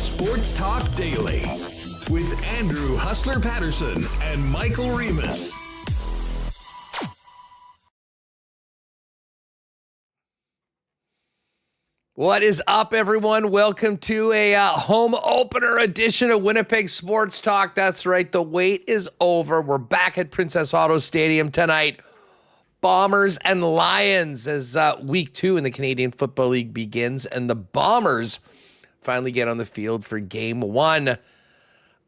Sports Talk Daily with Andrew Hustler Paterson and Michael Remis. What is up, everyone? Welcome to a home opener edition of Winnipeg Sports Talk. That's right, the wait is over. We're back at Princess Auto Stadium tonight. Bombers and Lions as week 2 in the Canadian Football League begins, and the Bombers finally get on the field for game 1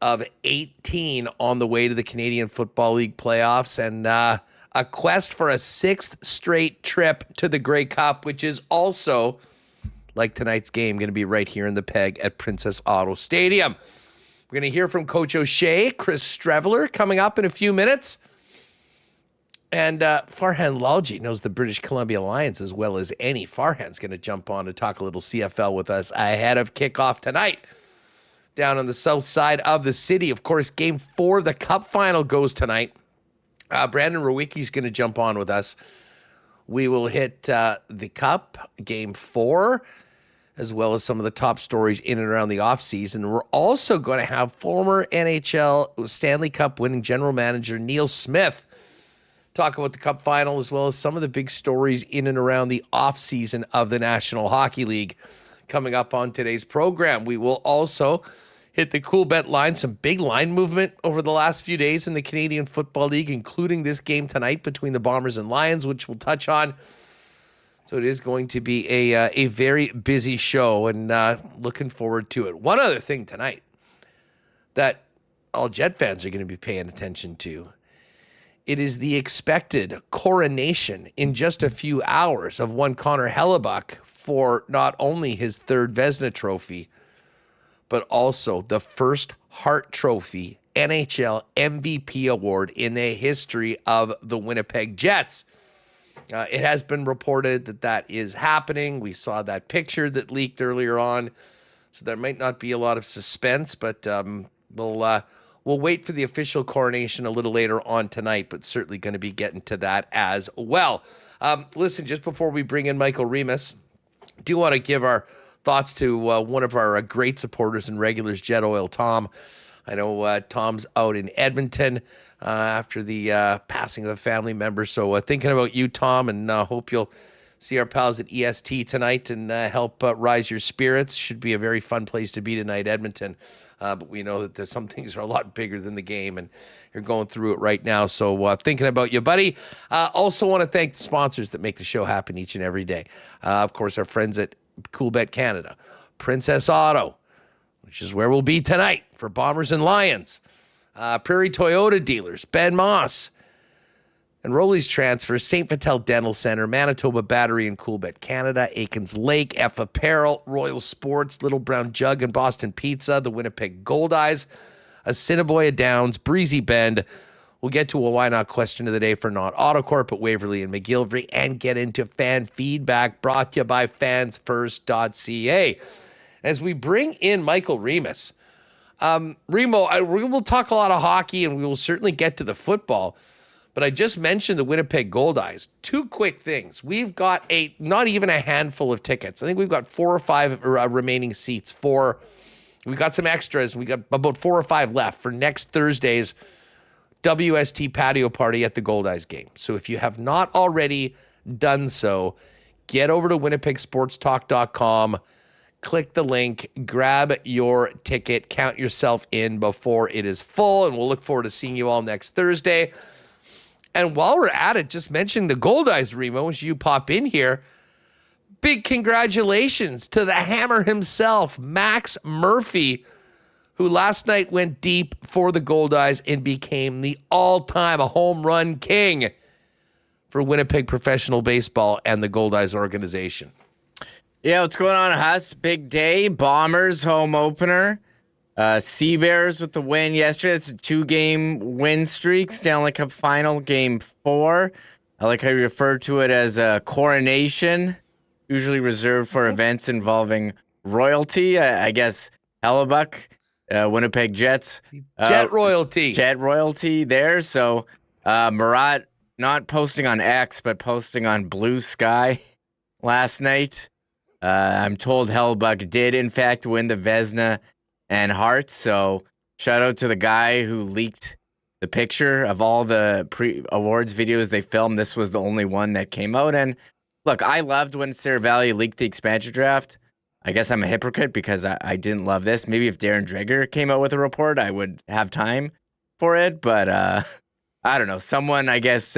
of 18 on the way to the Canadian Football League playoffs, and a quest for a 6th straight trip to the Grey Cup, which is also, like tonight's game, going to be right here in the Peg at Princess Auto Stadium. We're going to hear from Coach O'Shea, Chris Streveler, coming up in a few minutes. And Farhan Lalji knows the British Columbia Lions as well as any. Farhan's going to jump on to talk a little CFL with us ahead of kickoff tonight down on the south side of the city. Of course, Game 4, the Cup Final, goes tonight. Brandon Rewucki's going to jump on with us. We will hit the Cup, Game 4, as well as some of the top stories in and around the offseason. We're also going to have former NHL Stanley Cup winning general manager Neil Smith talk about the Cup Final, as well as some of the big stories in and around the offseason of the National Hockey League coming up on today's program. We will also hit the cool bet line, some big line movement over the last few days in the Canadian Football League, including this game tonight between the Bombers and Lions, which we'll touch on. So it is going to be a very busy show, and looking forward to it. One other thing tonight that all Jet fans are going to be paying attention to: it is the expected coronation in just a few hours of one Connor Hellebuyck for not only his 3rd Vezina trophy, but also the first Hart Trophy NHL MVP award in the history of the Winnipeg Jets. It has been reported that that is happening. We saw that picture that leaked earlier on, so there might not be a lot of suspense, but we'll wait for the official coronation a little later on tonight, but certainly going to be getting to that as well. Listen, just before we bring in Michael Remis, I do want to give our thoughts to one of our great supporters and regulars, Jet Oil Tom. I know Tom's out in Edmonton after the passing of a family member. So thinking about you, Tom, and hope you'll see our pals at EST tonight and help rise your spirits. Should be a very fun place to be tonight, Edmonton. But we know that there's some things are a lot bigger than the game, and you're going through it right now. So thinking about you, buddy. Also want to thank the sponsors that make the show happen each and every day. Of course, our friends at Cool Bet Canada, Princess Auto, which is where we'll be tonight for Bombers and Lions, Prairie Toyota dealers, Ben Moss, and Rolly's Transfer, St. Vital Dental Center, Manitoba Battery and Cool Bet Canada, Aikens Lake, F Apparel, Royal Sports, Little Brown Jug and Boston Pizza, the Winnipeg Goldeyes, Assiniboia Downs, Breezy Bend. We'll get to a why not question of the day for Not Autocorp at Waverly and McGillivray, and get into fan feedback brought to you by fansfirst.ca. As we bring in Michael Remis, Remo, we will talk a lot of hockey, and we will certainly get to the football, but I just mentioned the Winnipeg Goldeyes. 2 quick things. We've got not even a handful of tickets. I think we've got 4 or 5 remaining seats. We got some extras. We got about 4 or 5 left for next Thursday's WST patio party at the Goldeyes game. So if you have not already done so, get over to winnipegsportstalk.com, click the link, grab your ticket, count yourself in before it is full, and we'll look forward to seeing you all next Thursday. And while we're at it, just mention the Goldeyes, Remo, as you pop in here. Big congratulations to the hammer himself, Max Murphy, who last night went deep for the Goldeyes and became the all-time home run king for Winnipeg Professional Baseball and the Goldeyes organization. Yeah, what's going on, Huss? Big day. Bombers home opener. Sea Bears with the win yesterday. It's a 2-game win streak. Stanley Cup Final Game 4. I like how you refer to it as a coronation, usually reserved for events involving royalty. I guess Hellebuyck, Winnipeg Jets. Jet royalty. Jet royalty there. So Murat not posting on X, but posting on Blue Sky last night. I'm told Hellebuyck did, in fact, win the Vezina and hearts. So shout out to the guy who leaked the picture of all the pre-awards videos they filmed. This was the only one that came out. And look, I loved when Sarah Valley leaked the expansion draft. I guess I'm a hypocrite because I didn't love this. Maybe if Darren Dreger came out with a report, I would have time for it. But I don't know. Someone, I guess,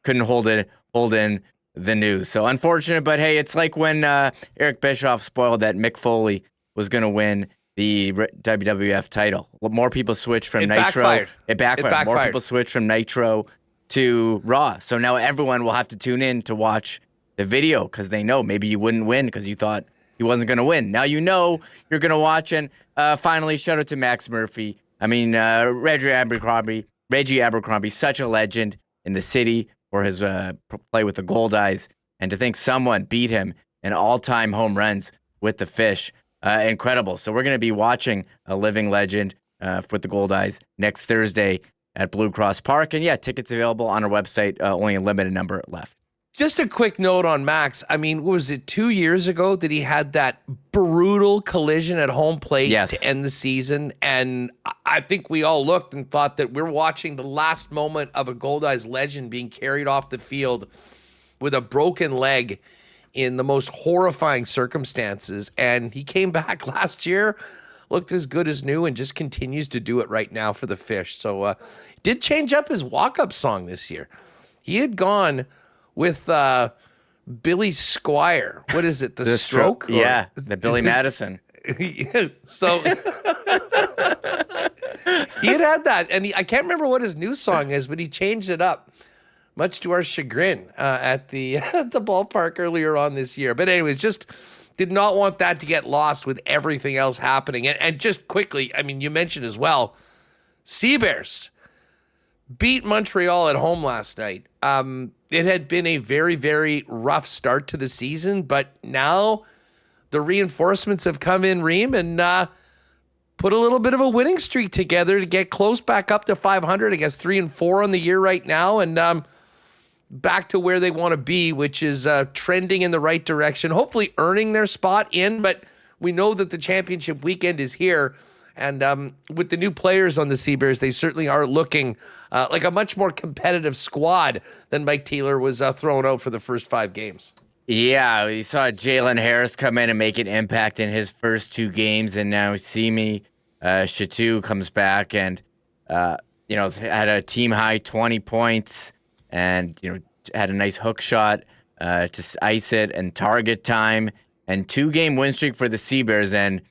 couldn't hold in the news. So unfortunate, but hey, it's like when Eric Bischoff spoiled that Mick Foley was going to win the WWF title. More people switched from Nitro. It backfired. More people switched from Nitro to Raw. So now everyone will have to tune in to watch the video because they know maybe you wouldn't win because you thought he wasn't going to win. Now you know you're going to watch. And finally, shout out to Max Murphy. I mean, Reggie Abercrombie, such a legend in the city for his play with the Goldeyes. And to think someone beat him in all-time home runs with the Fish. Incredible. So we're going to be watching a living legend with the Goldeyes next Thursday at Blue Cross Park. And yeah, tickets available on our website. Only a limited number left. Just a quick note on Max. I mean, what was it 2 years ago that he had that brutal collision at home plate to end the season? And I think we all looked and thought that we're watching the last moment of a Goldeyes legend being carried off the field with a broken leg in the most horrifying circumstances. And he came back last year, looked as good as new, and just continues to do it right now for the Fish. So did change up his walk-up song this year. He had gone with Billy Squire. What is it? The Stroke? Yeah, the Billy Madison. So he had that. And I can't remember what his new song is, but he changed it up, much to our chagrin, at the ballpark earlier on this year. But anyways, just did not want that to get lost with everything else happening. And just quickly, I mean, you mentioned as well, Seabears beat Montreal at home last night. It had been a very, very rough start to the season, but now the reinforcements have come in, Reem, and put a little bit of a winning streak together to get close back up to 500. I guess 3-4 on the year right now, and back to where they want to be, which is trending in the right direction, hopefully earning their spot in, but we know that the championship weekend is here, and with the new players on the Seabears, they certainly are looking like a much more competitive squad than Mike Taylor was throwing out for the first 5 games. Yeah, we saw Jalen Harris come in and make an impact in his first 2 games, and now Simi Chateau comes back and had a team high 20 points, and had a nice hook shot to ice it and target time, and 2-game win streak for the Seabears. And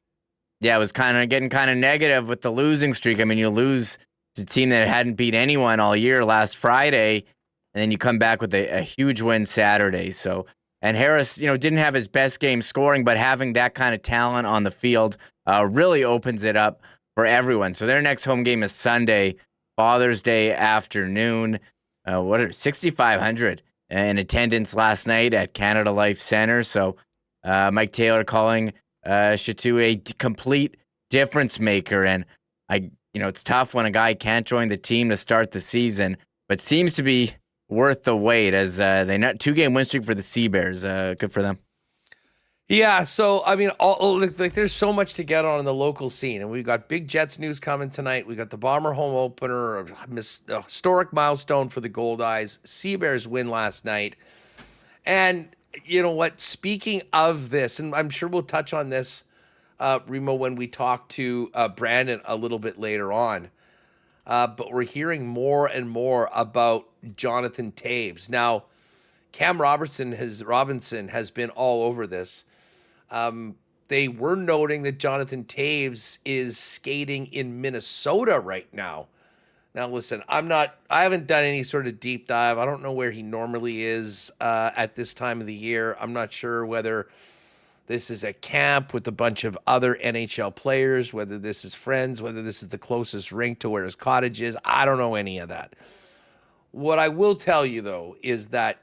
yeah, it was getting kind of negative with the losing streak. I mean, you lose to a team that hadn't beat anyone all year last Friday, and then you come back with a huge win Saturday. So, and Harris, didn't have his best game scoring, but having that kind of talent on the field really opens it up for everyone. So their next home game is Sunday, Father's Day afternoon. 6,500 in attendance last night at Canada Life Center. So Mike Taylor calling Chateau a complete difference maker. And it's tough when a guy can't join the team to start the season, but seems to be worth the wait as they 2-game win streak for the Seabears. Good for them. Yeah, so I mean, there's so much to get on in the local scene, and we've got big Jets news coming tonight. We got the Bomber home opener, a historic milestone for the Goldeyes. Seabears win last night, and you know what? Speaking of this, and I'm sure we'll touch on this, Remo, when we talk to Brandon a little bit later on. But we're hearing more and more about Jonathan Toews. Now, Cam Robinson has been all over this. They were noting that Jonathan Toews is skating in Minnesota right now. Now, listen, I haven't done any sort of deep dive. I don't know where he normally is at this time of the year. I'm not sure whether this is a camp with a bunch of other NHL players, whether this is friends, whether this is the closest rink to where his cottage is. I don't know any of that. What I will tell you, though, is that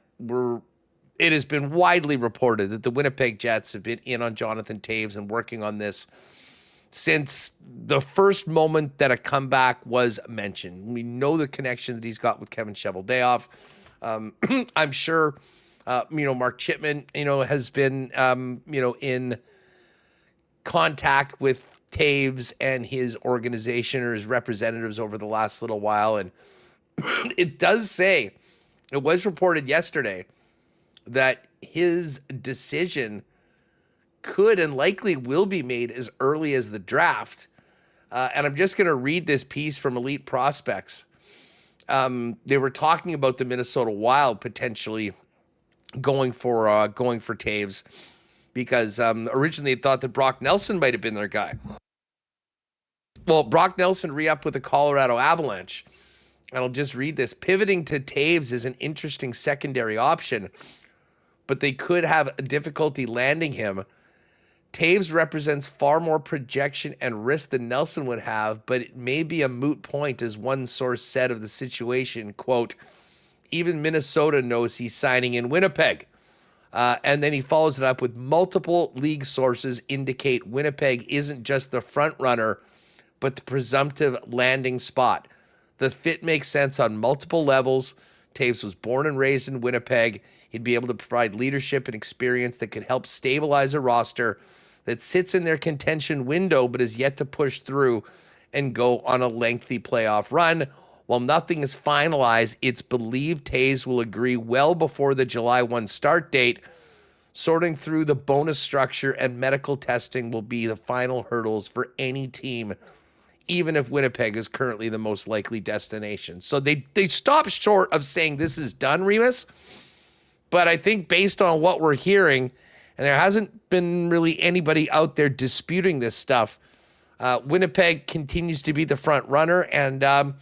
it has been widely reported that the Winnipeg Jets have been in on Jonathan Toews and working on this since the first moment that a comeback was mentioned. We know the connection that he's got with Kevin Cheveldayoff. I'm sure, Mark Chipman, has been, in contact with Toews and his organization or his representatives over the last little while. And it does say, it was reported yesterday that his decision could and likely will be made as early as the draft. And I'm just going to read this piece from Elite Prospects. They were talking about the Minnesota Wild potentially going for Toews because originally they thought that Brock Nelson might have been their guy. Well, Brock Nelson re-upped with the Colorado Avalanche. And I'll just read this. Pivoting to Toews is an interesting secondary option, but they could have a difficulty landing him. Toews represents far more projection and risk than Nelson would have, but it may be a moot point, as one source said of the situation, quote, even Minnesota knows he's signing in Winnipeg. And then he follows it up with multiple league sources indicate Winnipeg isn't just the front runner, but the presumptive landing spot. The fit makes sense on multiple levels. Toews was born and raised in Winnipeg. He'd be able to provide leadership and experience that could help stabilize a roster that sits in their contention window but is yet to push through and go on a lengthy playoff run. While nothing is finalized, it's believed Toews will agree well before the July 1 start date. Sorting through the bonus structure and medical testing will be the final hurdles for any team, even if Winnipeg is currently the most likely destination. So they stopped short of saying this is done, Remis. But I think based on what we're hearing, and there hasn't been really anybody out there disputing this stuff, Winnipeg continues to be the front runner. And as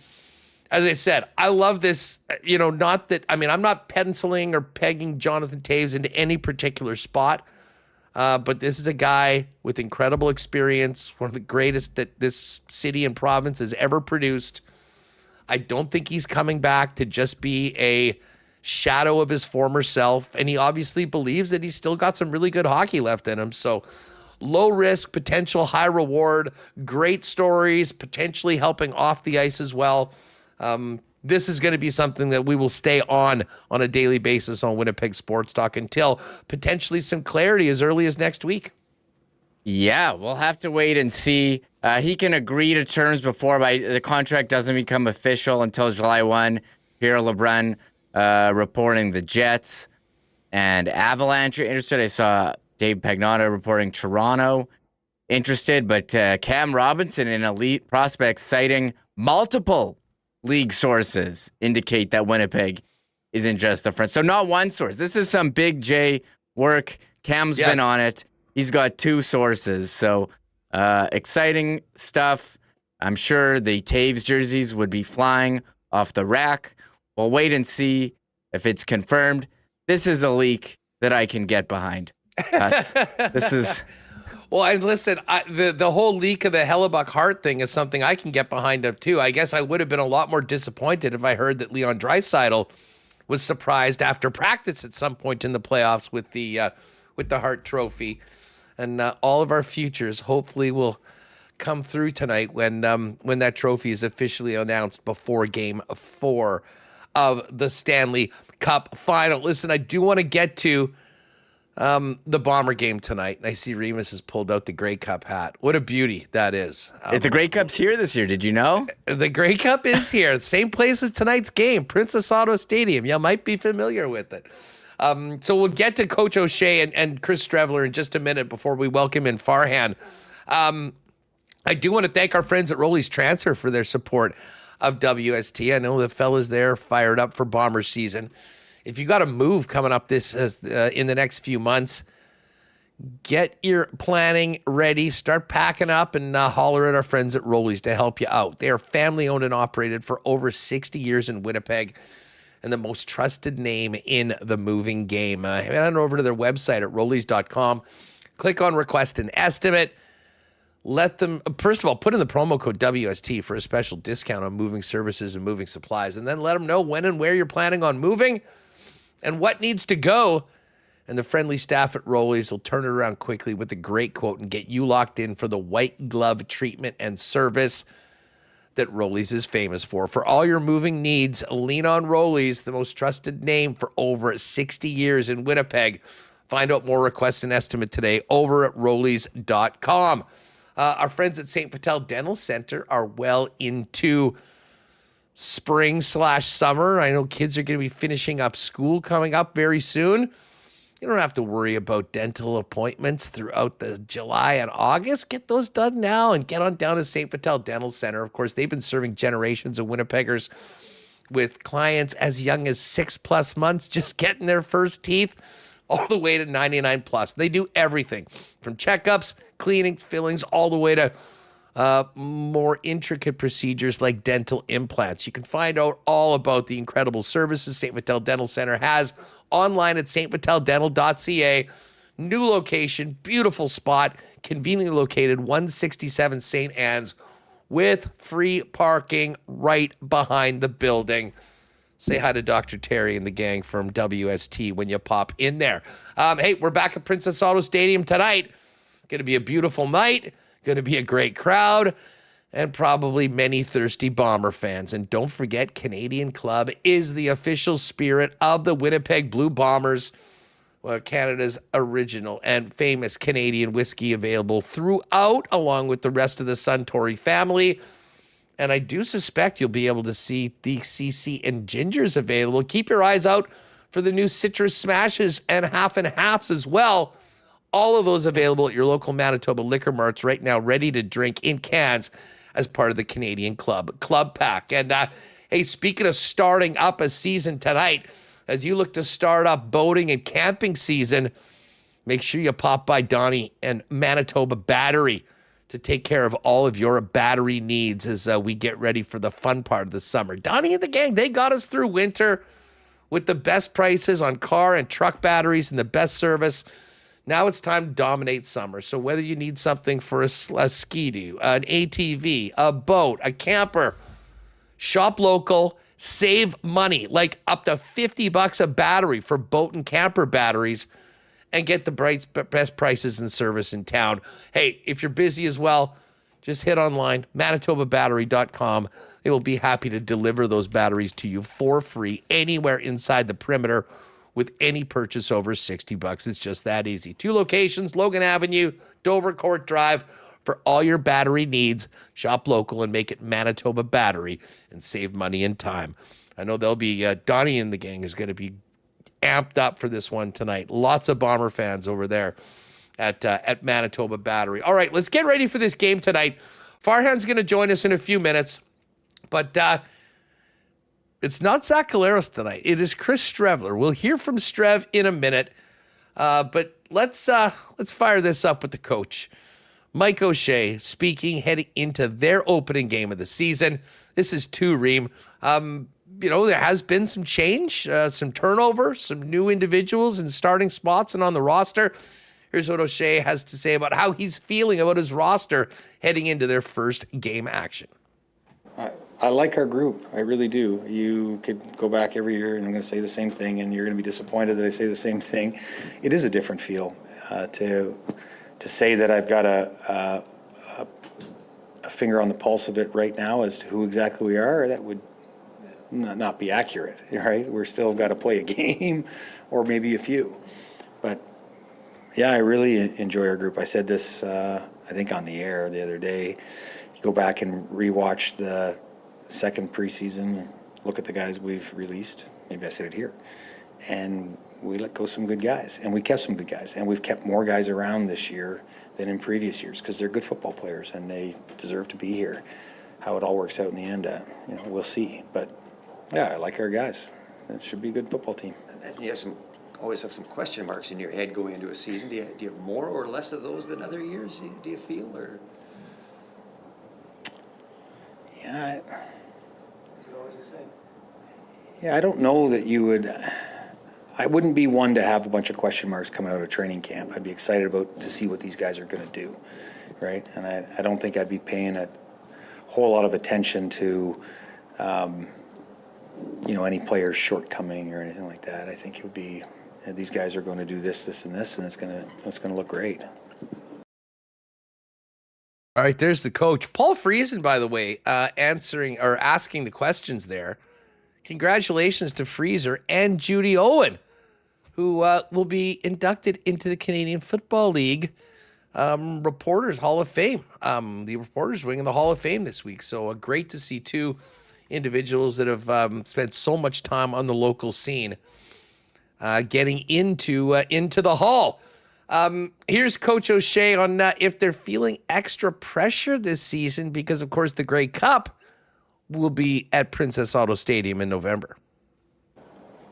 I said, I love this, not that, I'm not penciling or pegging Jonathan Toews into any particular spot, but this is a guy with incredible experience, one of the greatest that this city and province has ever produced. I don't think he's coming back to just be a shadow of his former self, and he obviously believes that he's still got some really good hockey left in him. So low risk, potential high reward, great stories, potentially helping off the ice as well. This is going to be something that we will stay on a daily basis on Winnipeg Sports Talk until potentially some clarity as early as next week. Yeah, we'll have to wait and see. He can agree to terms before, but the contract doesn't become official until July 1. Pierre LeBrun reporting the Jets and Avalanche are interested. I saw Dave Pagnotta reporting Toronto interested, but Cam Robinson and Elite Prospects citing multiple league sources indicate that Winnipeg isn't just the front. So not one source. This is some big J work. Cam's been on it. He's got two sources. So exciting stuff. I'm sure the Toews jerseys would be flying off the rack. We'll wait and see if it's confirmed. This is a leak that I can get behind. This is... Well, and listen, the whole leak of the Hellebuyck Hart thing is something I can get behind of too. I guess I would have been a lot more disappointed if I heard that Leon Draisaitl was surprised after practice at some point in the playoffs with the Hart Trophy, and all of our futures hopefully will come through tonight when that trophy is officially announced before Game 4 of the Stanley Cup Final. Listen, I do want to get to the Bomber game tonight, and I see Remis has pulled out the Grey Cup hat. What a beauty that is. The Grey Cup's here this year, did you know? The Grey Cup is here. Same place as tonight's game, Princess Auto Stadium. You might be familiar with it. So we'll get to Coach O'Shea and Chris Streveler in just a minute before we welcome in Farhan. I do want to thank our friends at Rolly's Transfer for their support of WST. I know the fellas there fired up for Bomber season. If you got a move coming up in the next few months, get your planning ready. Start packing up and holler at our friends at Rolly's to help you out. They are family owned and operated for over 60 years in Winnipeg and the most trusted name in the moving game. Head on over to their website at rollies.com. Click on request an estimate. Let them, first of all, put in the promo code WST for a special discount on moving services and moving supplies, and then let them know when and where you're planning on moving and what needs to go. And the friendly staff at Rollies will turn it around quickly with a great quote and get you locked in for the white glove treatment and service that Rollies is famous for. For all your moving needs, lean on Rollies, the most trusted name for over 60 years in Winnipeg. Find out more, request an estimate today over at rollies.com. Our friends at St. Patel Dental Center are well into spring/summer. I know kids are going to be finishing up school coming up very soon. You don't have to worry about dental appointments throughout the July and August. Get those done now and get on down to St. Patel Dental Center. Of course, they've been serving generations of Winnipeggers with clients as young as 6+ months, just getting their first teeth, all the way to 99 plus. They do everything from checkups, cleanings, fillings, all the way to more intricate procedures like dental implants. You can find out all about the incredible services St. Patel Dental Center has online at stpateldental.ca. New location, beautiful spot, conveniently located, 167 St. Anne's, with free parking right behind the building. Say hi to Dr. Terry and the gang from WST when you pop in there. Hey, we're back at Princess Auto Stadium tonight. Going to be a beautiful night. Going to be a great crowd. And probably many thirsty Bomber fans. And don't forget, Canadian Club is the official spirit of the Winnipeg Blue Bombers. Canada's original and famous Canadian whiskey available throughout, along with the rest of the Suntory family. And I do suspect you'll be able to see the CC and Gingers available. Keep your eyes out for the new Citrus Smashes and Half and Halves as well. All of those available at your local Manitoba liquor marts right now, ready to drink in cans as part of the Canadian Club Pack. And hey, speaking of starting up a season tonight, as you look to start up boating and camping season, make sure you pop by Donnie and Manitoba Battery to take care of all of your battery needs as we get ready for the fun part of the summer. Donnie and the gang, they got us through winter with the best prices on car and truck batteries and the best service. Now it's time to dominate summer. So whether you need something for a ski-doo, an ATV, a boat, a camper, shop local, save money, like up to $50 a battery for boat and camper batteries, and get the best prices and service in town. Hey, if you're busy as well, just hit online, manitobabattery.com. They will be happy to deliver those batteries to you for free anywhere inside the perimeter with any purchase over $60. It's just that easy. 2 locations, Logan Avenue, Dover Court Drive. For all your battery needs, shop local and make it Manitoba Battery and save money and time. I know they'll be, Donnie and the gang is going to be amped up for this one tonight. Lots of Bomber fans over there at Manitoba Battery. All right, let's get ready for this game tonight. Farhan's going to join us in a few minutes, but it's not Zach Collaros tonight. It is Chris Streveler. We'll hear from Strev in a minute, but let's fire this up with the coach. Mike O'Shea speaking heading into their opening game of the season. This is Reem. There has been some change, some turnover, some new individuals in starting spots and on the roster. Here's what O'Shea has to say about how he's feeling about his roster heading into their first game action. I like our group. I really do. You could go back every year and I'm going to say the same thing, and you're going to be disappointed that I say the same thing. It is a different feel to say that I've got a finger on the pulse of it right now as to who exactly we are. That would not be accurate, right? We're still got to play a game or maybe a few. But yeah, I really enjoy our group. I said this, I think on the air the other day. You go back and rewatch the second preseason, look at the guys we've released. Maybe I said it here. And we let go some good guys, and we kept some good guys, and we've kept more guys around this year than in previous years because they're good football players and they deserve to be here. How it all works out in the end, we'll see. But yeah, I like our guys. It should be a good football team. And you always have some question marks in your head going into a season. Do you have more or less of those than other years? Do you feel, or? Yeah. Yeah, I don't know that you would. I wouldn't be one to have a bunch of question marks coming out of training camp. I'd be excited to see what these guys are going to do, right? And I don't think I'd be paying a whole lot of attention to, any player's shortcoming or anything like that. I think it would be these guys are going to do this, this, and this, and it's going to look great. All right, there's the coach. Paul Friesen, by the way, asking the questions there. Congratulations to Freezer and Judy Owen, who will be inducted into the Canadian Football League Reporters Hall of Fame. The Reporters Wing in the Hall of Fame this week. So great to see two individuals that have spent so much time on the local scene getting into the Hall. Here's Coach O'Shea on if they're feeling extra pressure this season because, of course, the Grey Cup will be at Princess Auto Stadium in November.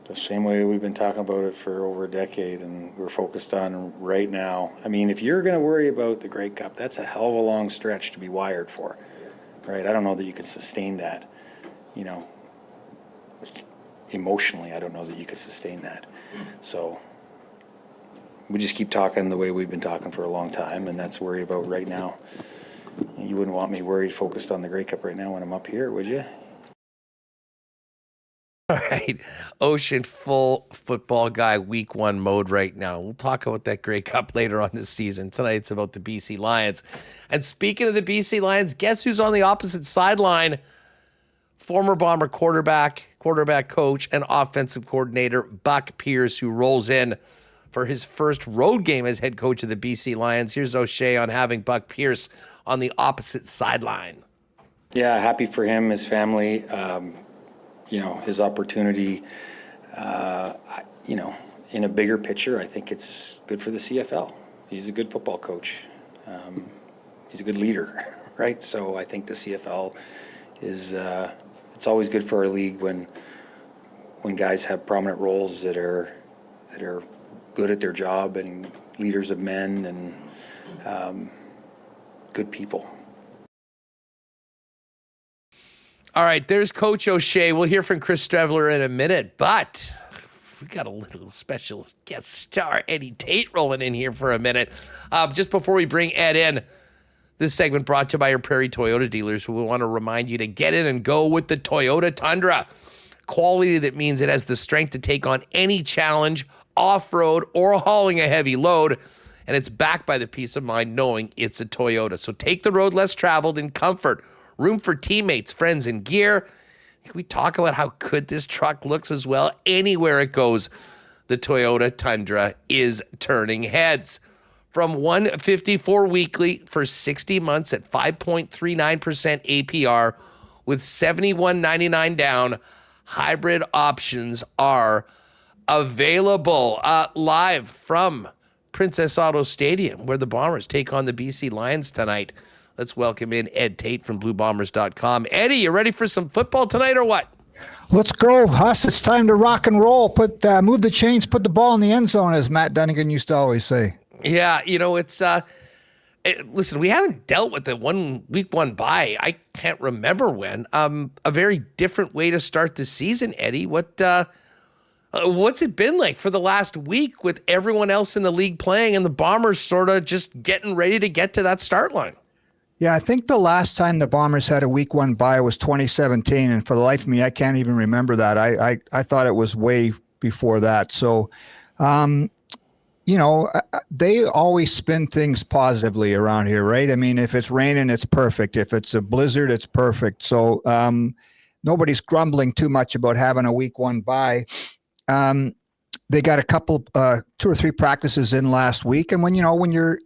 The same way we've been talking about it for over a decade, and we're focused on right now. I mean, if you're going to worry about the Grey Cup, that's a hell of a long stretch to be wired for, right? I don't know that you could sustain that, emotionally. I don't know that you could sustain that. So we just keep talking the way we've been talking for a long time, and that's worried about right now. You wouldn't want me worried, focused on the Grey Cup right now when I'm up here, would you? All right, Ocean full football guy week one mode right now. We'll talk about that Grey Cup later on this season. Tonight it's about the BC Lions. And speaking of the BC Lions, guess who's on the opposite sideline? Former Bomber quarterback coach, and offensive coordinator Buck Pierce, who rolls in for his first road game as head coach of the BC Lions. Here's O'Shea on having Buck Pierce on the opposite sideline. Yeah, happy for him, his family. His opportunity, in a bigger picture, I think it's good for the CFL. He's a good football coach. He's a good leader, right? So I think the CFL is, it's always good for our league when guys have prominent roles that are good at their job and leaders of men and good people. All right, there's Coach O'Shea. We'll hear from Chris Streveler in a minute, but we got a little special guest star, Eddie Tait, rolling in here for a minute. Just before we bring Ed in, this segment brought to you by your Prairie Toyota dealers, who will want to remind you to get in and go with the Toyota Tundra. Quality that means it has the strength to take on any challenge, off-road, or hauling a heavy load, and it's backed by the peace of mind knowing it's a Toyota. So take the road less traveled in comfort. Room for teammates, friends, and gear. We talk about how good this truck looks as well. Anywhere it goes, the Toyota Tundra is turning heads. From $154 weekly for 60 months at 5.39% APR with $71.99 down, hybrid options are available. Live from Princess Auto Stadium, where the Bombers take on the BC Lions tonight. Let's welcome in Ed Tait from BlueBombers.com. Eddie, you ready for some football tonight or what? Let's go, Huss. It's time to rock and roll. Move the chains, put the ball in the end zone, as Matt Dunnigan used to always say. Yeah, it's listen, we haven't dealt with the week one bye. I can't remember when. A very different way to start the season, Eddie. What's it been like for the last week with everyone else in the league playing and the Bombers sort of just getting ready to get to that start line? Yeah, I think the last time the Bombers had a week one bye was 2017, and for the life of me, I can't even remember that. I thought it was way before that. So, they always spin things positively around here, right? I mean, if it's raining, it's perfect. If it's a blizzard, it's perfect. So nobody's grumbling too much about having a week one bye. They got a couple, 2 or 3 practices in last week, and when you're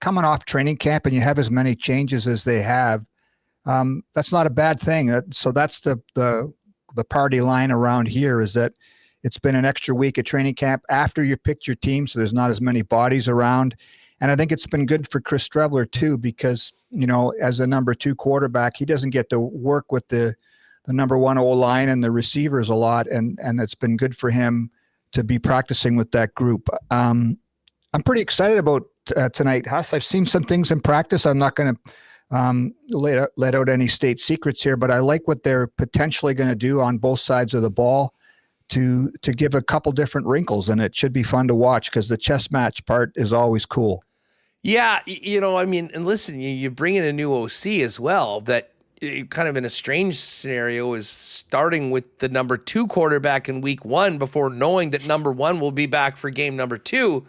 coming off training camp and you have as many changes as they have, that's not a bad thing. So that's the party line around here, is that it's been an extra week at training camp after you picked your team, so there's not as many bodies around. And I think it's been good for Chris Streveler too, because, as a number 2 quarterback, he doesn't get to work with the number 1 O-line and the receivers a lot, and it's been good for him to be practicing with that group. I'm pretty excited about tonight, Huss. I've seen some things in practice. I'm not going to let out any state secrets here, but I like what they're potentially going to do on both sides of the ball to give a couple different wrinkles, and it should be fun to watch because the chess match part is always cool. Yeah, and listen, you bring in a new OC as well that kind of in a strange scenario is starting with the number 2 quarterback in week 1 before knowing that number 1 will be back for game number 2.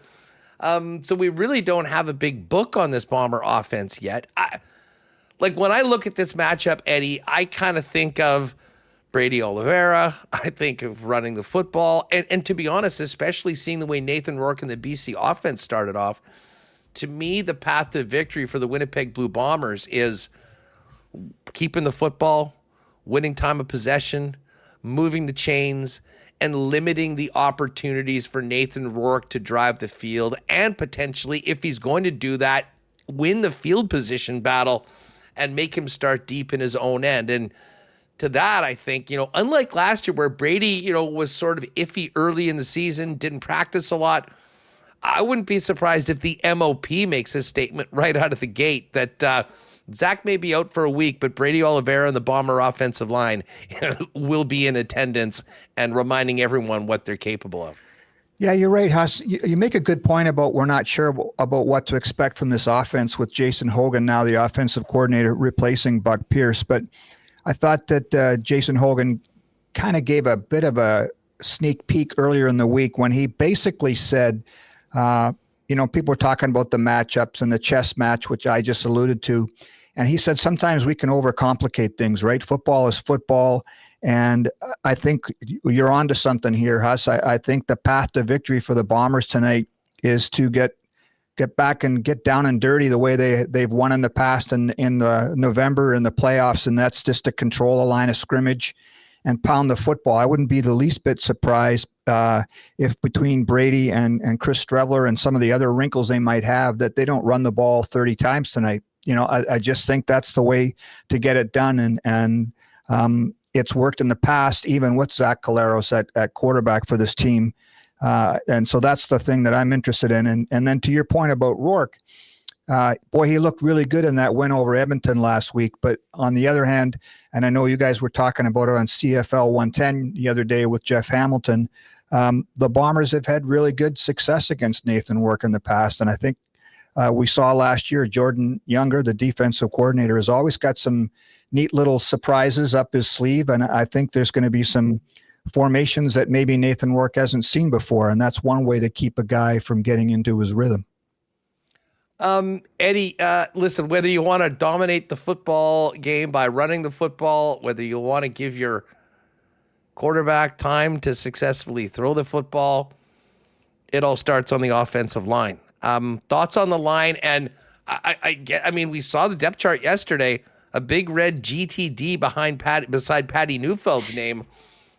So we really don't have a big book on this Bomber offense yet. When I look at this matchup, Eddie, I kind of think of Brady Oliveira. I think of running the football. And to be honest, especially seeing the way Nathan Rourke and the BC offense started off, to me, the path to victory for the Winnipeg Blue Bombers is keeping the football, winning time of possession, moving the chains, and limiting the opportunities for Nathan Rourke to drive the field, and potentially, if he's going to do that, win the field position battle and make him start deep in his own end. And to that, I think, unlike last year where Brady, was sort of iffy early in the season, didn't practice a lot, I wouldn't be surprised if the MOP makes a statement right out of the gate that Zach may be out for a week, but Brady Oliveira and the Bomber offensive line will be in attendance and reminding everyone what they're capable of. Yeah, you're right, Huss. You make a good point about we're not sure about what to expect from this offense with Jason Hogan, now the offensive coordinator, replacing Buck Pierce. But I thought that Jason Hogan kind of gave a bit of a sneak peek earlier in the week when he basically said, people were talking about the matchups and the chess match, which I just alluded to. And he said, sometimes we can overcomplicate things, right? Football is football. And I think you're onto something here, Huss. I think the path to victory for the Bombers tonight is to get back and get down and dirty the way they've won in the past in the November in the playoffs. And that's just to control a line of scrimmage and pound the football. I wouldn't be the least bit surprised if between Brady and Chris Streveler and some of the other wrinkles they might have that they don't run the ball 30 times tonight. I just think that's the way to get it done. And it's worked in the past, even with Zach Collaros at quarterback for this team. And so that's the thing that I'm interested in. And then to your point about Rourke, he looked really good in that win over Edmonton last week. But on the other hand, and I know you guys were talking about it on CFL 110 the other day with Jeff Hamilton, the Bombers have had really good success against Nathan Rourke in the past. And I think we saw last year, Jordan Younger, the defensive coordinator, has always got some neat little surprises up his sleeve. And I think there's going to be some formations that maybe Nathan Rourke hasn't seen before. And that's one way to keep a guy from getting into his rhythm. Eddie, listen, whether you want to dominate the football game by running the football, whether you want to give your quarterback time to successfully throw the football, it all starts on the offensive line. Thoughts on the line? And I mean, we saw the depth chart yesterday, a big red GTD beside Patty Neufeld's name.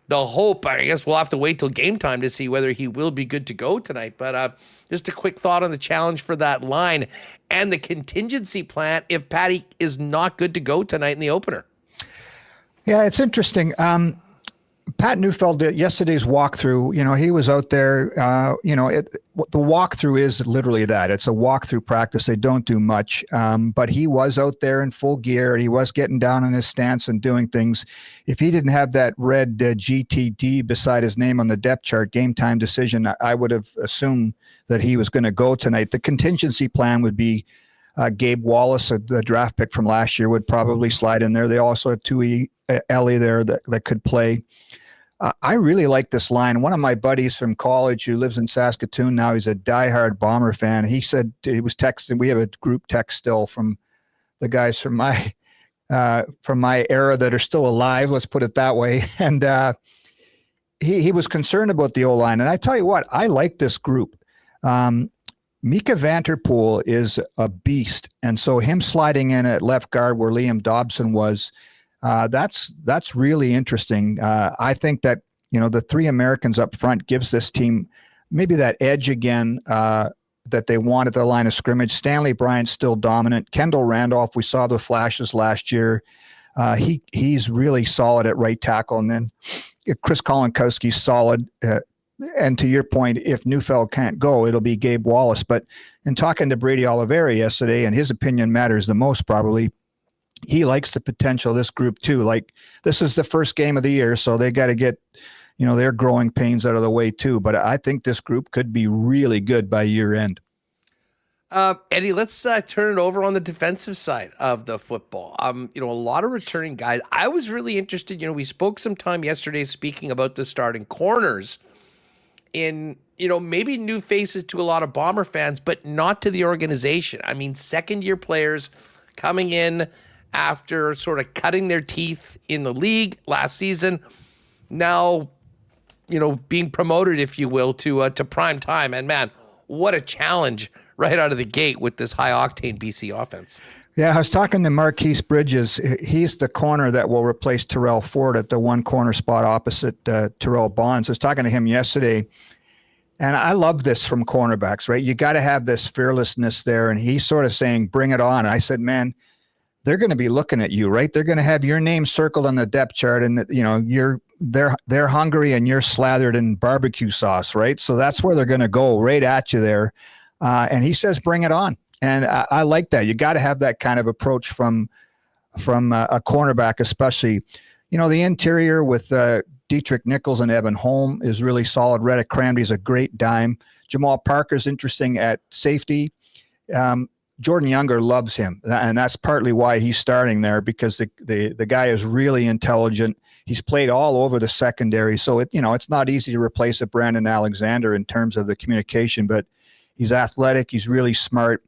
The hope, I guess we'll have to wait till game time to see whether he will be good to go tonight. But just a quick thought on the challenge for that line and the contingency plan if Patty is not good to go tonight in the opener. Yeah, it's interesting. Pat Neufeld did yesterday's walkthrough. He was out there. The walkthrough is literally that. It's a walkthrough practice. They don't do much, but he was out there in full gear. He was getting down in his stance and doing things. If he didn't have that red GTD beside his name on the depth chart, game time decision, I would have assumed that he was going to go tonight. The contingency plan would be Gabe Wallace, the draft pick from last year, would probably slide in there. They also have Toews Ellie there that could play. I really like this line. One of my buddies from college who lives in Saskatoon now, he's a diehard Bomber fan. He said he was texting. We have a group text still from the guys from my era that are still alive. Let's put it that way. And he was concerned about the O-line. And I tell you what, I like this group. Mika Vanterpool is a beast. And so him sliding in at left guard where Liam Dobson was, that's really interesting. I think that, the three Americans up front gives this team maybe that edge again that they want at the line of scrimmage. Stanley Bryant's still dominant. Kendall Randolph, we saw the flashes last year. He's really solid at right tackle. And then Chris Kolinkowski's solid. And to your point, if Neufeld can't go, it'll be Gabe Wallace. But in talking to Brady Oliveira yesterday, and his opinion matters the most probably, he likes the potential of this group too. Like, this is the first game of the year, so they got to get, their growing pains out of the way too. But I think this group could be really good by year end. Eddie, let's turn it over on the defensive side of the football. A lot of returning guys. I was really interested. We spoke some time yesterday speaking about the starting corners in, maybe new faces to a lot of Bomber fans, but not to the organization. I mean, second-year players coming in after sort of cutting their teeth in the league last season, now, being promoted, if you will, to prime time. And man, what a challenge right out of the gate with this high-octane BC offense. Yeah, I was talking to Marquise Bridges. He's the corner that will replace Terrell Ford at the one corner spot opposite Terrell Bonds. I was talking to him yesterday, and I love this from cornerbacks, right? You got to have this fearlessness there, and he's sort of saying, bring it on. And I said, man, they're going to be looking at you, right? They're going to have your name circled on the depth chart, and they're hungry and you're slathered in barbecue sauce, right? So that's where they're going to go, right at you there. And he says, bring it on. And I like that. You got to have that kind of approach from a cornerback, especially. The interior with Dietrich Nichols and Evan Holm is really solid. Reddick Cranberry's a great dime. Jamal Parker's interesting at safety. Jordan Younger loves him, and that's partly why he's starting there, because the guy is really intelligent. He's played all over the secondary, so it's not easy to replace a Brandon Alexander in terms of the communication, but he's athletic. He's really smart.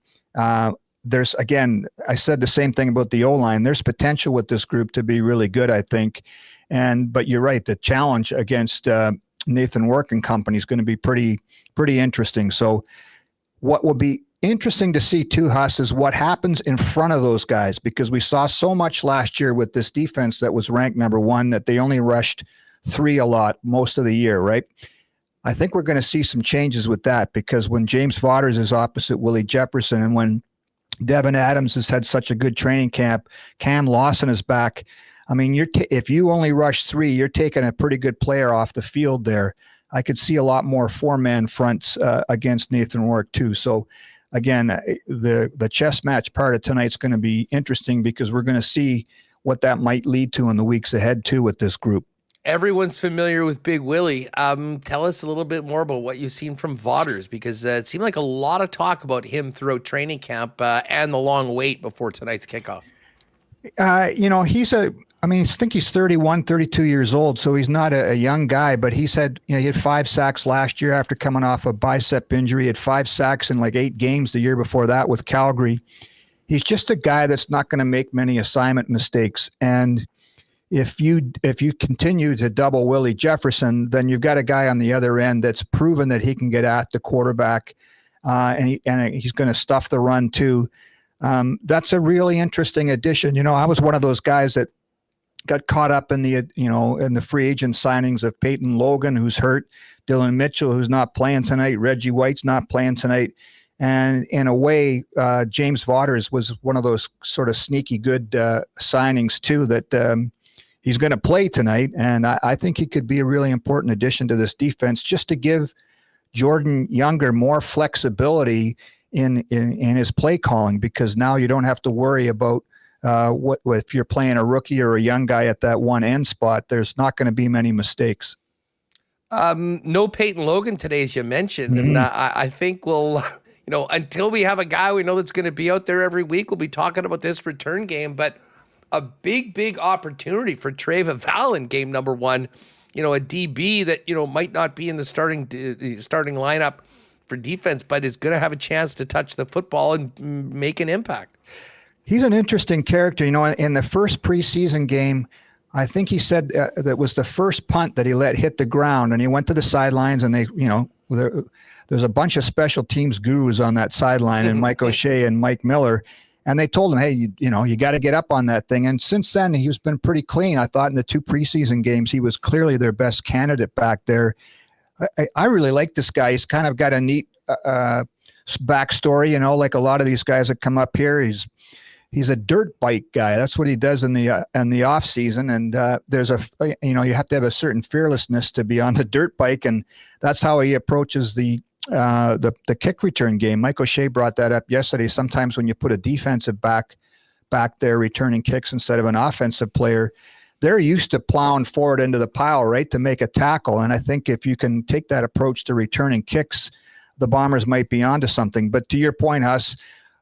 There's, again, I said the same thing about the O-line. There's potential with this group to be really good, I think. But you're right, the challenge against Nathan Rourke and company is going to be pretty interesting. So what will be interesting to see too, Huss, is what happens in front of those guys, because we saw so much last year with this defense that was ranked number one that they only rushed 3 a lot most of the year, right? I think we're going to see some changes with that, because when James Vaughters is opposite Willie Jefferson, and when Devin Adams has had such a good training camp, Cam Lawson is back. I mean, if you only rush 3, you're taking a pretty good player off the field there. I could see a lot more 4-man fronts against Nathan Rourke too. So again, the chess match part of tonight's going to be interesting, because we're going to see what that might lead to in the weeks ahead too with this group. Everyone's familiar with Big Willie. Tell us a little bit more about what you've seen from Vaughters, because it seemed like a lot of talk about him throughout training camp and the long wait before tonight's kickoff. I think he's 31, 32 years old, so he's not a young guy, but he said, he had 5 sacks last year after coming off a bicep injury. He had 5 sacks in like 8 games the year before that with Calgary. He's just a guy that's not going to make many assignment mistakes. And if you continue to double Willie Jefferson, then you've got a guy on the other end that's proven that he can get at the quarterback, and he's going to stuff the run too. That's a really interesting addition. I was one of those guys that got caught up in the free agent signings of Peyton Logan, who's hurt, Dylan Mitchell, who's not playing tonight, Reggie White's not playing tonight. And in a way, James Vaughters was one of those sort of sneaky good signings too, that he's going to play tonight. And I think he could be a really important addition to this defense, just to give Jordan Younger more flexibility in his play calling, because now you don't have to worry about what if you're playing a rookie or a young guy at that one end spot. There's not going to be many mistakes. No Peyton Logan today, as you mentioned, Mm-hmm. and I think we'll, until we have a guy we know that's going to be out there every week, we'll be talking about this return game. But a big opportunity for Treva Val in game number 1. A DB that might not be in the starting lineup for defense, but is going to have a chance to touch the football and make an impact. He's an interesting character. In the first preseason game, I think he said that was the first punt that he let hit the ground, and he went to the sidelines, and there's a bunch of special teams gurus on that sideline, and Mike O'Shea and Mike Miller, and they told him, hey, you got to get up on that thing. And since then, he's been pretty clean. I thought in the 2 preseason games, he was clearly their best candidate back there. I really like this guy. He's kind of got a neat backstory, like a lot of these guys that come up here. He's a dirt bike guy. That's what he does in the off season. And there's you have to have a certain fearlessness to be on the dirt bike, and that's how he approaches the kick return game. Mike O'Shea brought that up yesterday. Sometimes when you put a defensive back there returning kicks instead of an offensive player, they're used to plowing forward into the pile, right, to make a tackle. And I think if you can take that approach to returning kicks, the Bombers might be onto something. But to your point, Huss,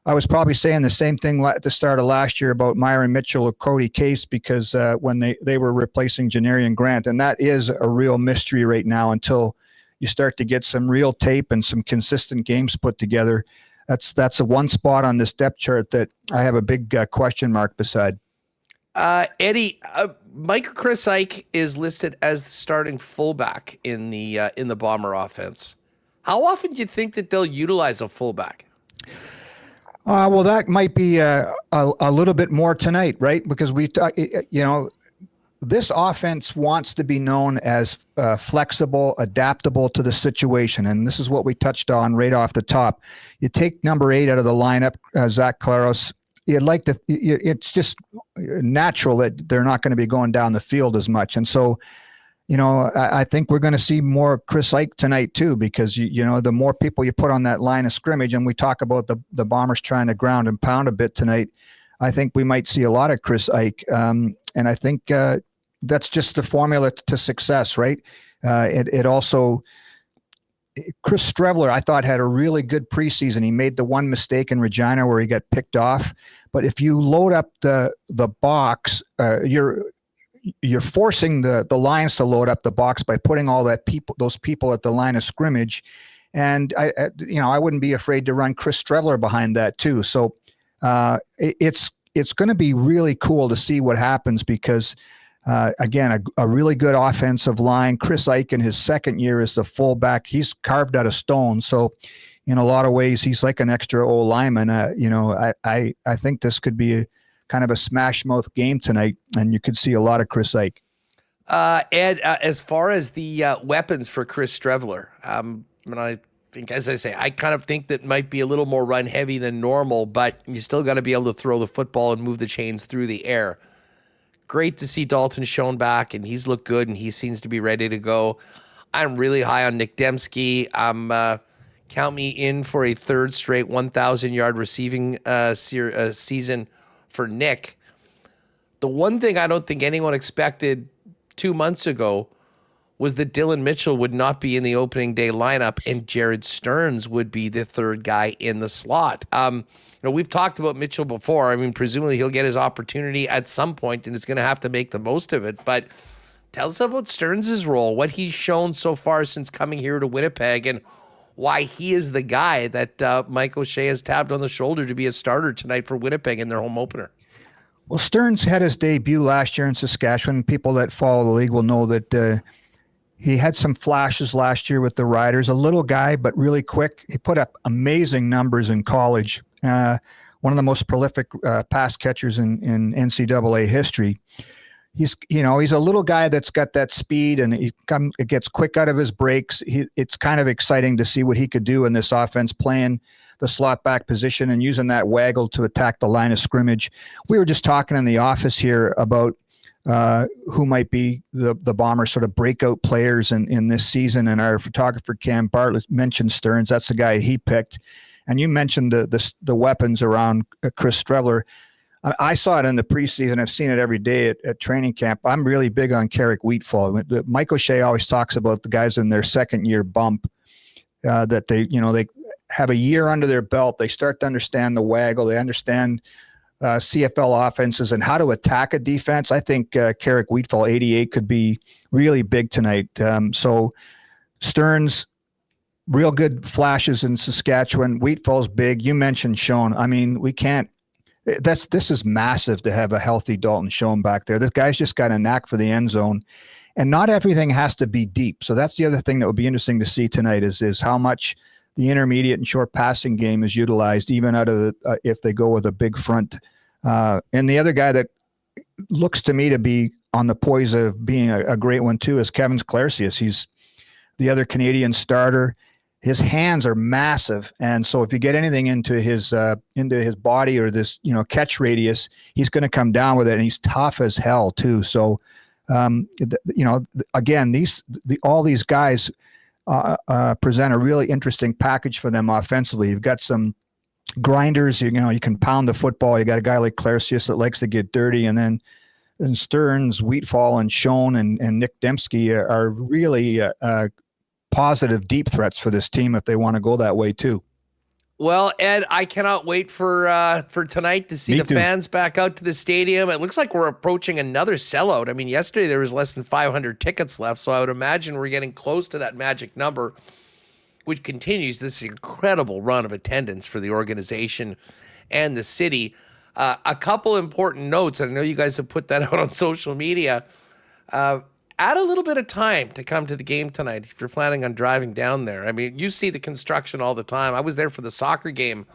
I was probably saying the same thing at the start of last year about Myron Mitchell or Cody Case, because when they were replacing Janarian Grant, and that is a real mystery right now until you start to get some real tape and some consistent games put together. That's a one spot on this depth chart that I have a big question mark beside. Eddie, Michael Remis is listed as the starting fullback in the Bomber offense. How often do you think that they'll utilize a fullback? Well, that might be a little bit more tonight, right? Because this offense wants to be known as flexible, adaptable to the situation. And this is what we touched on right off the top. You take number 8 out of the lineup, Zach Claros. It's just natural that they're not going to be going down the field as much. And so, I think we're going to see more Chris Ike tonight too, because the more people you put on that line of scrimmage, and we talk about the Bombers trying to ground and pound a bit tonight, I think we might see a lot of Chris Ike. And I think that's just the formula to success, right? It also, Chris Streveler, I thought, had a really good preseason. He made the one mistake in Regina where he got picked off. But if you load up the box, you're forcing the Lions to load up the box by putting all those people at the line of scrimmage. And I wouldn't be afraid to run Chris Streveler behind that too. So it's going to be really cool to see what happens because again, a really good offensive line. Chris Ike in his second year as the fullback, he's carved out of stone. So in a lot of ways, he's like an extra old lineman. I think this could be kind of a smash mouth game tonight, and you could see a lot of Chris Ike. Ed, as far as the weapons for Chris Streveler, I think, as I say, I kind of think that might be a little more run heavy than normal, but you still got to be able to throw the football and move the chains through the air. Great to see Dalton Schoen back, and he's looked good, and he seems to be ready to go. I'm really high on Nick Dembski. Count me in for a third straight 1,000-yard receiving season for Nick. The one thing I don't think anyone expected 2 months ago was that Dylan Mitchell would not be in the opening day lineup and Jared Stearns would be the third guy in the slot. We've talked about Mitchell before. I mean, presumably he'll get his opportunity at some point and is going to have to make the most of it. But tell us about Stearns' role, what he's shown so far since coming here to Winnipeg, and why he is the guy that Mike O'Shea has tapped on the shoulder to be a starter tonight for Winnipeg in their home opener. Well, Stearns had his debut last year in Saskatchewan. People that follow the league will know that he had some flashes last year with the Riders. A little guy, but really quick. He put up amazing numbers in college. One of the most prolific pass catchers in NCAA history. He's a little guy that's got that speed, and it gets quick out of his breaks. It's kind of exciting to see what he could do in this offense, playing the slot back position and using that waggle to attack the line of scrimmage. We were just talking in the office here about who might be the Bombers' sort of breakout players in this season, and our photographer Cam Bartlett mentioned Stearns. That's the guy he picked. And you mentioned the weapons around Chris Streveler. I saw it in the preseason. I've seen it every day at training camp. I'm really big on Carrick Wheatfall. Mike O'Shea always talks about the guys in their second year bump, that they have a year under their belt. They start to understand the waggle. They understand CFL offenses and how to attack a defense. I think Carrick Wheatfall 88 could be really big tonight. So Stearns, real good flashes in Saskatchewan. Wheatfall's big. You mentioned Schoen. I mean, we can't. This is massive to have a healthy Dalton Schoen back there. This guy's just got a knack for the end zone, and not everything has to be deep. So that's the other thing that would be interesting to see tonight is how much the intermediate and short passing game is utilized, even out of if they go with a big front. And the other guy that looks to me to be on the poise of being a great one too is Kevin Sklarcius. He's the other Canadian starter. His hands are massive, and so if you get anything into his body or this catch radius, he's going to come down with it, and he's tough as hell too. So, again, all these guys present a really interesting package for them offensively. You've got some grinders, you can pound the football. You got a guy like Clarcius that likes to get dirty, and then Stearns, Wheatfall, and Schoen and Nick Dembski are really positive deep threats for this team if they want to go that way too. Well, Ed, I cannot wait for tonight to see fans back out to the stadium. It looks like we're approaching another sellout. I mean, yesterday there was less than 500 tickets left, so I would imagine we're getting close to that magic number, which continues this incredible run of attendance for the organization and the city. A couple important notes, and I know you guys have put that out on social media. Add a little bit of time to come to the game tonight if you're planning on driving down there. I mean, you see the construction all the time. I was there for the soccer game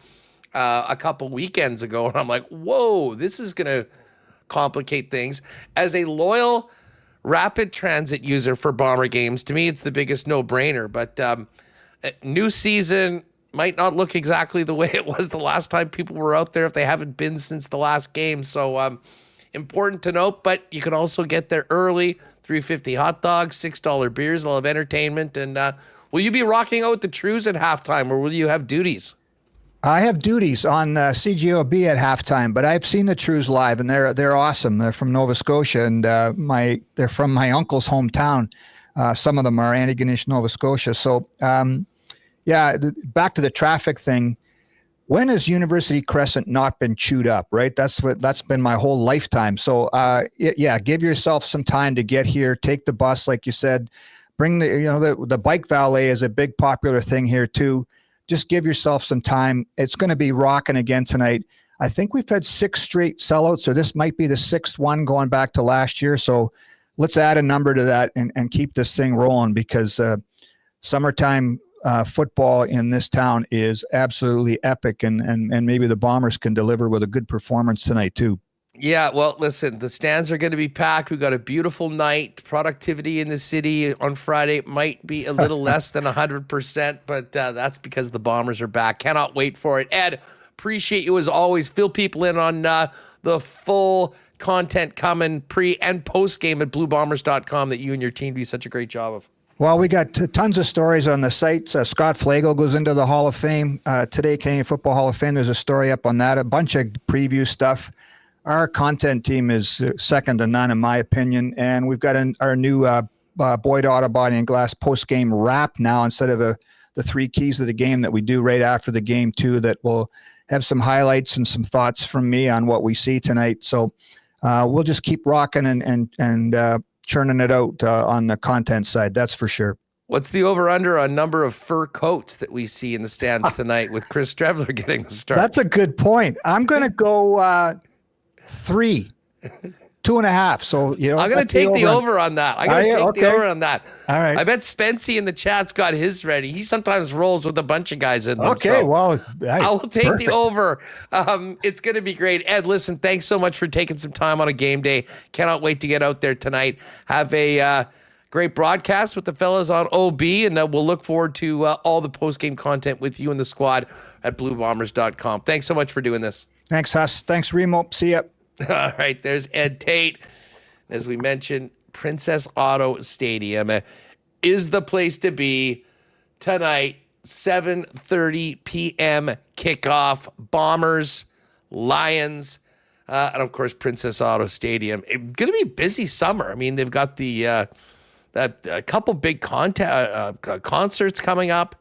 a couple weekends ago, and I'm like, whoa, this is going to complicate things. As a loyal rapid transit user for Bomber games, to me, it's the biggest no-brainer. But new season might not look exactly the way it was the last time people were out there if they haven't been since the last game. So important to note, but you can also get there early. $3.50 hot dogs, $6 beers. They'll have entertainment. And will you be rocking out the Toews at halftime, or will you have duties? I have duties on CGOB at halftime, but I've seen the Toews live, and they're awesome. They're from Nova Scotia, and they're from my uncle's hometown. Some of them are Antigonish, Nova Scotia. So, back to the traffic thing. When has University Crescent not been chewed up, right? That's been my whole lifetime. So, give yourself some time to get here. Take the bus, like you said. Bring the bike valet is a big popular thing here too. Just give yourself some time. It's going to be rocking again tonight. I think we've had 6 straight sellouts, so this might be the 6th one going back to last year. So let's add a number to that and keep this thing rolling, because summertime football in this town is absolutely epic, and maybe the Bombers can deliver with a good performance tonight too. Yeah, well, listen, the stands are going to be packed. We've got a beautiful night. Productivity in the city on Friday might be a little less than 100%, but that's because the Bombers are back. Cannot wait for it. Ed, appreciate you as always. Fill people in on the full content coming pre and post game at bluebombers.com that you and your team do such a great job of. Well, we got tons of stories on the site. Scott Flagle goes into the Hall of Fame today, Canadian Football Hall of Fame. There's a story up on that, a bunch of preview stuff. Our content team is second to none, in my opinion, and we've got our new Boyd Auto Body and Glass post-game wrap now, instead of the 3 keys of the game that we do right after the game too, that will have some highlights and some thoughts from me on what we see tonight. So we'll just keep rocking and churning it out on the content side, that's for sure. What's the over-under on number of fur coats that we see in the stands tonight with Chris Streveler getting the start? That's a good point. I'm going to go 3, 2.5. So, I'm going to take the over on that. I'm going to take the over on that. All right. I bet Spency in the chat's got his ready. He sometimes rolls with a bunch of guys in them. Okay, so well, I will take the over. It's going to be great. Ed, listen, thanks so much for taking some time on a game day. Cannot wait to get out there tonight. Have a great broadcast with the fellas on OB, and we'll look forward to all the post-game content with you and the squad at bluebombers.com. Thanks so much for doing this. Thanks, Huss. Thanks, Remo. See ya. All right, there's Ed Tait. As we mentioned, Princess Auto Stadium is the place to be tonight. 7:30 p.m. kickoff. Bombers, Lions, and of course Princess Auto Stadium. It's going to be a busy summer. I mean, they've got a couple big concerts coming up.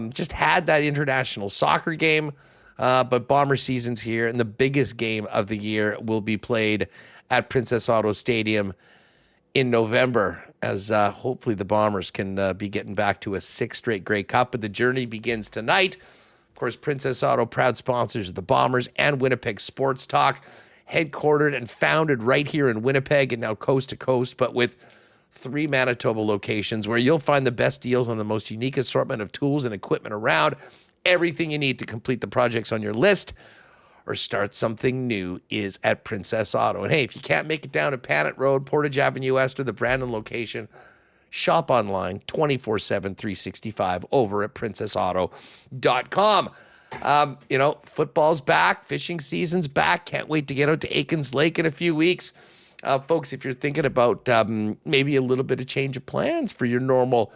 Just had that international soccer game. But Bomber season's here, and the biggest game of the year will be played at Princess Auto Stadium in November, as hopefully the Bombers can be getting back to a 6th straight Grey Cup. But the journey begins tonight. Of course, Princess Auto, proud sponsors of the Bombers and Winnipeg Sports Talk, headquartered and founded right here in Winnipeg and now coast to coast, but with 3 Manitoba locations where you'll find the best deals on the most unique assortment of tools and equipment around. Everything you need to complete the projects on your list or start something new is at Princess Auto. And hey, if you can't make it down to Panet Road, Portage Avenue West, or the Brandon location, shop online 24/7, 365 over at princessauto.com. Football's back, fishing season's back. Can't wait to get out to Aikens Lake in a few weeks. Folks, if you're thinking about maybe a little bit of change of plans for your normal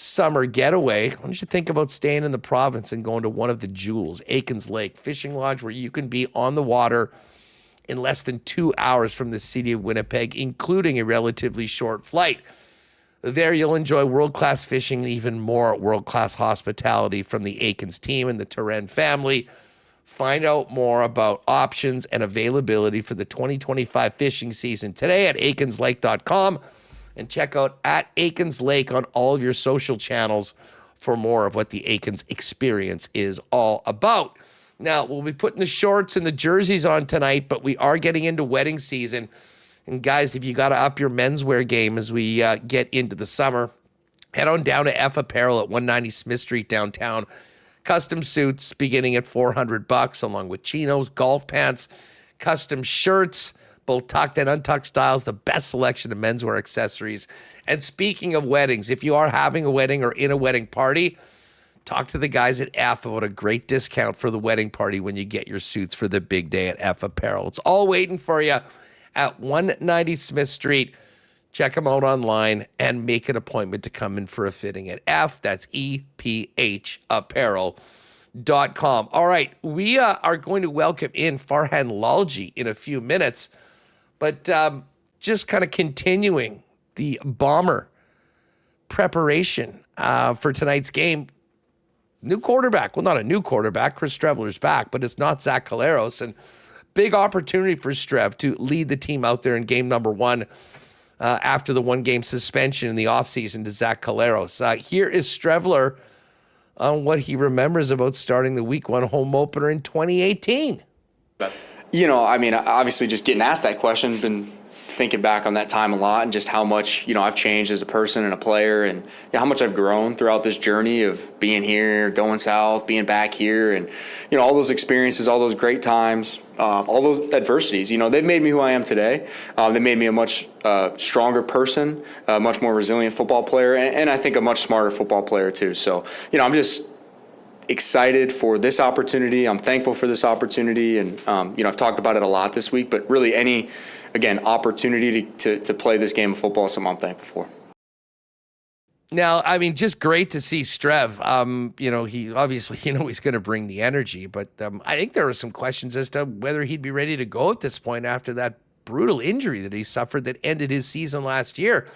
summer getaway, why don't you think about staying in the province and going to one of the jewels, Aikens Lake Fishing Lodge, where you can be on the water in less than 2 hours from the city of Winnipeg, including a relatively short flight. There you'll enjoy world-class fishing and even more world-class hospitality from the Aikens team and the Turenne family. Find out more about options and availability for the 2025 fishing season today at aikenslake.com. And check out at Aikens Lake on all of your social channels for more of what the Aikens experience is all about. Now, we'll be putting the shorts and the jerseys on tonight, but we are getting into wedding season. And guys, if you got to up your menswear game as we get into the summer, head on down to F Apparel at 190 Smith Street downtown. Custom suits beginning at $400, along with chinos, golf pants, custom shirts, both tucked and untucked styles, the best selection of menswear accessories. And speaking of weddings, if you are having a wedding or in a wedding party, talk to the guys at F about a great discount for the wedding party when you get your suits for the big day at F Apparel. It's all waiting for you at 190 Smith Street. Check them out online and make an appointment to come in for a fitting at F. That's EPHapparel.com. All right, we are going to welcome in Farhan Lalji in a few minutes, but just kind of continuing the Bomber preparation for tonight's game. New quarterback. Well, not a new quarterback. Chris Streveler's back, but it's not Zach Collaros. And big opportunity for Strev to lead the team out there in game number one after the one-game suspension in the offseason to Zach Collaros. Here is Streveler on what he remembers about starting the week one home opener in 2018. Obviously just getting asked that question, been thinking back on that time a lot and just how much, I've changed as a person and a player and how much I've grown throughout this journey of being here, going south, being back here, and, all those experiences, all those great times, all those adversities, they've made me who I am today. They made me a much stronger person, a much more resilient football player, and I think a much smarter football player too. So, I'm just excited for this opportunity. I'm thankful for this opportunity. And, I've talked about it a lot this week, but really any opportunity to play this game of football is something I'm thankful for. Now, just great to see Strev. He obviously, he's going to bring the energy, but I think there were some questions as to whether he'd be ready to go at this point after that brutal injury that he suffered that ended his season last year.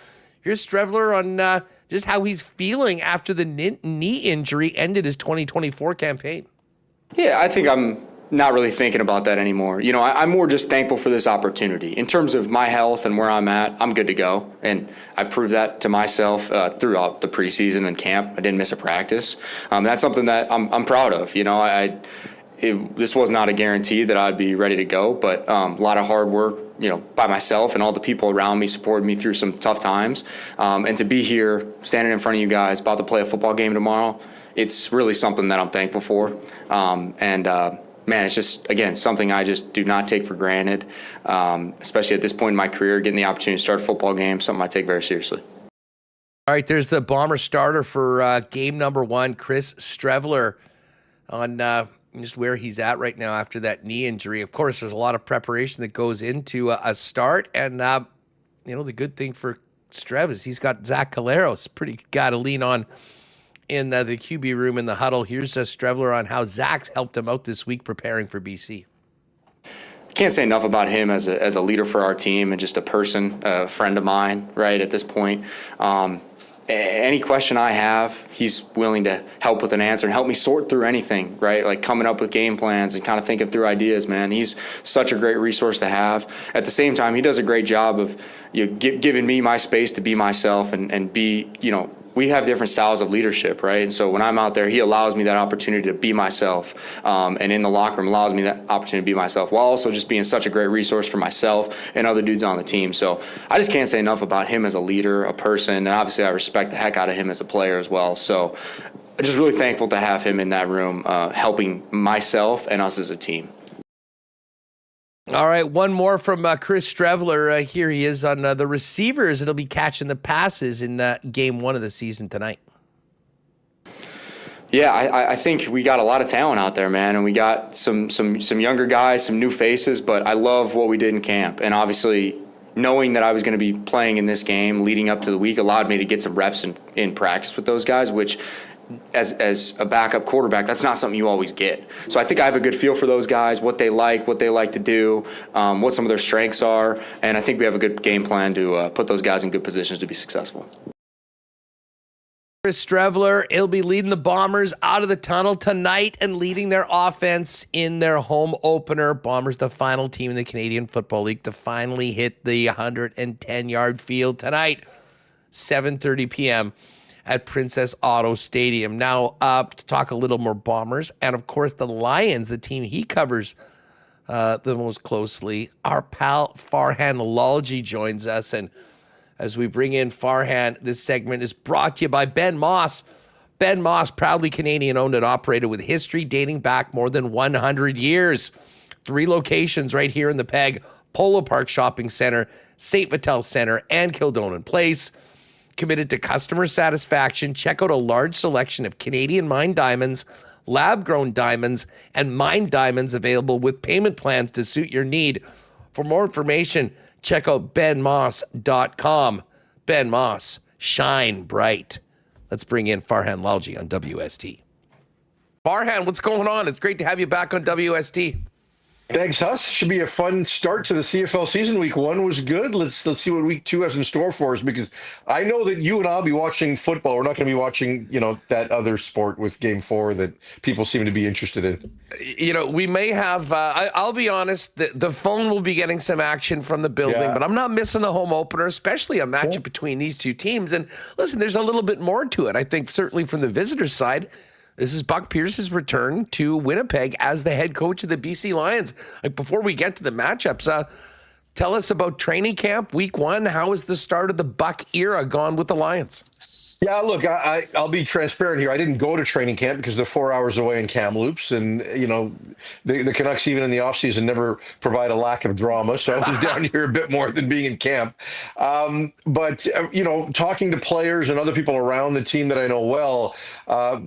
Here's Streveler on just how he's feeling after the knee injury ended his 2024 campaign. Yeah, I think I'm not really thinking about that anymore. I'm more just thankful for this opportunity. In terms of my health and where I'm at, I'm good to go. And I proved that to myself throughout the preseason and camp. I didn't miss a practice. That's something that I'm proud of. This was not a guarantee that I'd be ready to go, but a lot of hard work, by myself and all the people around me supported me through some tough times. And to be here, standing in front of you guys, about to play a football game tomorrow, it's really something that I'm thankful for. Man, it's just, again, something I just do not take for granted, especially at this point in my career, getting the opportunity to start a football game, something I take very seriously. All right, there's the Bomber starter for game number one, Chris Streveler, on just where he's at right now after that knee injury. Of course, there's a lot of preparation that goes into a start, and, the good thing for Strev is he's got Zach Collaros, pretty guy to lean on in the QB room in the huddle. Here's Streveler on how Zach's helped him out this week preparing for BC. I can't say enough about him as a leader for our team and just a person, a friend of mine, right, at this point. Any question I have, he's willing to help with an answer and help me sort through anything, right, like coming up with game plans and kind of thinking through ideas, man. He's such a great resource to have. At the same time, he does a great job of giving me my space to be myself and be, we have different styles of leadership, right? And so when I'm out there, he allows me that opportunity to be myself, and in the locker room allows me that opportunity to be myself, while also just being such a great resource for myself and other dudes on the team. So I just can't say enough about him as a leader, a person, and obviously I respect the heck out of him as a player as well. So I'm just really thankful to have him in that room, helping myself and us as a team. All right, one more from Chris Streveler. Here he is on the receivers. It'll be catching the passes in game one of the season tonight. Yeah, I think we got a lot of talent out there, man, and we got some younger guys, some new faces, but I love what we did in camp. And obviously, knowing that I was going to be playing in this game leading up to the week allowed me to get some reps in practice with those guys, which as a backup quarterback, that's not something you always get. So I think I have a good feel for those guys, what they like to do, what some of their strengths are, and I think we have a good game plan to put those guys in good positions to be successful. Chris Streveler, he'll be leading the Bombers out of the tunnel tonight and leading their offense in their home opener. Bombers, the final team in the Canadian Football League to finally hit the 110-yard field tonight, 7:30 p.m. at Princess Auto Stadium. Now, to talk a little more Bombers, and of course the Lions, the team he covers the most closely, our pal Farhan Lalji joins us. And as we bring in Farhan, this segment is brought to you by Ben Moss. Ben Moss, proudly Canadian owned and operated with history dating back more than 100 years. 3 locations right here in the Peg: Polo Park Shopping Center, St. Vital Center, and Kildonan Place. Committed to customer satisfaction, check out a large selection of Canadian mined diamonds, lab-grown diamonds, and mined diamonds available with payment plans to suit your need. For more information, check out benmoss.com. Ben Moss, shine bright. Let's bring in Farhan Lalji on WST. Farhan, what's going on? It's great to have you back on WST. Thanks, Huss. Should be a fun start to the CFL season. Week 1 was good. Let's see what week 2 has in store for us, because I know that you and I'll be watching football. We're not going to be watching, that other sport with Game 4 that people seem to be interested in. We may have, I'll be honest, the phone will be getting some action from the building, but I'm not missing the home opener, especially a matchup between these two teams. And listen, there's a little bit more to it. I think certainly from the visitors' side, this is Buck Pierce's return to Winnipeg as the head coach of the BC Lions. Before we get to the matchups, tell us about training camp, week 1. How has the start of the Buck era gone with the Lions? Yeah, look, I'll be transparent here. I didn't go to training camp because they're 4 hours away in Kamloops. And, the Canucks, even in the offseason, never provide a lack of drama. So I was down here a bit more than being in camp. But talking to players and other people around the team that I know well,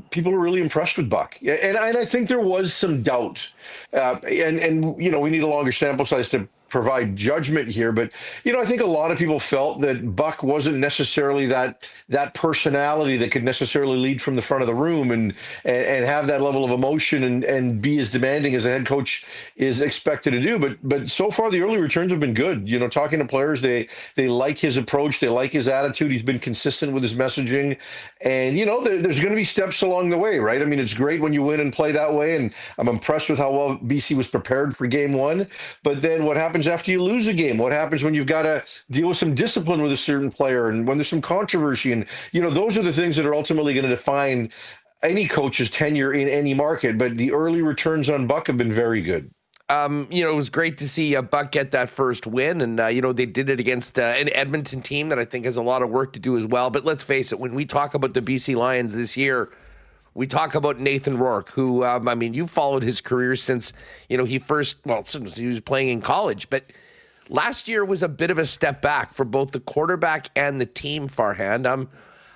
people were really impressed with Buck. And I think there was some doubt. And we need a longer sample size to provide judgment here, but I think a lot of people felt that Buck wasn't necessarily that personality that could necessarily lead from the front of the room and have that level of emotion and be as demanding as a head coach is expected to do. But so far the early returns have been good. Talking to players, they like his approach, they like his attitude. He's been consistent with his messaging, and there's going to be steps along the way, right? I mean, it's great when you win and play that way, and I'm impressed with how well BC was prepared for Game 1. But then what happens after you lose a game? What happens when you've got to deal with some discipline with a certain player, and when there's some controversy? And those are the things that are ultimately going to define any coach's tenure in any market. But the early returns on Buck have been very good. It was great to see Buck get that first win, and they did it against an Edmonton team that I think has a lot of work to do as well. But let's face it, when we talk about the BC Lions this year, we talk about Nathan Rourke, who, you followed his career since, since he was playing in college. But last year was a bit of a step back for both the quarterback and the team, Farhan.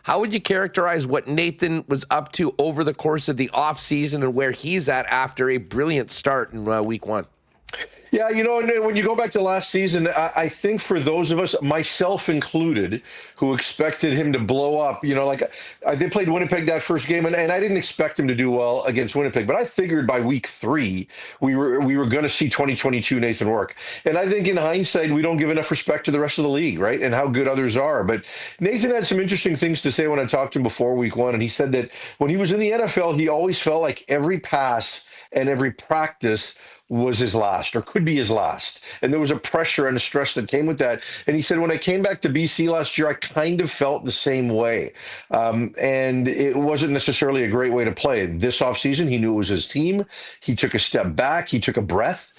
How would you characterize what Nathan was up to over the course of the offseason and where he's at after a brilliant start in week 1? Yeah, when you go back to last season, I think for those of us, myself included, who expected him to blow up, they played Winnipeg that first game, and I didn't expect him to do well against Winnipeg, but I figured by week 3 we were going to see 2022 Nathan Rourke. And I think in hindsight, we don't give enough respect to the rest of the league, right, and how good others are. But Nathan had some interesting things to say when I talked to him before week 1, and he said that when he was in the NFL, he always felt like every pass and every practice was his last, or could be his last. And there was a pressure and a stress that came with that. And he said, when I came back to BC last year, I kind of felt the same way. And it wasn't necessarily a great way to play. This offseason, he knew it was his team. He took a step back. He took a breath.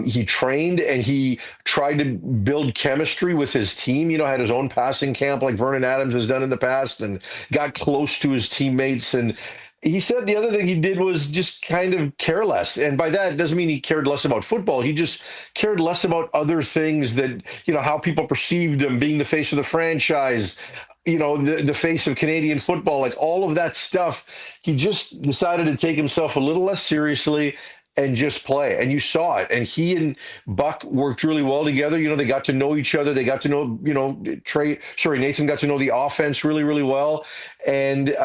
He trained, and he tried to build chemistry with his team, had his own passing camp like Vernon Adams has done in the past, and got close to his teammates. And he said the other thing he did was just kind of care less. And by that, it doesn't mean he cared less about football. He just cared less about other things that, how people perceived him, being the face of the franchise, the face of Canadian football, like all of that stuff. He just decided to take himself a little less seriously and just play. And you saw it. And he and Buck worked really well together. They got to know each other. They got to know, Nathan got to know the offense really, really well. And,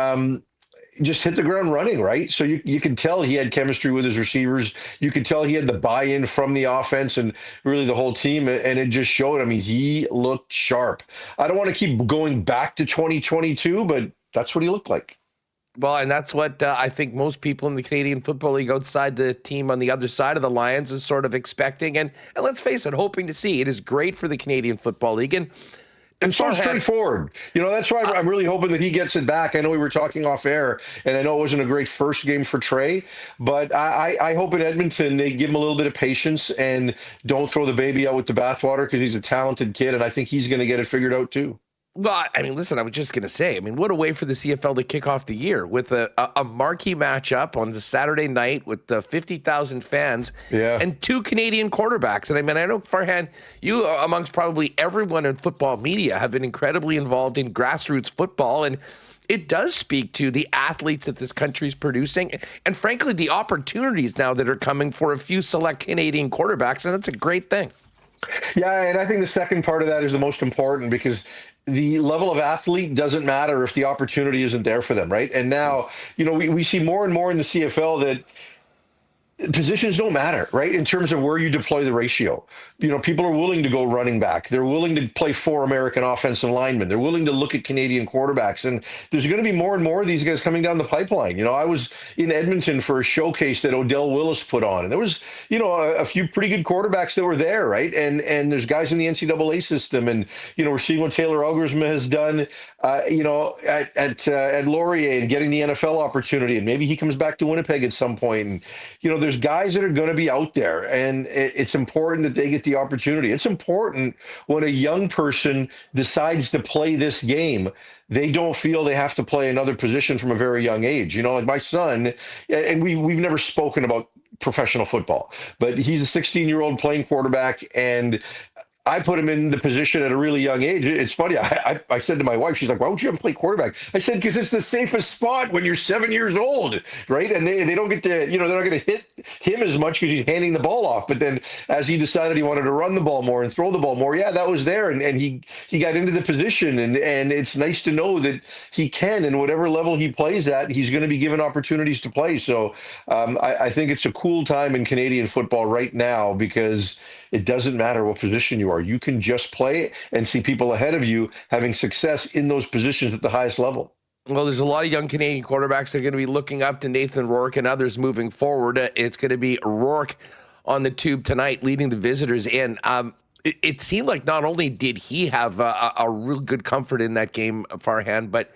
just hit the ground running, right? So you could tell he had chemistry with his receivers. You could tell he had the buy-in from the offense and really the whole team, and it just showed. He looked sharp. I don't want to keep going back to 2022, but that's what he looked like. Well, and that's what I think most people in the Canadian Football League outside the team on the other side of the Lions is sort of expecting, and let's face it, hoping to see. It is great for the Canadian Football League, and so straightforward. That's why I'm really hoping that he gets it back. I know we were talking off air, and I know it wasn't a great first game for Trey, but I hope in Edmonton they give him a little bit of patience and don't throw the baby out with the bathwater, because he's a talented kid, and I think he's going to get it figured out too. Well, I mean, listen, I was just going to say, I mean, what a way for the CFL to kick off the year with a marquee matchup on the Saturday night with the 50,000 fans and two Canadian quarterbacks. And I mean, I know, Farhan, you, amongst probably everyone in football media, have been incredibly involved in grassroots football. And it does speak to the athletes that this country is producing and, frankly, the opportunities now that are coming for a few select Canadian quarterbacks. And that's a great thing. Yeah, and I think the second part of that is the most important because the level of athlete doesn't matter if the opportunity isn't there for them, right? And now, we see more and more in the CFL that positions don't matter, right? In terms of where you deploy the ratio. People are willing to go running back. They're willing to play 4 American offensive linemen. They're willing to look at Canadian quarterbacks. And there's going to be more and more of these guys coming down the pipeline. I was in Edmonton for a showcase that Odell Willis put on. And there was, a few pretty good quarterbacks that were there, right? And there's guys in the NCAA system. And, we're seeing what Taylor Algersma has done, at Laurier and getting the NFL opportunity. And maybe he comes back to Winnipeg at some point. And, there's guys that are going to be out there, and it's important that they get the opportunity. It's important when a young person decides to play this game, they don't feel they have to play another position from a very young age. Like my son, and we've never spoken about professional football, but he's a 16-year-old playing quarterback, and I put him in the position at a really young age. It's funny. I said to my wife, she's like, why would you ever play quarterback? I said, because it's the safest spot when you're 7 years old, right? And they don't get to, they're not going to hit him as much because he's handing the ball off. But then as he decided he wanted to run the ball more and throw the ball more, that was there. And he got into the position. And it's nice to know that he can, and whatever level he plays at, he's going to be given opportunities to play. So I think it's a cool time in Canadian football right now because it doesn't matter what position you are. You can just play and see people ahead of you having success in those positions at the highest level. Well, there's a lot of young Canadian quarterbacks that are going to be looking up to Nathan Rourke and others moving forward. It's going to be Rourke on the tube tonight leading the visitors in. It seemed like not only did he have a real good comfort in that game, Farhan, but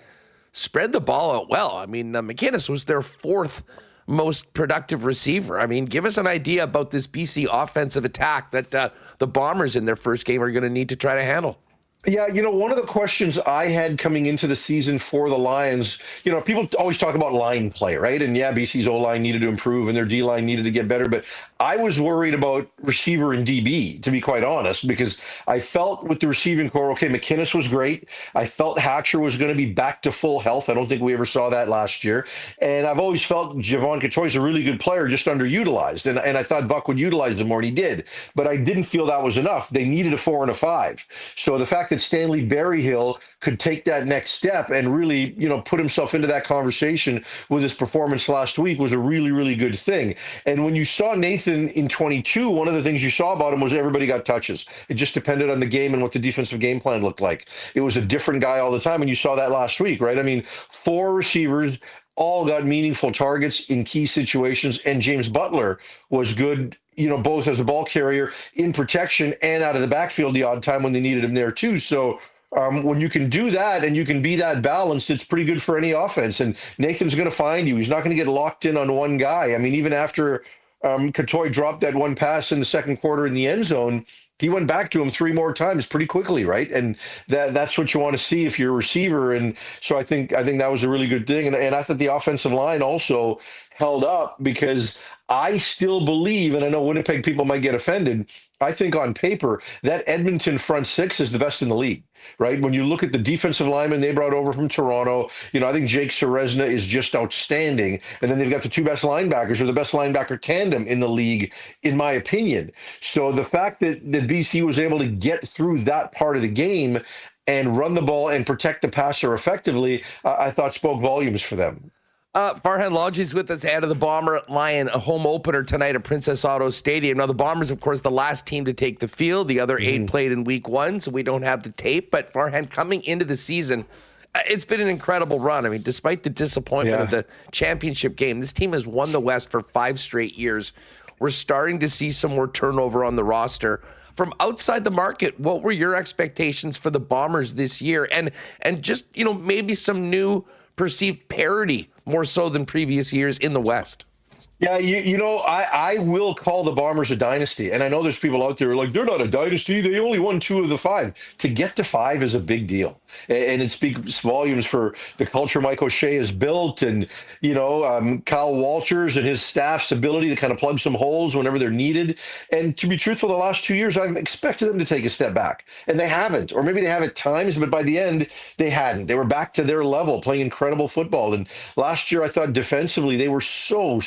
spread the ball out well. I mean, McInnes was their 4th most productive receiver. I mean, give us an idea about this BC offensive attack that the Bombers in their first game are going to need to try to handle. Yeah, one of the questions I had coming into the season for the Lions, people always talk about line play, right? And BC's O-line needed to improve and their D-line needed to get better. But I was worried about receiver and DB, to be quite honest, because I felt with the receiving core, okay, McInnes was great. I felt Hatcher was going to be back to full health. I don't think we ever saw that last year. And I've always felt Javon Cotoy's a really good player, just underutilized. And I thought Buck would utilize him more, and he did. But I didn't feel that was enough. They needed a 4 and a 5. So the fact that Stanley Berryhill could take that next step and really, put himself into that conversation with his performance last week was a really, really good thing. And when you saw Nathan in 22, one of the things you saw about him was everybody got touches. It just depended on the game and what the defensive game plan looked like. It was a different guy all the time, and you saw that last week, right? I mean, 4 receivers all got meaningful targets in key situations, and James Butler was good, both as a ball carrier in protection and out of the backfield the odd time when they needed him there too. So when you can do that and you can be that balanced, it's pretty good for any offense. And Nathan's going to find you. He's not going to get locked in on one guy. I mean, even after Cotoy dropped that one pass in the second quarter in the end zone, he went back to him 3 more times pretty quickly, right? And that's what you want to see if you're a receiver. And so I think that was a really good thing. And I thought the offensive line also held up because I still believe, and I know Winnipeg people might get offended, I think on paper that Edmonton front 6 is the best in the league, right? When you look at the defensive linemen they brought over from Toronto, I think Jake Serezna is just outstanding. And then they've got the 2 best linebackers, or the best linebacker tandem in the league, in my opinion. So the fact that BC was able to get through that part of the game and run the ball and protect the passer effectively, I thought spoke volumes for them. Farhan Lalji is with us, head of the Bomber Lion home opener tonight at Princess Auto Stadium. Now, the Bombers, of course, the last team to take the field. The other 8 played in week 1, so we don't have the tape. But Farhan, coming into the season, it's been an incredible run. I mean, despite the disappointment of the championship game, this team has won the West for 5 straight years. We're starting to see some more turnover on the roster. From outside the market, what were your expectations for the Bombers this year? And just, maybe some new perceived parity more so than previous years in the West? Yeah, I will call the Bombers a dynasty. And I know there's people out there who are like, they're not a dynasty. They only won 2 of the 5. To get to 5 is a big deal. And it speaks volumes for the culture Mike O'Shea has built and, Kyle Walters and his staff's ability to kind of plug some holes whenever they're needed. And to be truthful, the last 2 years, I've expected them to take a step back. And they haven't. Or maybe they have at times, but by the end, they hadn't. They were back to their level, playing incredible football. And last year, I thought defensively, they were so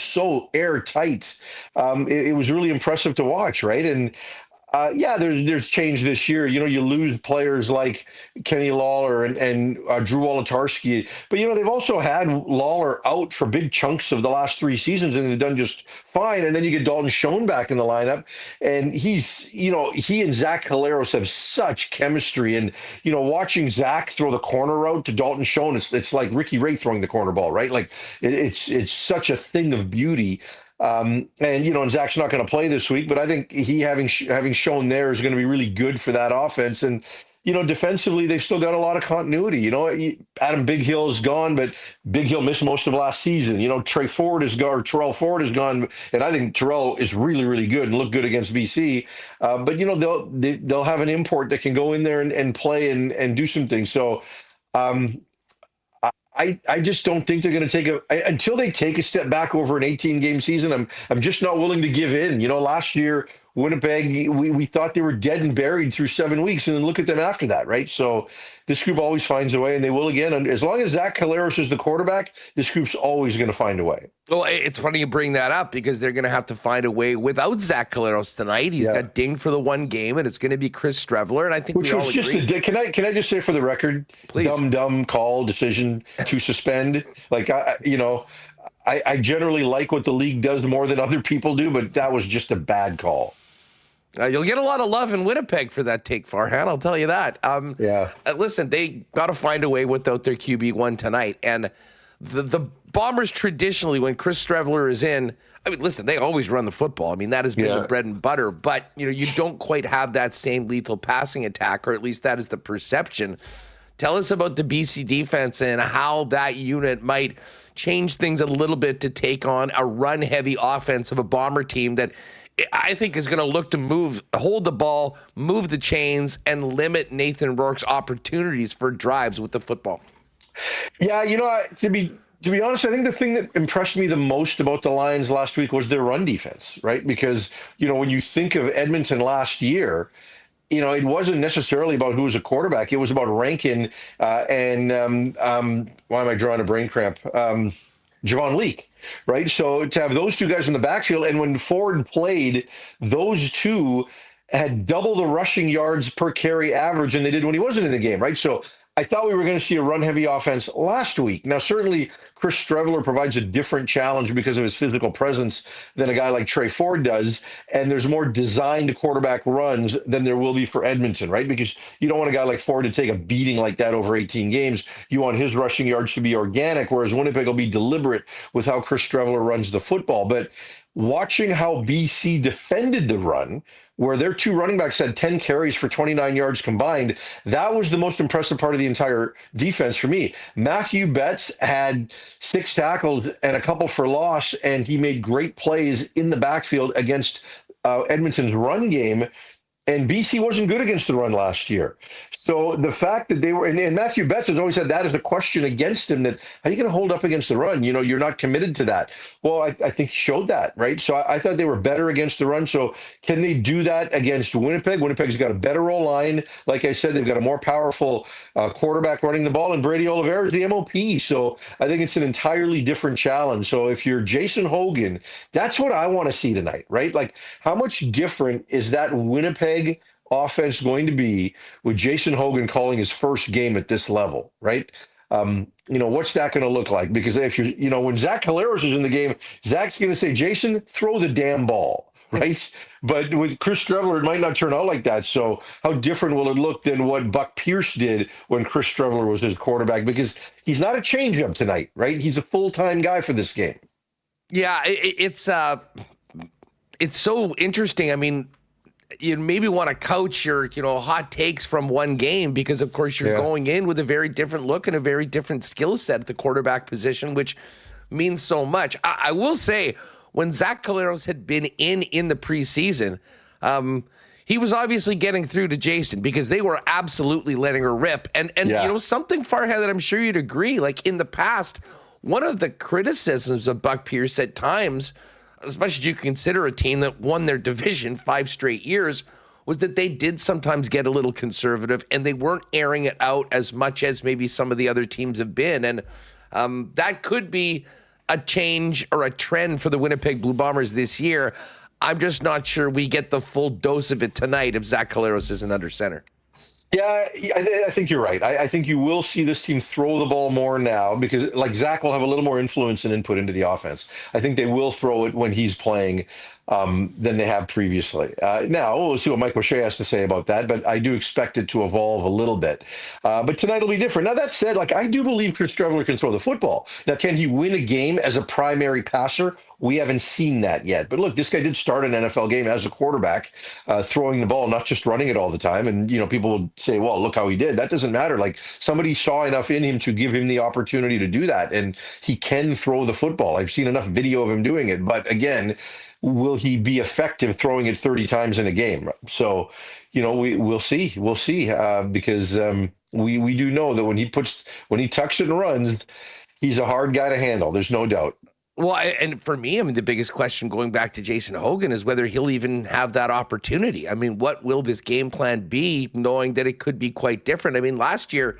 airtight. It was really impressive to watch, right? And there's change this year. You lose players like Kenny Lawler and Drew Wolodarski, but they've also had Lawler out for big chunks of the last 3 seasons, and they've done just fine. And then you get Dalton Schoen back in the lineup, and he and Zach Caleros have such chemistry. And watching Zach throw the corner route to Dalton Schoen, it's like Ricky Ray throwing the corner ball, right? Like it's such a thing of beauty. And Zach's not going to play this week, but I think he having shown there is going to be really good for that offense. And defensively, they've still got a lot of continuity. Adam Big Hill is gone, but Big Hill missed most of last season. Terrell Ford is gone, and I think Terrell is really, really good and looked good against BC. But they'll have an import that can go in there and play and do some things. So. I just don't think they're going to until they take a step back over an 18-game season. I'm just not willing to give in. Last year, Winnipeg, we thought they were dead and buried through 7 weeks, and then look at them after that, right? So this group always finds a way, and they will again. And as long as Zach Caleros is the quarterback, this group's always going to find a way. Well, it's funny you bring that up because they're going to have to find a way without Zach Caleros tonight. He's got dinged for the 1 game, and it's going to be Chris Streveler. And I think which was just can I just say for the record, please. Dumb call decision to suspend. Like I generally like what the league does more than other people do, but that was just a bad call. You'll get a lot of love in Winnipeg for that take, Farhan. I'll tell you that. Listen, they got to find a way without their QB1 tonight. And the Bombers traditionally, when Chris Streveler is in, listen, they always run the football. That has been the bread and butter. But, you don't quite have that same lethal passing attack, or at least that is the perception. Tell us about the BC defense and how that unit might change things a little bit to take on a run-heavy offense of a Bomber team that I think is going to look to hold the ball, move the chains, and limit Nathan Rourke's opportunities for drives with the football. Yeah, to be honest, I think the thing that impressed me the most about the Lions last week was their run defense, right? Because, when you think of Edmonton last year, it wasn't necessarily about who was a quarterback. It was about Rankin and why am I drawing a brain cramp? Javon Leake, right? So to have those 2 guys in the backfield, and when Ford played, those 2 had double the rushing yards per carry average than they did when he wasn't in the game, right? So I thought we were going to see a run-heavy offense last week. Now, certainly, Chris Streveler provides a different challenge because of his physical presence than a guy like Trey Ford does, and there's more designed quarterback runs than there will be for Edmonton, right? Because you don't want a guy like Ford to take a beating like that over 18 games. You want his rushing yards to be organic, whereas Winnipeg will be deliberate with how Chris Streveler runs the football. But watching how BC defended the run, where their 2 running backs had 10 carries for 29 yards combined, that was the most impressive part of the entire defense for me. Matthew Betts had 6 tackles and a couple for loss, and he made great plays in the backfield against Edmonton's run game. And BC wasn't good against the run last year. So the fact that they were, and Matthew Betts has always had that as a question against him, that how are you going to hold up against the run? You're not committed to that. Well, I think he showed that, right? So I thought they were better against the run. So can they do that against Winnipeg? Winnipeg's got a better O-line. Like I said, they've got a more powerful quarterback running the ball, and Brady Oliveira is the MOP. So I think it's an entirely different challenge. So if you're Jason Hogan, that's what I want to see tonight, right? Like, how much different is that Winnipeg offense going to be with Jason Hogan calling his first game at this level, right? What's that going to look like? Because if when Zach Caleros is in the game, Zach's going to say, Jason, throw the damn ball, right? But with Chris Streveler, it might not turn out like that. So how different will it look than what Buck Pierce did when Chris Streveler was his quarterback? Because he's not a changeup tonight, right? He's a full-time guy for this game. Yeah, it's so interesting. You maybe want to couch your, hot takes from one game because, of course, you're going in with a very different look and a very different skill set at the quarterback position, which means so much. I will say, when Zach Collaros had been in the preseason, he was obviously getting through to Jason because they were absolutely letting her rip. And something, Farhan, that I'm sure you'd agree, like in the past, one of the criticisms of Buck Pierce at times, especially if you consider a team that won their division 5 straight years, was that they did sometimes get a little conservative and they weren't airing it out as much as maybe some of the other teams have been. And that could be a change or a trend for the Winnipeg Blue Bombers this year. I'm just not sure we get the full dose of it tonight if Zach Collaros isn't under center. Yeah, I think you're right. I think you will see this team throw the ball more now because, like, Zach will have a little more influence and input into the offense. I think they will throw it when he's playing than they have previously. Now, we'll see what Mike O'Shea has to say about that, but I do expect it to evolve a little bit. But tonight will be different. Now, that said, like, I do believe Chris Streveler can throw the football. Now, can he win a game as a primary passer? We haven't seen that yet. But look, this guy did start an NFL game as a quarterback, throwing the ball, not just running it all the time. And, people would say, well, look how he did. That doesn't matter. Like, somebody saw enough in him to give him the opportunity to do that. And he can throw the football. I've seen enough video of him doing it. But again, will he be effective throwing it 30 times in a game? So, we'll see. We'll see because we do know that when he tucks it and runs, he's a hard guy to handle. There's no doubt. Well, and for me, the biggest question going back to Jason Hogan is whether he'll even have that opportunity. What will this game plan be, knowing that it could be quite different? Last year,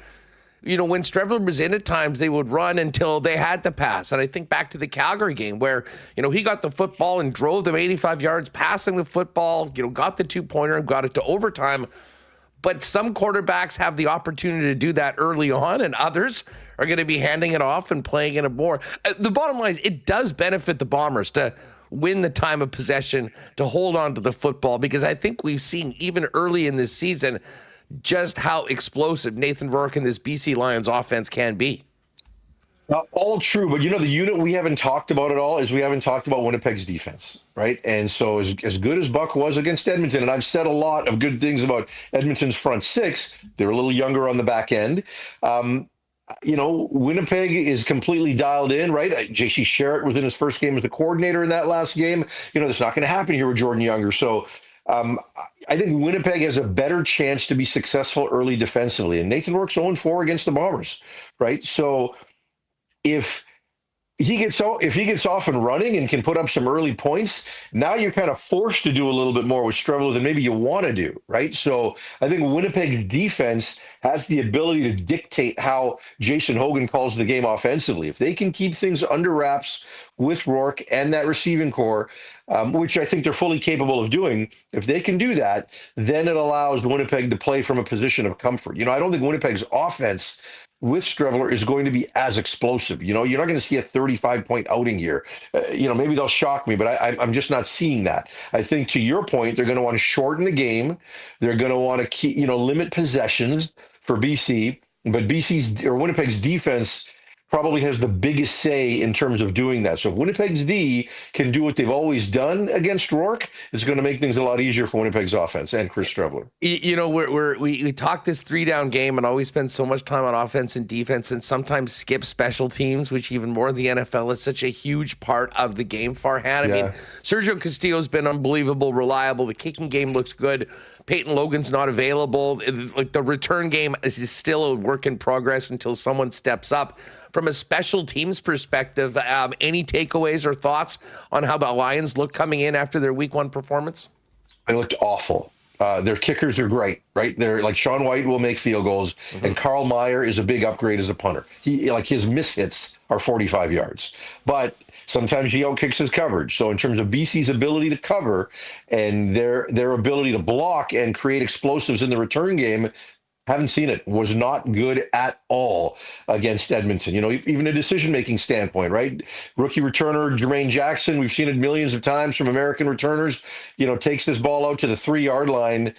when Streveler was in at times, they would run until they had to pass. And I think back to the Calgary game where, he got the football and drove them 85 yards, passing the football, got the 2-pointer and got it to overtime. But some quarterbacks have the opportunity to do that early on, and others are going to be handing it off and playing it more. The bottom line is it does benefit the Bombers to win the time of possession, to hold on to the football, because I think we've seen even early in this season just how explosive Nathan Rourke and this BC Lions offense can be. All true, but the unit we haven't talked about at all is we haven't talked about Winnipeg's defense, right? And so as good as Buck was against Edmonton, and I've said a lot of good things about Edmonton's front six, they're a little younger on the back end. Winnipeg is completely dialed in, right? J.C. Sherritt was in his first game as a coordinator in that last game. That's not going to happen here with Jordan Younger. So I think Winnipeg has a better chance to be successful early defensively. And Nathan Rourke's 0-4 against the Bombers, right? So if he gets off and running and can put up some early points, now you're kind of forced to do a little bit more with Streveler than maybe you want to do, right? So I think Winnipeg's defense has the ability to dictate how Jason Hogan calls the game offensively. If they can keep things under wraps with Rourke and that receiving core, which I think they're fully capable of doing, if they can do that, then it allows Winnipeg to play from a position of comfort. I don't think Winnipeg's offense with Streveler is going to be as explosive. You're not going to see a 35-point outing here. Maybe they'll shock me, but I'm just not seeing that. I think, to your point, they're going to want to shorten the game. They're going to want to keep, limit possessions for BC, but Winnipeg's defense probably has the biggest say in terms of doing that. So if Winnipeg's D can do what they've always done against Rourke, it's going to make things a lot easier for Winnipeg's offense and Chris Streveler. We talk this 3-down game and always spend so much time on offense and defense and sometimes skip special teams, which even more in the NFL is such a huge part of the game, Farhan. Sergio Castillo's been unbelievable, reliable. The kicking game looks good. Peyton Logan's not available. Like, the return game is still a work in progress until someone steps up. From a special teams perspective, any takeaways or thoughts on how the Lions look coming in after their week 1 performance? They looked awful. Their kickers are great, right? They're like, Sean White will make field goals, and Carl Meyer is a big upgrade as a punter. His mishits are 45 yards, but sometimes he outkicks his coverage. So in terms of BC's ability to cover and their ability to block and create explosives in the return game, haven't seen it. Was not good at all against Edmonton. Even a decision-making standpoint, right? Rookie returner Jermaine Jackson, we've seen it millions of times from American returners, takes this ball out to the 3-yard line.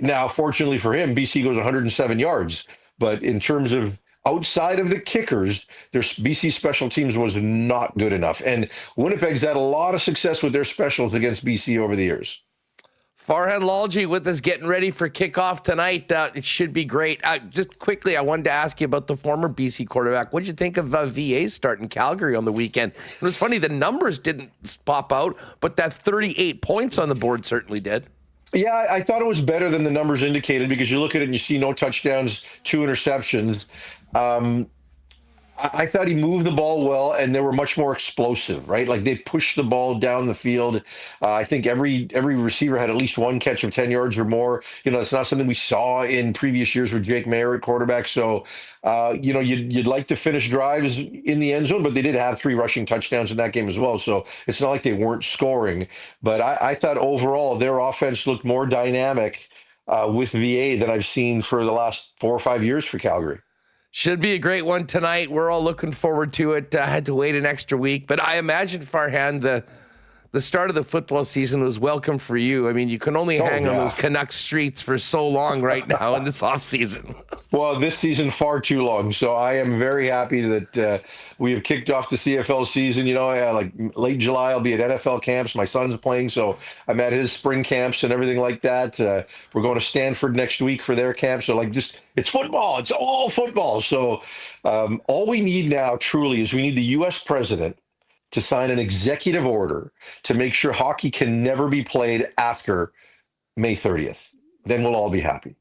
Now, fortunately for him, BC goes 107 yards. But in terms of outside of the kickers, their BC special teams was not good enough. And Winnipeg's had a lot of success with their specials against BC over the years. Farhan Lalji with us, getting ready for kickoff tonight. It should be great. Just quickly, I wanted to ask you about the former BC quarterback. What did you think of VA's start in Calgary on the weekend? It was funny, the numbers didn't pop out, but that 38 points on the board certainly did. Yeah, I thought it was better than the numbers indicated because you look at it and you see no touchdowns, 2 interceptions. I thought he moved the ball well, and they were much more explosive, right? Like they pushed the ball down the field. I think every receiver had at least one catch of 10 yards or more. It's not something we saw in previous years with Jake Mayer at quarterback. So, you'd like to finish drives in the end zone, but they did have 3 rushing touchdowns in that game as well. So it's not like they weren't scoring. But I thought overall their offense looked more dynamic with VA than I've seen for the last 4 or 5 years for Calgary. Should be a great one tonight. We're all looking forward to it. I had to wait an extra week, but I imagine, Farhan, the start of the football season was welcome for you. I mean, you can only hang on those Canucks streets for so long right now in this offseason. Well, this season far too long. So I am very happy that we have kicked off the CFL season. Like late July, I'll be at NFL camps. My son's playing, so I'm at his spring camps and everything like that. We're going to Stanford next week for their camp. So it's football. It's all football. So all we need now truly is we need the U.S. president to sign an executive order to make sure hockey can never be played after May 30th. Then we'll all be happy.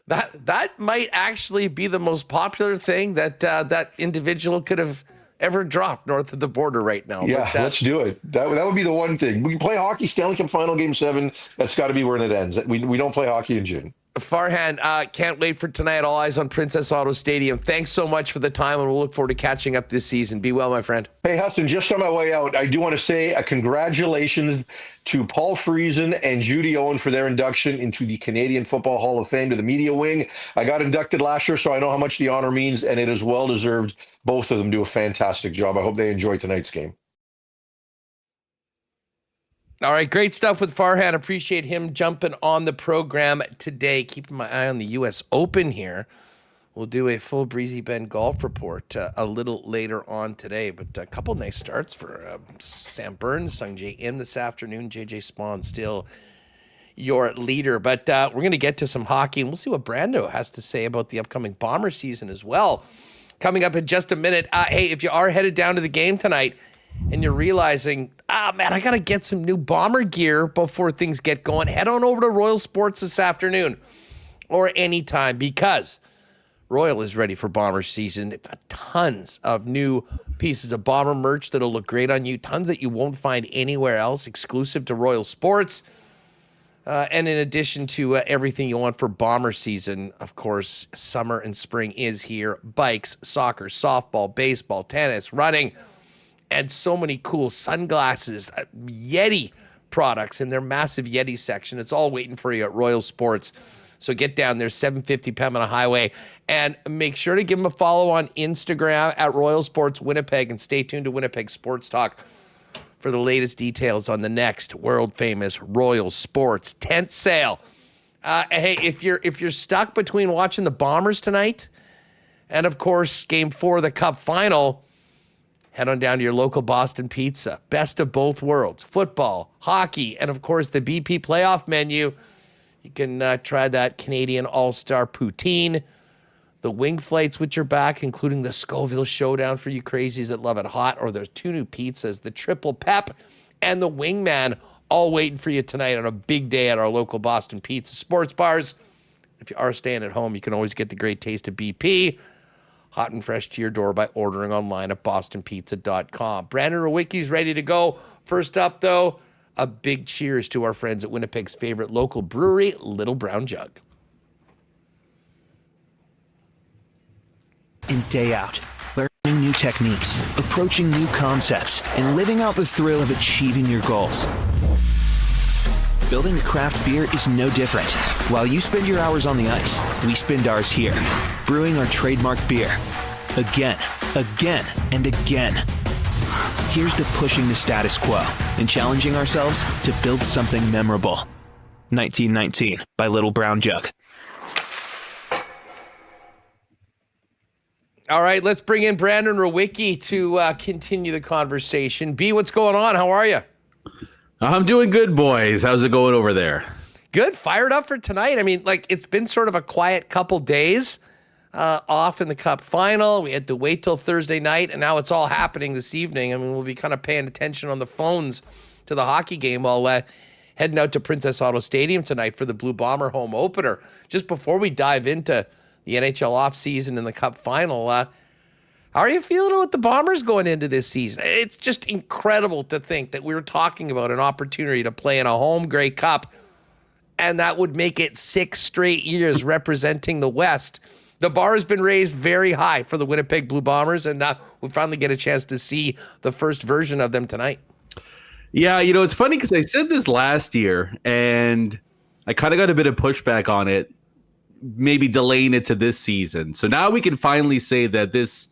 That might actually be the most popular thing that individual could have ever dropped north of the border right now. Yeah, let's do it. That would be the one thing. We can play hockey, Stanley Cup Final Game 7. That's got to be where it ends. We don't play hockey in June. Farhan, can't wait for tonight. All eyes on Princess Auto Stadium. Thanks so much for the time, and we'll look forward to catching up this season. Be well, my friend. Hey, Huston, just on my way out, I do want to say a congratulations to Paul Friesen and Judy Owen for their induction into the Canadian Football Hall of Fame to the media wing. I got inducted last year, so I know how much the honor means, and it is well-deserved. Both of them do a fantastic job. I hope they enjoy tonight's game. All right, great stuff with Farhan. Appreciate him jumping on the program today. Keeping my eye on the U.S. Open here. We'll do a full Breezy Bend golf report a little later on today. But a couple nice starts for Sam Burns, Sung Jae Im this afternoon. JJ Spawn still your leader. But we're going to get to some hockey, and we'll see what Brando has to say about the upcoming Bomber season as well. Coming up in just a minute. Hey, if you are headed down to the game tonight, and you're realizing, man, I got to get some new Bomber gear before things get going, head on over to Royal Sports this afternoon or anytime, because Royal is ready for Bomber season. They've got tons of new pieces of Bomber merch that'll look great on you, tons that you won't find anywhere else, exclusive to Royal Sports. And in addition to everything you want for Bomber season, of course, summer and spring is here. Bikes, soccer, softball, baseball, tennis, running, and so many cool sunglasses, Yeti products in their massive Yeti section. It's all waiting for you at Royal Sports. So get down there, 750 Pembina Highway, and make sure to give them a follow on Instagram at Royal Sports Winnipeg, and stay tuned to Winnipeg Sports Talk for the latest details on the next world-famous Royal Sports tent sale. Hey, if you're stuck between watching the Bombers tonight and, of course, Game 4 of the Cup Final, head on down to your local Boston Pizza. Best of both worlds. Football, hockey, and, of course, the BP playoff menu. You can try that Canadian All-Star Poutine, the wing flights, which are back, including the Scoville Showdown for you crazies that love it hot, or there's 2 new pizzas, the Triple Pep and the Wingman, all waiting for you tonight on a big day at our local Boston Pizza sports bars. If you are staying at home, you can always get the great taste of BP, hot and fresh to your door by ordering online at bostonpizza.com. Brandon Rewucki's ready to go. First up, though, a big cheers to our friends at Winnipeg's favorite local brewery, Little Brown Jug. And day out, learning new techniques, approaching new concepts, and living out the thrill of achieving your goals. Building a craft beer is no different. While you spend your hours on the ice, we spend ours here, brewing our trademark beer. Again, and again. Here's to pushing the status quo and challenging ourselves to build something memorable. 1919 by Little Brown Jug. All right, let's bring in Brandon Rewucki to continue the conversation. B, what's going on? How are you? I'm doing good, boys. How's it going over there? Good. Fired up for tonight. I mean, like, it's been sort of a quiet couple days off in the Cup final. We had to wait till Thursday night, and now it's all happening this evening. I mean, we'll be kind of paying attention on the phones to the hockey game while heading out to Princess Auto Stadium tonight for the Blue Bomber home opener. Just before we dive into the NHL offseason and the Cup final, how are you feeling with the Bombers going into this season? It's just incredible to think that we were talking about an opportunity to play in a home Grey Cup, and that would make it 6 straight years representing the West. The bar has been raised very high for the Winnipeg Blue Bombers, and we finally get a chance to see the first version of them tonight. Yeah, it's funny because I said this last year, and I kind of got a bit of pushback on it, maybe delaying it to this season. So now we can finally say that this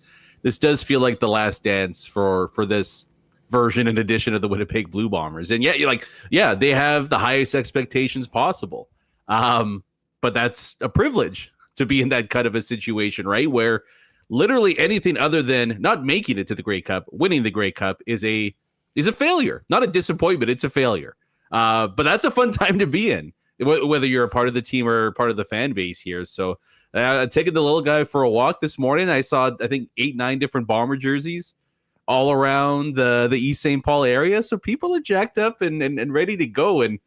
does feel like the last dance for this version and edition of the Winnipeg Blue Bombers. And yeah, they have the highest expectations possible. But that's a privilege to be in that kind of a situation, right? Where literally anything other than not making it to the Grey Cup, winning the Grey Cup is a failure, not a disappointment. It's a failure. But that's a fun time to be in, whether you're a part of the team or part of the fan base here. So taking the little guy for a walk this morning, I saw, I think, 8-9 different Bomber jerseys all around the East St. Paul area. So people are jacked up and ready to go. And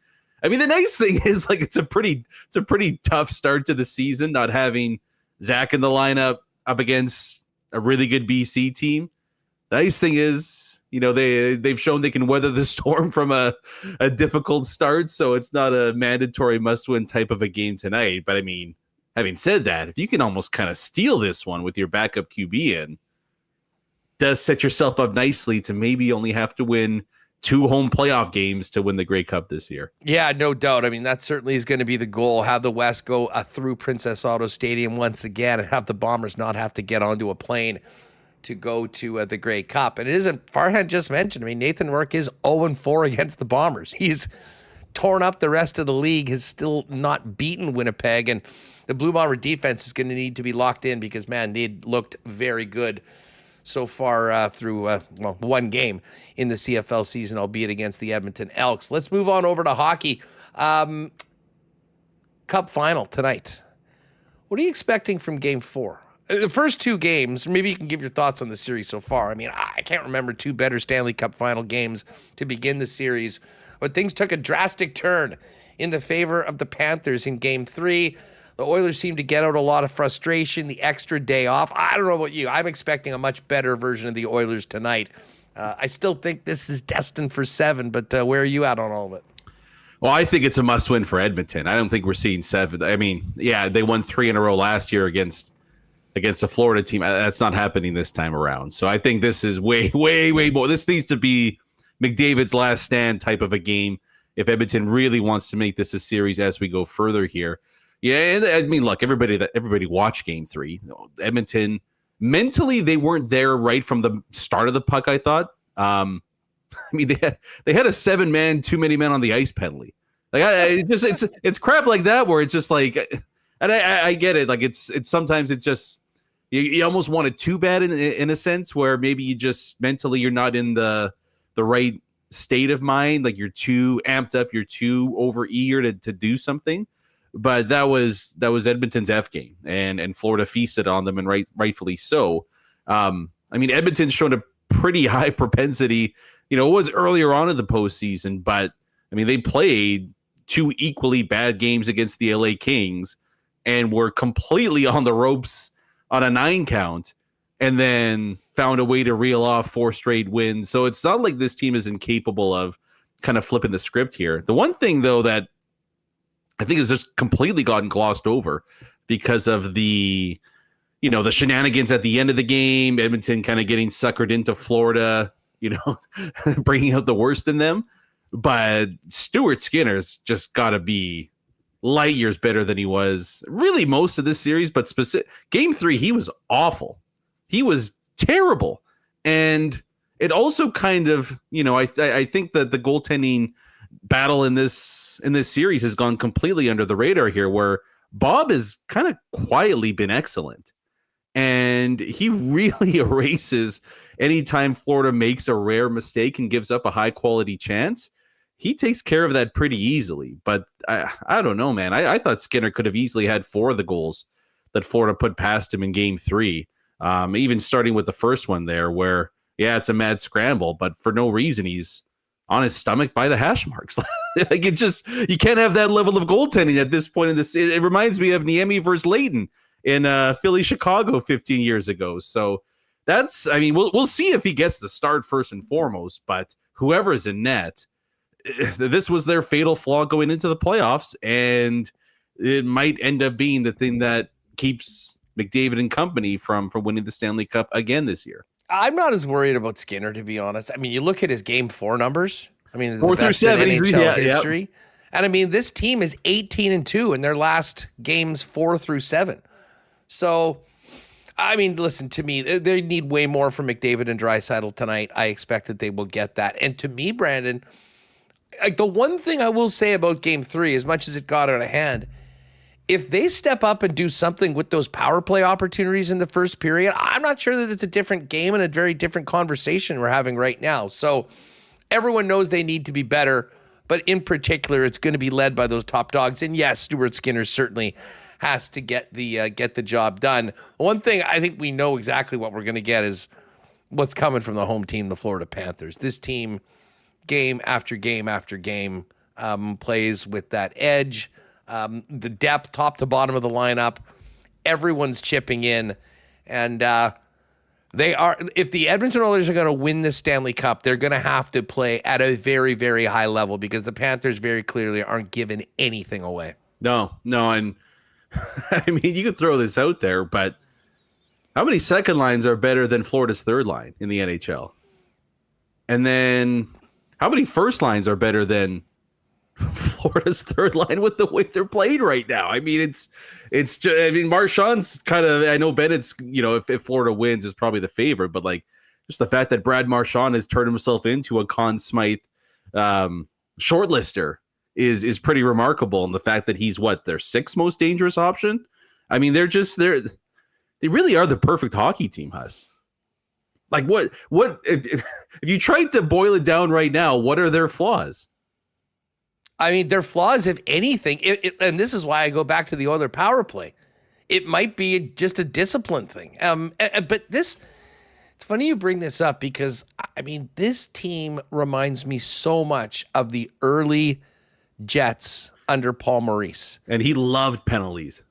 I mean, the nice thing is, like, it's a pretty tough start to the season, not having Zach in the lineup up against a really good BC team. The nice thing is, they've shown they can weather the storm from a difficult start. So it's not a mandatory must-win type of a game tonight. But I mean, having said that, if you can almost kind of steal this one with your backup QB in, does set yourself up nicely to maybe only have to win 2 home playoff games to win the Grey Cup this year. Yeah, no doubt. I mean, that certainly is going to be the goal. Have the West go through Princess Auto Stadium once again and have the Bombers not have to get onto a plane to go to the Grey Cup. And it isn't, Farhan just mentioned, I mean, Nathan Rourke is 0-4 against the Bombers. He's torn up the rest of the league, has still not beaten Winnipeg, and the Blue Bomber defense is going to need to be locked in because, man, they looked very good so far through one game in the CFL season, albeit against the Edmonton Elks. Let's move on over to hockey. Cup final tonight. What are you expecting from Game 4? The first 2 games, maybe you can give your thoughts on the series so far. I mean, I can't remember 2 better Stanley Cup final games to begin the series, but things took a drastic turn in the favor of the Panthers in Game 3. The Oilers seem to get out a lot of frustration, the extra day off. I don't know about you. I'm expecting a much better version of the Oilers tonight. I still think this is destined for 7, but where are you at on all of it? Well, I think it's a must-win for Edmonton. I don't think we're seeing 7. I mean, yeah, they won 3 in a row last year against a Florida team. That's not happening this time around. So I think this is way, way, way more. This needs to be McDavid's last stand type of a game if Edmonton really wants to make this a series as we go further here. Yeah, and I mean, look, everybody watched Game 3. Edmonton, mentally, they weren't there right from the start of the puck, I thought. I mean, they had a 7-man, too many men on the ice penalty. Like, it's crap like that where it's just like, and I get it. Like, it's sometimes it's just you almost want it too bad in a sense where maybe you just mentally you're not in the right state of mind. Like, you're too amped up, you're too over eager to do something. But that was Edmonton's F game, and Florida feasted on them, and rightfully so. I mean, Edmonton's shown a pretty high propensity. It was earlier on in the postseason, but I mean, they played 2 equally bad games against the LA Kings, and were completely on the ropes on a 9 count, and then found a way to reel off 4 straight wins. So it's not like this team is incapable of kind of flipping the script here. The one thing, though, that I think has just completely gotten glossed over because of the shenanigans at the end of the game, Edmonton kind of getting suckered into Florida, bringing out the worst in them. But Stuart Skinner's just got to be light years better than he was really most of this series. But Game 3, he was awful. He was terrible. And it also kind of, I think that the goaltending battle in this series has gone completely under the radar here, where Bob has kind of quietly been excellent, and he really erases anytime Florida makes a rare mistake and gives up a high quality chance. he takes care of that pretty easily. But I don't know, man. I thought Skinner could have easily had 4 of the goals that Florida put past him in game 3. Even starting with the first one there where, yeah, it's a mad scramble, but for no reason he's on his stomach by the hash marks. Like, it just, you can't have that level of goaltending at this point in this. It reminds me of Niemi versus Leighton in Philly, Chicago 15 years ago. So that's, I mean, we'll see if he gets the start first and foremost, but whoever's in net, this was their fatal flaw going into the playoffs, and it might end up being the thing that keeps McDavid and company from winning the Stanley Cup again this year. I'm not as worried about Skinner, to be honest. I mean, you look at his game 4 numbers. I mean, 4 through 7 in NHL history. Yep. And I mean, this team is 18-2 in their last games 4 through 7. So, I mean, listen, to me, they need way more from McDavid and Draisaitl tonight. I expect that they will get that. And to me, Brandon, like, the one thing I will say about game 3, as much as it got out of hand, if they step up and do something with those power play opportunities in the first period, I'm not sure that it's a different game and a very different conversation we're having right now. So everyone knows they need to be better, but in particular, it's going to be led by those top dogs. And yes, Stuart Skinner certainly has to get the job done. One thing I think we know exactly what we're going to get is what's coming from the home team, the Florida Panthers. This team, game after game after game, plays with that edge. The depth, top to bottom of the lineup, everyone's chipping in, and they are. If the Edmonton Oilers are going to win this Stanley Cup, they're going to have to play at a very, very high level because the Panthers very clearly aren't giving anything away. No, and I mean, you could throw this out there, but how many second lines are better than Florida's third line in the NHL? And then how many first lines are better than Florida's third line with the way they're played right now? I mean, it's just, I mean, Marchand's kind of, I know Bennett's, if Florida wins is probably the favorite, but like just the fact that Brad Marchand has turned himself into a Conn Smythe shortlister is pretty remarkable. And the fact that he's their 6th most dangerous option. I mean, they really are the perfect hockey team, Huss. Like what if you tried to boil it down right now, what are their flaws? I mean, their flaws, if anything, and this is why I go back to the other power play. It might be just a discipline thing. But it's funny you bring this up because, I mean, this team reminds me so much of the early Jets under Paul Maurice. And he loved penalties.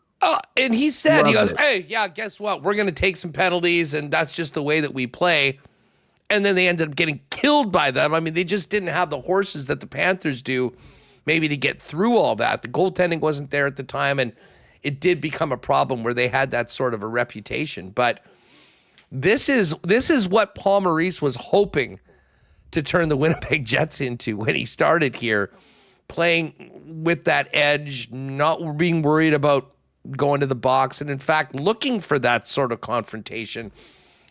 And he said, he goes, hey, yeah, guess what? We're going to take some penalties, and that's just the way that we play. And then they ended up getting killed by them. I mean, they just didn't have the horses that the Panthers do, maybe to get through all that. The goaltending wasn't there at the time, and it did become a problem where they had that sort of a reputation. But this is what Paul Maurice was hoping to turn the Winnipeg Jets into when he started here, playing with that edge, not being worried about going to the box, and in fact, looking for that sort of confrontation.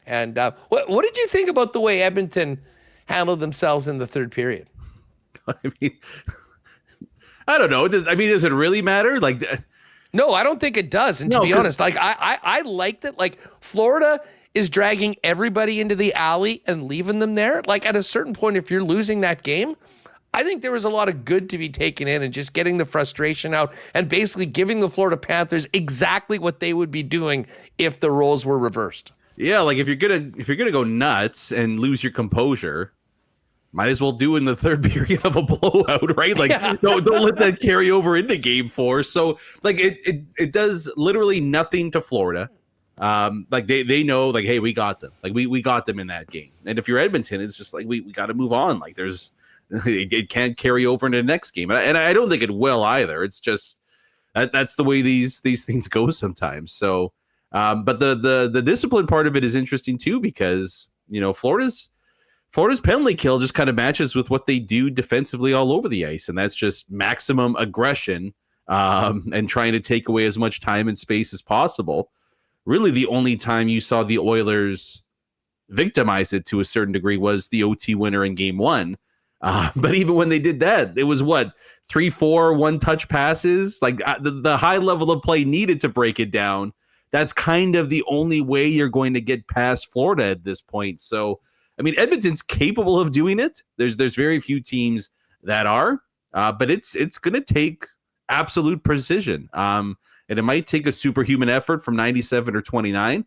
And what did you think about the way Edmonton handled themselves in the third period? I mean, I don't know. Does it really matter? Like, no, I don't think it does. And to be honest, like I liked it. Like, Florida is dragging everybody into the alley and leaving them there. Like, at a certain point, if you're losing that game, I think there was a lot of good to be taken in and just getting the frustration out and basically giving the Florida Panthers exactly what they would be doing if the roles were reversed. Yeah, like if you're gonna go nuts and lose your composure, might as well do in the third period of a blowout, right? Like, don't let that carry over into game 4. So, like, it does literally nothing to Florida. Like they know, like, hey, we got them. Like we got them in that game. And if you're Edmonton, it's just like we got to move on. Like it can't carry over into the next game, and I don't think it will either. It's just that's the way these things go sometimes. So, but the discipline part of it is interesting too, because Florida's penalty kill just kind of matches with what they do defensively all over the ice, and that's just maximum aggression and trying to take away as much time and space as possible. Really, the only time you saw the Oilers victimize it to a certain degree was the OT winner in game 1. But even when they did that, it was 3-4 one-touch passes. Like the high level of play needed to break it down. That's kind of the only way you're going to get past Florida at this point. So, I mean, Edmonton's capable of doing it. There's very few teams that are, but it's going to take absolute precision. And it might take a superhuman effort from 97 or 29.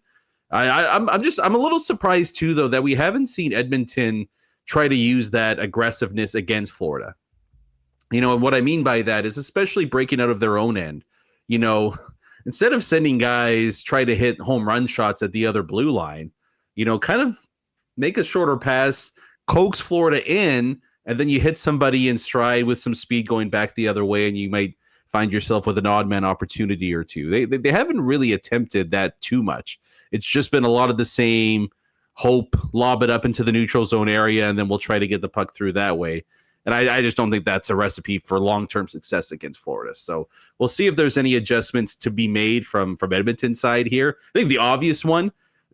I'm a little surprised too, though, that we haven't seen Edmonton try to use that aggressiveness against Florida. And what I mean by that is especially breaking out of their own end. Instead of sending guys try to hit home run shots at the other blue line, kind of make a shorter pass, coax Florida in, and then you hit somebody in stride with some speed going back the other way, and you might find yourself with an odd man opportunity or two. They haven't really attempted that too much. It's just been a lot of the same hope, lob it up into the neutral zone area, and then we'll try to get the puck through that way. And I just don't think that's a recipe for long-term success against Florida. So we'll see if there's any adjustments to be made from Edmonton's side here. I think the obvious one,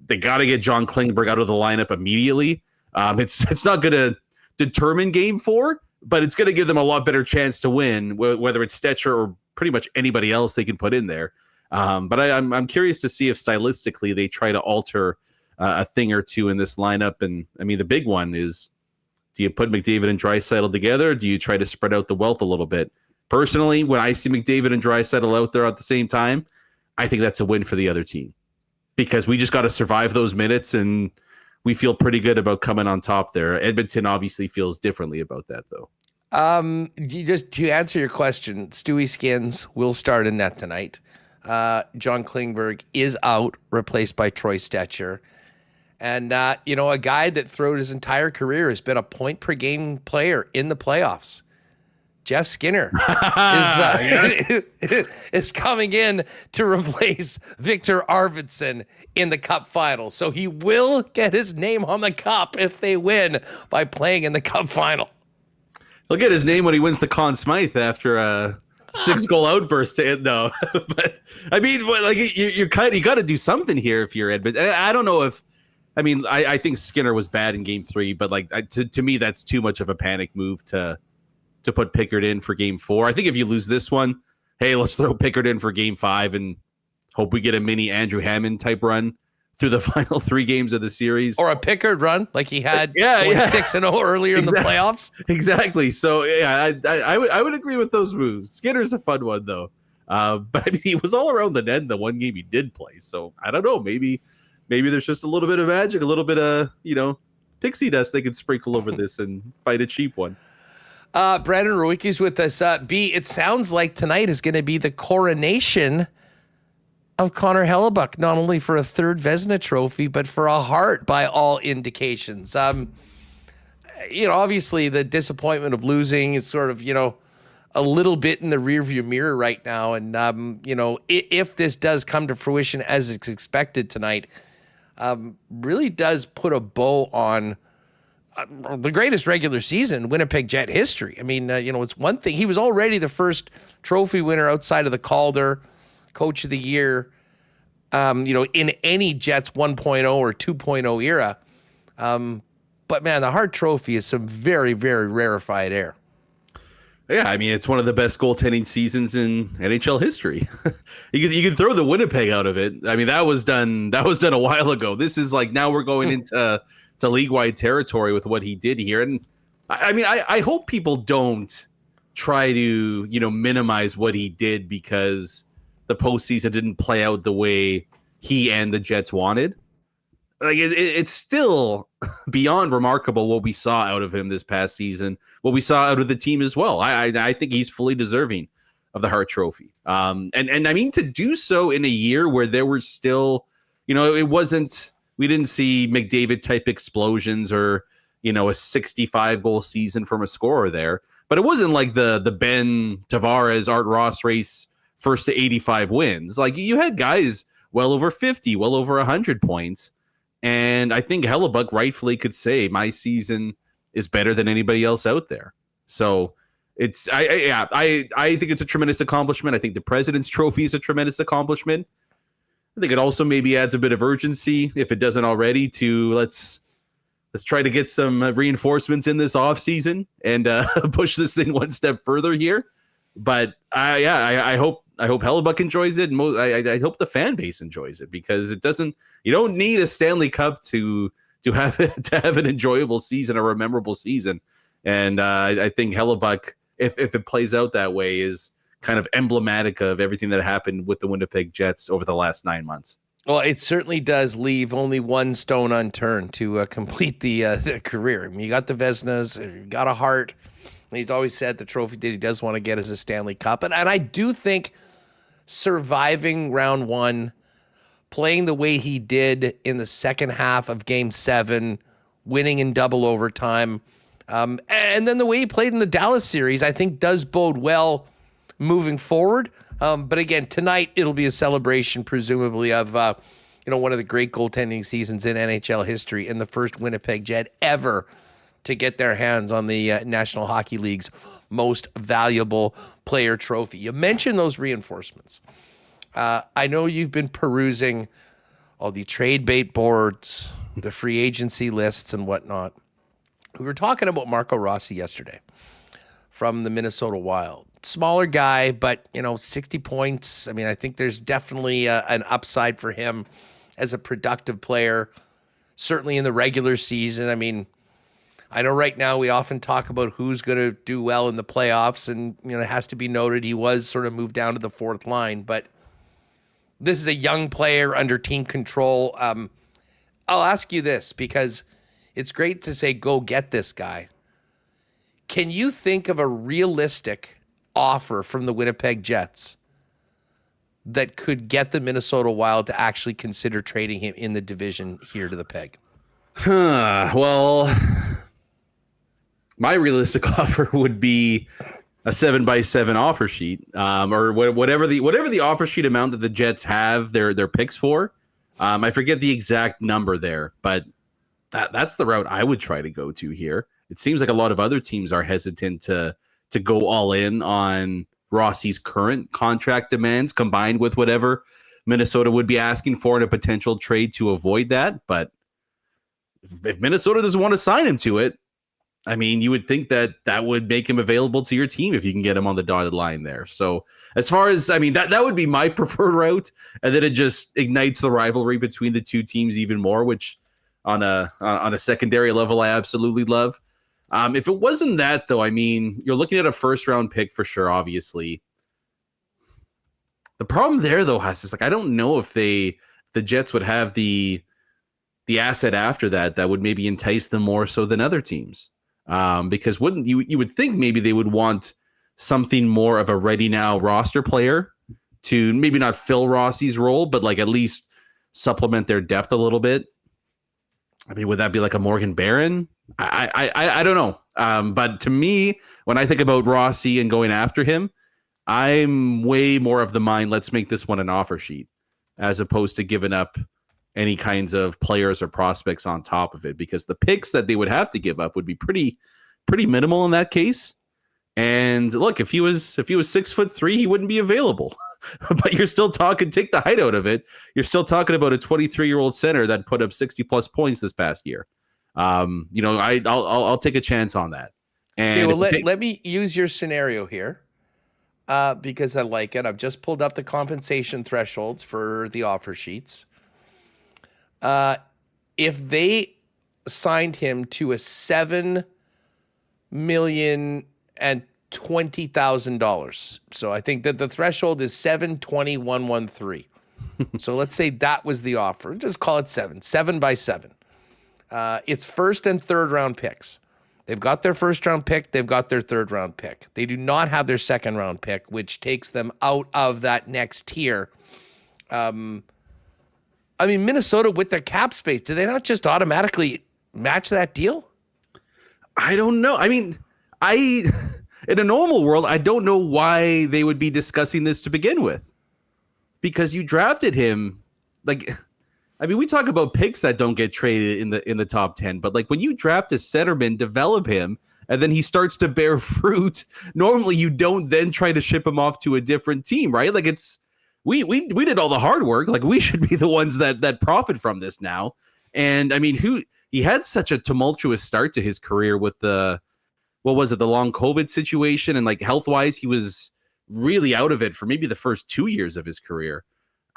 they got to get John Klingberg out of the lineup immediately. It's not going to determine Game 4, but it's going to give them a lot better chance to win, whether it's Stetcher or pretty much anybody else they can put in there. But I'm curious to see if stylistically they try to alter a thing or two in this lineup. And I mean, the big one is, do you put McDavid and Draisaitl together? Or do you try to spread out the wealth a little bit? Personally, when I see McDavid and Draisaitl out there at the same time, I think that's a win for the other team, because we just got to survive those minutes, and we feel pretty good about coming on top there. Edmonton obviously feels differently about that, though. To answer your question, Stewie Skins will start in net tonight. John Klingberg is out, replaced by Troy Stetcher. And, a guy that throughout his entire career has been a point-per-game player in the playoffs. Jeff Skinner is coming in to replace Victor Arvidsson in the Cup final. So he will get his name on the Cup if they win by playing in the Cup final. He'll get his name when he wins the Conn Smythe after a 6-goal outburst to end, though. But, I mean, you got to do something here if you're Edmonton. I don't know if, I think Skinner was bad in Game 3, but to me, that's too much of a panic move to put Pickard in for Game 4. I think if you lose this one, hey, let's throw Pickard in for Game 5 and hope we get a mini Andrew Hammond type run through the final 3 games of the series. Or a Pickard run like he had 6-0 earlier in the playoffs. Exactly. So, yeah, I would agree with those moves. Skinner's a fun one, though. But he was all around the net in the one game he did play. So, I don't know. Maybe there's just a little bit of magic, a little bit of, pixie dust they could sprinkle over this and fight a cheap one. Brandon Rewucki's with us. B, it sounds like tonight is going to be the coronation of Connor Hellebuyck, not only for a 3rd Vezina trophy, but for a Hart by all indications. Obviously the disappointment of losing is sort of, a little bit in the rearview mirror right now. And, if this does come to fruition as it's expected tonight, really does put a bow on the greatest regular season in Winnipeg Jet history. I mean, it's one thing. He was already the first trophy winner outside of the Calder, Coach of the Year, in any Jets 1.0 or 2.0 era. But, man, the Hart Trophy is some very, very rarefied air. Yeah, it's one of the best goaltending seasons in NHL history. You can throw the Winnipeg out of it. That was done a while ago. This is now we're going into league-wide territory with what he did here. And I hope people don't try to, minimize what he did because the postseason didn't play out the way he and the Jets wanted. It's still beyond remarkable what we saw out of him this past season, what we saw out of the team as well. I think he's fully deserving of the Hart Trophy. And to do so in a year where there were still, it wasn't, we didn't see McDavid type explosions or, a 65-goal season from a scorer there, but it wasn't like the Ben Tavares, Art Ross race first to 85 wins. You had guys well over 50, well over 100 points. And I think Hellebuyck rightfully could say my season is better than anybody else out there. So it's I think it's a tremendous accomplishment. I think the President's Trophy is a tremendous accomplishment. I think it also maybe adds a bit of urgency, if it doesn't already, to let's try to get some reinforcements in this offseason and push this thing one step further here. But I hope Hellebuyck enjoys it, and I hope the fan base enjoys it, because you don't need a Stanley Cup to have an enjoyable season or a memorable season. And I think Hellebuyck, if it plays out that way, is kind of emblematic of everything that happened with the Winnipeg Jets over the last 9 months. Well, it certainly does leave only one stone unturned to complete the career. I mean, you got the Vezinas, you got a Hart. He's always said the trophy that he does want to get is a Stanley Cup. And I do think surviving round one, playing the way he did in the second half of Game 7, winning in double overtime, and then the way he played in the Dallas series, I think does bode well moving forward. But again, tonight it'll be a celebration, presumably, of one of the great goaltending seasons in NHL history, and the first Winnipeg Jet ever to get their hands on the National Hockey League's most valuable player trophy. You mentioned those reinforcements. I know you've been perusing all the trade bait boards, the free agency lists and whatnot. We were talking about Marco Rossi yesterday from the Minnesota Wild. Smaller guy, but 60 points. I mean, I think there's definitely an upside for him as a productive player, certainly in the regular season. I mean, I know right now we often talk about who's going to do well in the playoffs, and it has to be noted he was sort of moved down to the fourth line, but this is a young player under team control. I'll ask you this, because it's great to say, go get this guy. Can you think of a realistic offer from the Winnipeg Jets that could get the Minnesota Wild to actually consider trading him in the division here to the Peg? Well, my realistic offer would be a 7x7 offer sheet, or whatever the offer sheet amount that the Jets have their picks for. I forget the exact number there, but that's the route I would try to go to here. It seems like a lot of other teams are hesitant to go all in on Rossi's current contract demands, combined with whatever Minnesota would be asking for in a potential trade to avoid that. But if Minnesota doesn't want to sign him to it, I mean, you would think that would make him available to your team if you can get him on the dotted line there. So as far as, I mean, that would be my preferred route. And then it just ignites the rivalry between the two teams even more, which on a secondary level, I absolutely love. If it wasn't that, though, I mean, you're looking at a first-round pick for sure, obviously. The problem there, though, Huss, is I don't know if the Jets would have the asset after that would maybe entice them more so than other teams. Because wouldn't you would think maybe they would want something more of a ready now roster player to maybe not fill Rossi's role, but at least supplement their depth a little bit. I mean, would that be a Morgan Barron? I don't know. But to me, when I think about Rossi and going after him, I'm way more of the mind, let's make this one an offer sheet, as opposed to giving up any kinds of players or prospects on top of it, because the picks that they would have to give up would be pretty minimal in that case. And look, if he was 6'3", he wouldn't be available. But you're still talking, take the height out of it, you're still talking about a 23-year-old center that put up 60+ points this past year. I'll take a chance on that. And okay, well, let me use your scenario here, because I like it. I've just pulled up the compensation thresholds for the offer sheets. If they signed him to a $7,020,000, so I think that the threshold is 720,113. So let's say that was the offer. Just call it 7x7. It's first and third round picks. They've got their first round pick. They've got their third round pick. They do not have their second round pick, which takes them out of that next tier. I mean, Minnesota with their cap space, do they not just automatically match that deal? I don't know. I mean, in a normal world, I don't know why they would be discussing this to begin with, because you drafted him. We talk about picks that don't get traded in the top 10, but when you draft a centerman, develop him, and then he starts to bear fruit, normally you don't then try to ship him off to a different team, right? We did all the hard work. We should be the ones that profit from this now. And I mean, he had such a tumultuous start to his career with the long COVID situation, and health-wise, he was really out of it for maybe the first 2 years of his career.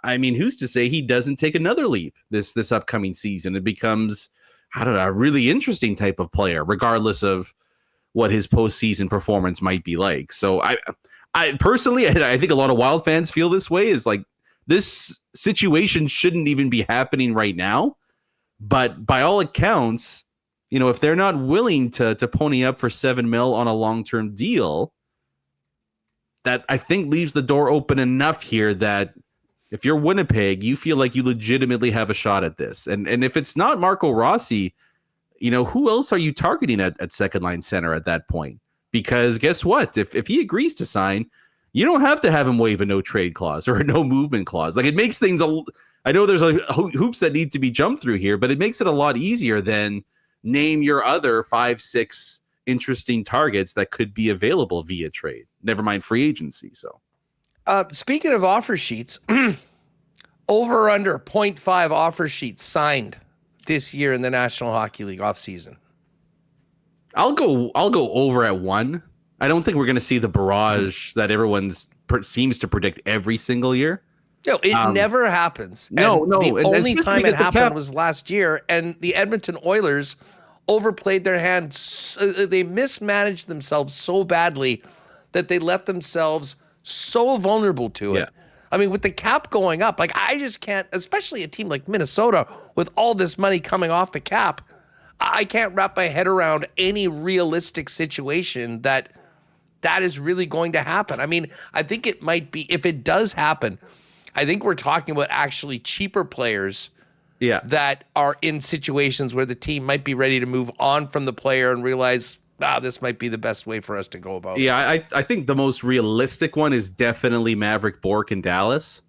I mean, who's to say he doesn't take another leap this upcoming season? It becomes, I don't know, a really interesting type of player, regardless of what his postseason performance might be like. So I personally, I think a lot of Wild fans feel this way, is like, this situation shouldn't even be happening right now. But by all accounts, if they're not willing to pony up for $7 million on a long-term deal, that I think leaves the door open enough here that if you're Winnipeg, you feel like you legitimately have a shot at this. And if it's not Marco Rossi, who else are you targeting at second line center at that point? Because guess what? If he agrees to sign, you don't have to have him waive a no trade clause or a no movement clause. Like, it makes things I know there's hoops that need to be jumped through here, but it makes it a lot easier than name your other 5-6 interesting targets that could be available via trade. Never mind free agency. So, speaking of offer sheets, over or under 0.5 offer sheets signed this year in the National Hockey League offseason. I'll go over at 1. I don't think we're going to see the barrage that everyone seems to predict every single year. No, it never happens. No. The only time it happened cap was last year, and the Edmonton Oilers overplayed their hand. They mismanaged themselves so badly that they left themselves so vulnerable to it. Yeah. I mean, with the cap going up, like, I just can't, especially a team like Minnesota with all this money coming off the cap, I can't wrap my head around any realistic situation that is really going to happen. I mean, I think it might be, if it does happen, I think we're talking about actually cheaper players that are in situations where the team might be ready to move on from the player and realize, this might be the best way for us to go about it. Yeah, I think the most realistic one is definitely Maverick Bourque in Dallas,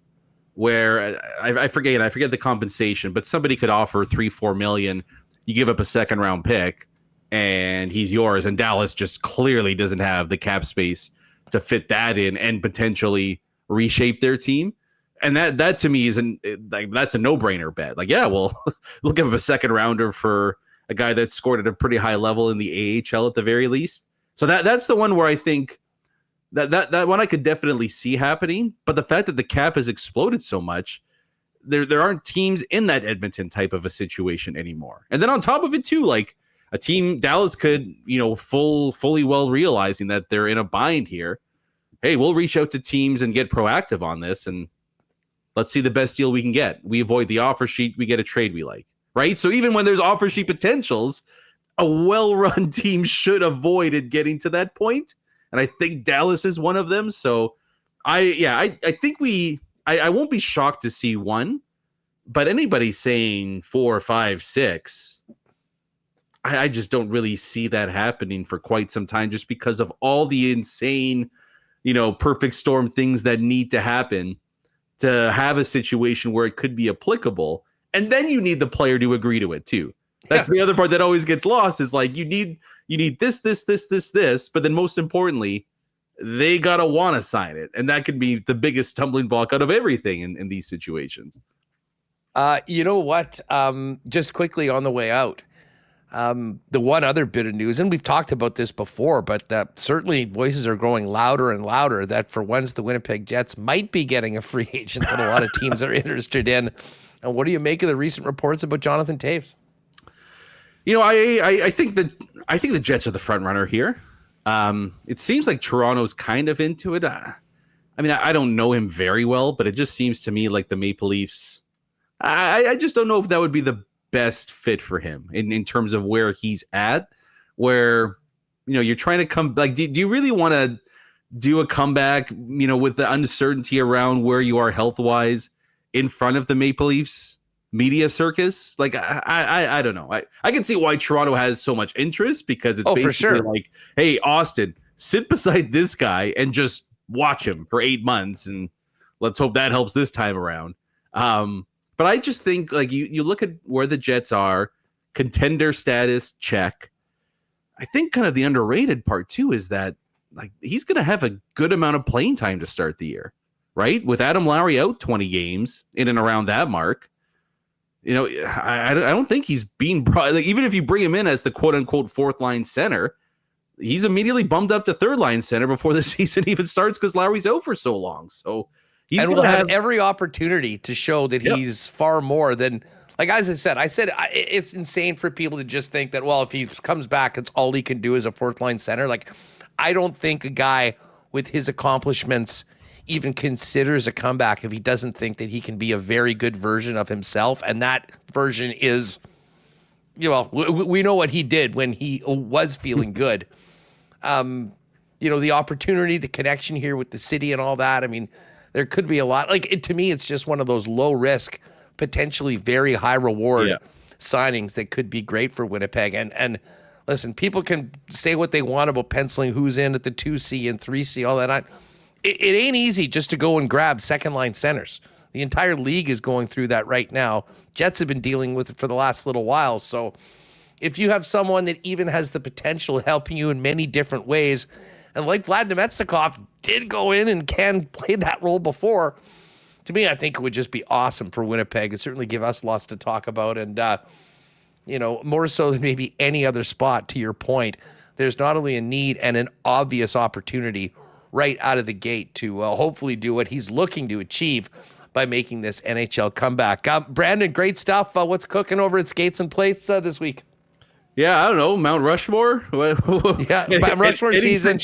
where I forget the compensation, but somebody could offer $3-4 million. You give up a second round pick and he's yours. And Dallas just clearly doesn't have the cap space to fit that in and potentially reshape their team. And that to me that's a no-brainer bet. Like, yeah, well, we'll give up a second rounder for a guy that scored at a pretty high level in the AHL at the very least. So that's the one where I think that one I could definitely see happening. But the fact that the cap has exploded so much, there aren't teams in that Edmonton type of a situation anymore. And then on top of it too, like, a team, Dallas could, fully well realizing that they're in a bind here. Hey, we'll reach out to teams and get proactive on this, and let's see the best deal we can get. We avoid the offer sheet, we get a trade we like, right? So even when there's offer sheet potentials, a well-run team should avoid it getting to that point. And I think Dallas is one of them. So I think I won't be shocked to see 1, but anybody saying 4, 5, 6, I just don't really see that happening for quite some time, just because of all the insane, perfect storm things that need to happen to have a situation where it could be applicable. And then you need the player to agree to it too. That's the other part that always gets lost, is like, you need this, but then most importantly, they got to want to sign it. And that could be the biggest stumbling block out of everything in these situations. You know what? Just quickly on the way out, the one other bit of news, and we've talked about this before, but certainly voices are growing louder and louder that for once the Winnipeg Jets might be getting a free agent that a lot of teams are interested in. And what do you make of the recent reports about Jonathan Toews? I think the Jets are the front runner here. It seems like Toronto's kind of into it. I mean, I don't know him very well, but it just seems to me like the Maple Leafs, I just don't know if that would be the best fit for him in terms of where he's at, where, you're trying to come, like, do you really want to do a comeback, with the uncertainty around where you are health-wise in front of the Maple Leafs media circus? Like, I don't know. I can see why Toronto has so much interest, because it's basically for sure. like, hey, Austin, sit beside this guy and just watch him for 8 months, and let's hope that helps this time around. But I just think, like, you look at where the Jets are, contender status, check. I think kind of the underrated part too is that, like, he's going to have a good amount of playing time to start the year, right? With Adam Lowry out 20 games in and around that mark. I don't think he's being brought, like, even if you bring him in as the quote unquote fourth line center, he's immediately bumped up to third line center before the season even starts, because Lowry's out for so long. So he's and going will to have every opportunity to show that he's far more than, Like, as I said, it's insane for people to just think that, well, if he comes back, it's all he can do as a fourth line center. Like, I don't think a guy with his accomplishments even considers a comeback if he doesn't think that he can be a very good version of himself. And that version is, we know what he did when he was feeling good. The opportunity, the connection here with the city and all that. I mean, there could be a lot. Like, to me, it's just one of those low risk, potentially very high reward signings that could be great for Winnipeg. And listen, people can say what they want about penciling who's in at the 2C and 3C, all that. It ain't easy just to go and grab second line centers. The entire league is going through that right now. Jets have been dealing with it for the last little while. So if you have someone that even has the potential of helping you in many different ways, and like Vlad Nemetsnikov did go in and can play that role before, to me, I think it would just be awesome for Winnipeg. It certainly give us lots to talk about. And, more so than maybe any other spot, to your point, there's not only a need and an obvious opportunity right out of the gate to hopefully do what he's looking to achieve by making this NHL comeback. Brandon, great stuff. What's cooking over at Skates and Plates this week? Yeah, I don't know. Mount Rushmore? Yeah, Mount Rushmore season.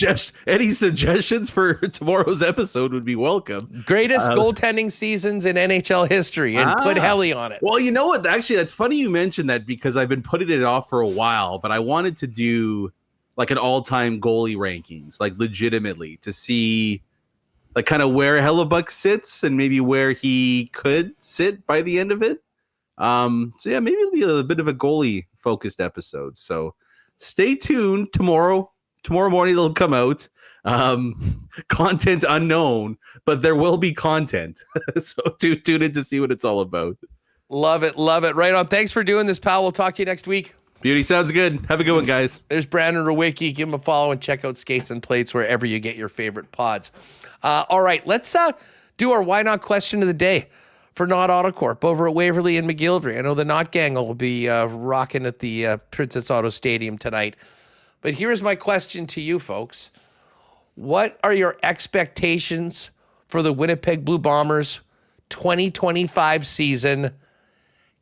Any suggestions for tomorrow's episode would be welcome. Greatest goaltending seasons in NHL history, and put Helly on it. Well, you know what? Actually, that's funny you mentioned that because I've been putting it off for a while, but I wanted to do like an all-time goalie rankings, like legitimately, to see like kind of where Hellebuyck sits and maybe where he could sit by the end of it. So yeah, maybe it'll be a bit of a goalie focused episode. So stay tuned tomorrow morning. It'll come out. Content unknown, but there will be content. So tune in to see what it's all about. Love it. Right on. Thanks for doing this, pal. We'll talk to you next week. Beauty, sounds good. Have a good one, guys. There's Brandon Rewucki. Give him a follow and check out Skates and Plates wherever you get your favorite pods. All right, let's do our why not question of the day for Not Autocorp over at Waverly and McGillivray. I know the Not Gang will be rocking at the Princess Auto Stadium tonight. But here's my question to you folks. What are your expectations for the Winnipeg Blue Bombers 2025 season?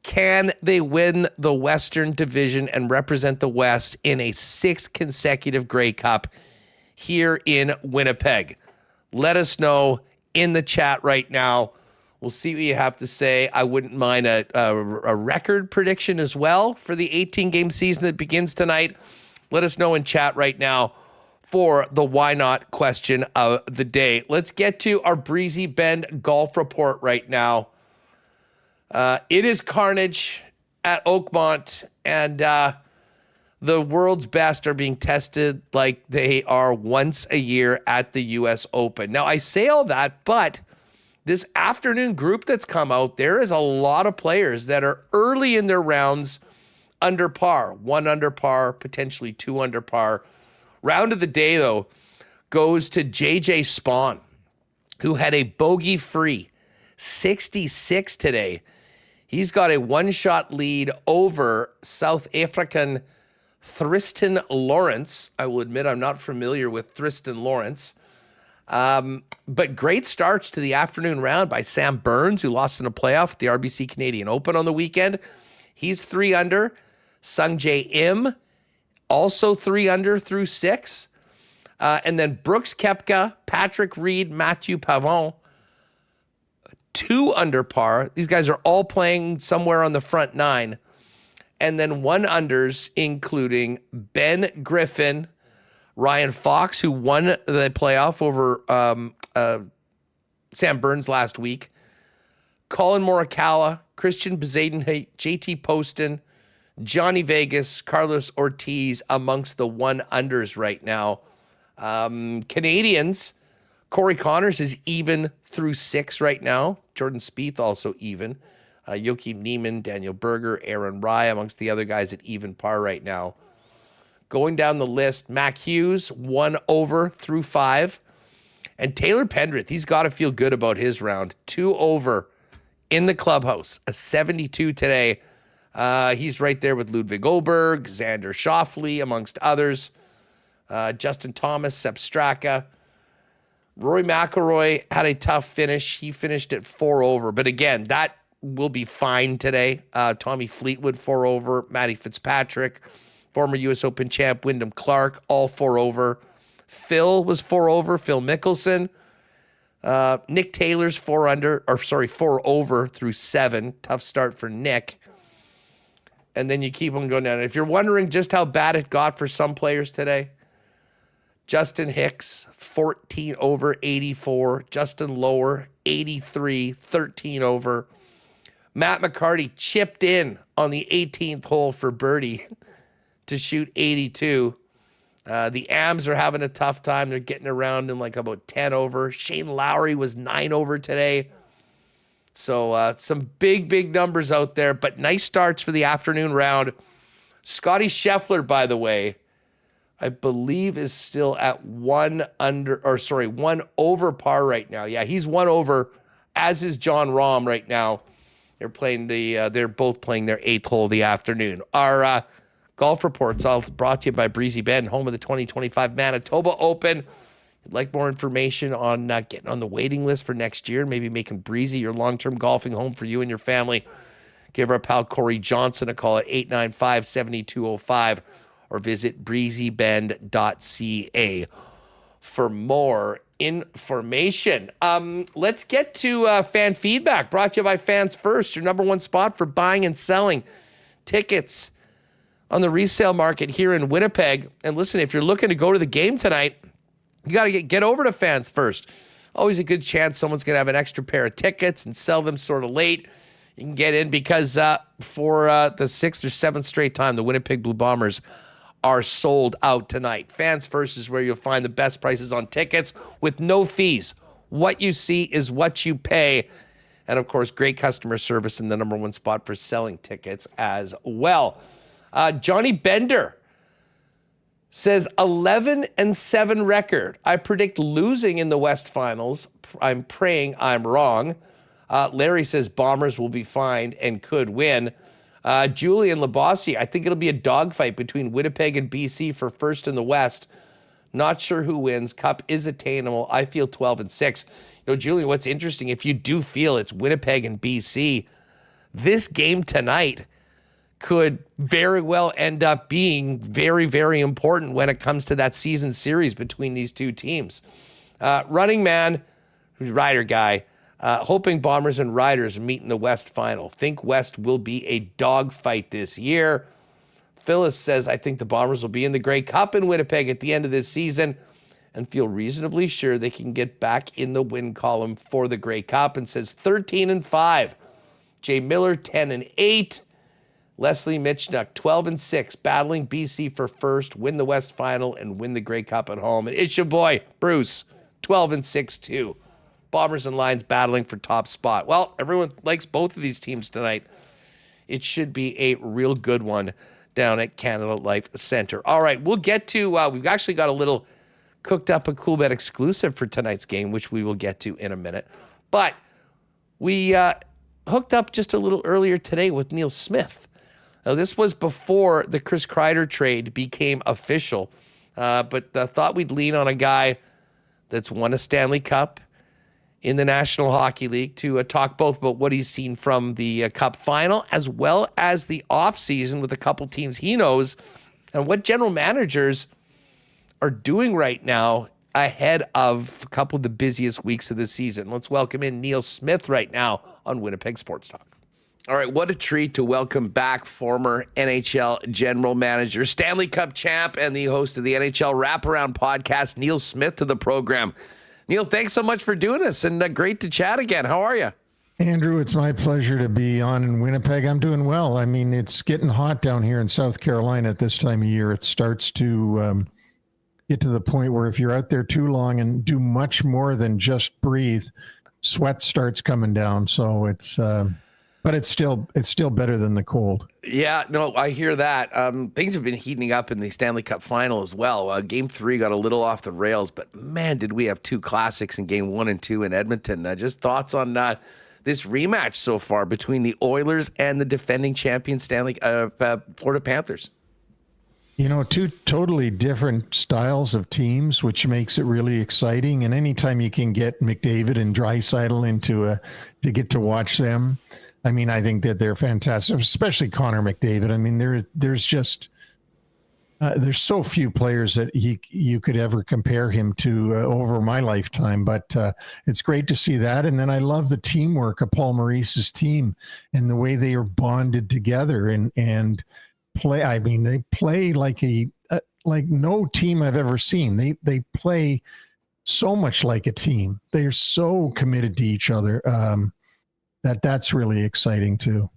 Can they win the Western Division and represent the West in a 6th consecutive Grey Cup here in Winnipeg? Let us know in the chat right now. We'll see what you have to say. I wouldn't mind a record prediction as well for the 18-game season that begins tonight. Let us know in chat right now for the why not question of the day. Let's get to our Breezy Bend golf report right now. It is carnage at Oakmont, and the world's best are being tested like they are once a year at the U.S. Open. Now, I say all that, but this afternoon group that's come out, there is a lot of players that are early in their rounds under par, 1 under par, potentially 2 under par. Round of the day, though, goes to JJ Spawn, who had a bogey-free 66 today. He's got a one-shot lead over South African Tristan Lawrence. I will admit I'm not familiar with Tristan Lawrence. But great starts to the afternoon round by Sam Burns, who lost in a playoff at the RBC Canadian Open on the weekend. He's 3 under. Sungjae Im, also 3 under through 6. And then Brooks Koepka, Patrick Reed, Matthew Pavon, 2 under par. These guys are all playing somewhere on the front 9. And then 1 unders, including Ben Griffin, Ryan Fox, who won the playoff over Sam Burns last week, Colin Morikawa, Christian Bezaden, JT Poston, Johnny Vegas, Carlos Ortiz amongst the 1 unders right now. Canadians, Corey Connors is even through 6 right now. Jordan Spieth also even. Joachim Neiman, Daniel Berger, Aaron Rye amongst the other guys at even par right now. Going down the list, Mac Hughes, 1 over through 5. And Taylor Pendrith, he's got to feel good about his round. 2 over in the clubhouse, a 72 today. He's right there with Ludwig Oberg, Xander Schauffele, amongst others. Justin Thomas, Sepp Straka. Rory McIlroy had a tough finish. He finished at 4 over. But again, that will be fine today. Tommy Fleetwood, 4 over. Matty Fitzpatrick, former U.S. Open champ Wyndham Clark, all 4 over. Phil was 4 over. Phil Mickelson. Nick Taylor's 4 over through 7. Tough start for Nick. And then you keep on going down. If you're wondering just how bad it got for some players today, Justin Hicks, 14 over, 84. Justin Lower, 83, 13 over. Matt McCarty chipped in on the 18th hole for birdie to shoot 82. The Ams are having a tough time. They're getting around in like about 10 over. Shane Lowry was 9 over today. So some big numbers out there, but nice starts for the afternoon round. Scotty Scheffler, by the way, I believe is still at 1 over par right now. Yeah, he's 1 over, as is John Rahm right now. They're both playing their 8th hole of the afternoon. Our golf reports all brought to you by Breezy Bend, home of the 2025 Manitoba Open. If you'd like more information on getting on the waiting list for next year, maybe making Breezy your long-term golfing home for you and your family, give our pal Corey Johnson a call at 895-7205 or visit breezybend.ca for more information. Let's get to fan feedback, brought to you by Fans First, your number one spot for buying and selling tickets on the resale market here in Winnipeg. And listen, if you're looking to go to the game tonight, you got to get over to Fans First. Always a good chance someone's going to have an extra pair of tickets and sell them sort of late. You can get in because for the 6th or 7th straight time, the Winnipeg Blue Bombers are sold out tonight. Fans First is where you'll find the best prices on tickets with no fees. What you see is what you pay. And, of course, great customer service in the number one spot for selling tickets as well. Johnny Bender says 11-7 record. I predict losing in the West Finals. I'm praying I'm wrong. Larry says Bombers will be fine and could win. Julian Labossi, I think it'll be a dogfight between Winnipeg and BC for first in the West. Not sure who wins. Cup is attainable. I feel 12-6. Julian, what's interesting, if you do feel it's Winnipeg and BC, this game tonight could very well end up being very, very important when it comes to that season series between these two teams. Running man, Rider guy, hoping Bombers and Riders meet in the West Final. Think West will be a dogfight this year. Phyllis says, I think the Bombers will be in the Grey Cup in Winnipeg at the end of this season and feel reasonably sure they can get back in the win column for the Grey Cup, and says 13-5. Jay Miller, 10-8. Leslie Mitchnuck, 12-6, battling BC for first, win the West Final, and win the Grey Cup at home. And it's your boy, Bruce, 12-6 too. Bombers and Lions battling for top spot. Well, everyone likes both of these teams tonight. It should be a real good one down at Canada Life Center. All right, we'll get to, we've actually got a little cooked up a Cool Bet exclusive for tonight's game, which we will get to in a minute. But we hooked up just a little earlier today with Neil Smith. Now, this was before the Chris Kreider trade became official, but I thought we'd lean on a guy that's won a Stanley Cup in the National Hockey League to talk both about what he's seen from the Cup Final as well as the offseason with a couple teams he knows and what general managers are doing right now ahead of a couple of the busiest weeks of the season. Let's welcome in Neil Smith right now on Winnipeg Sports Talk. All right, what a treat to welcome back former NHL general manager, Stanley Cup champ, and the host of the NHL Wraparound podcast, Neil Smith, to the program. Neil, thanks so much for doing this, and great to chat again. How are you? Andrew, it's my pleasure to be on in Winnipeg. I'm doing well. I mean, it's getting hot down here in South Carolina at this time of year. It starts to get to the point where if you're out there too long and do much more than just breathe, sweat starts coming down. So it's... But it's still better than the cold. Yeah, no, I hear that. Things have been heating up in the Stanley Cup Final as well. Game 3 got a little off the rails, but man, did we have two classics in Game 1 and 2 in Edmonton. Just thoughts on this rematch so far between the Oilers and the defending champion Florida Panthers. Two totally different styles of teams, which makes it really exciting. And anytime you can get McDavid and Draisaitl to get to watch them, I mean, I think that they're fantastic, especially Connor McDavid. I mean, there's just there's so few players that you could ever compare him to over my lifetime. But it's great to see that, and then I love the teamwork of Paul Maurice's team and the way they are bonded together and play. I mean, they play like like no team I've ever seen. They play so much like a team. They're so committed to each other. That's really exciting too.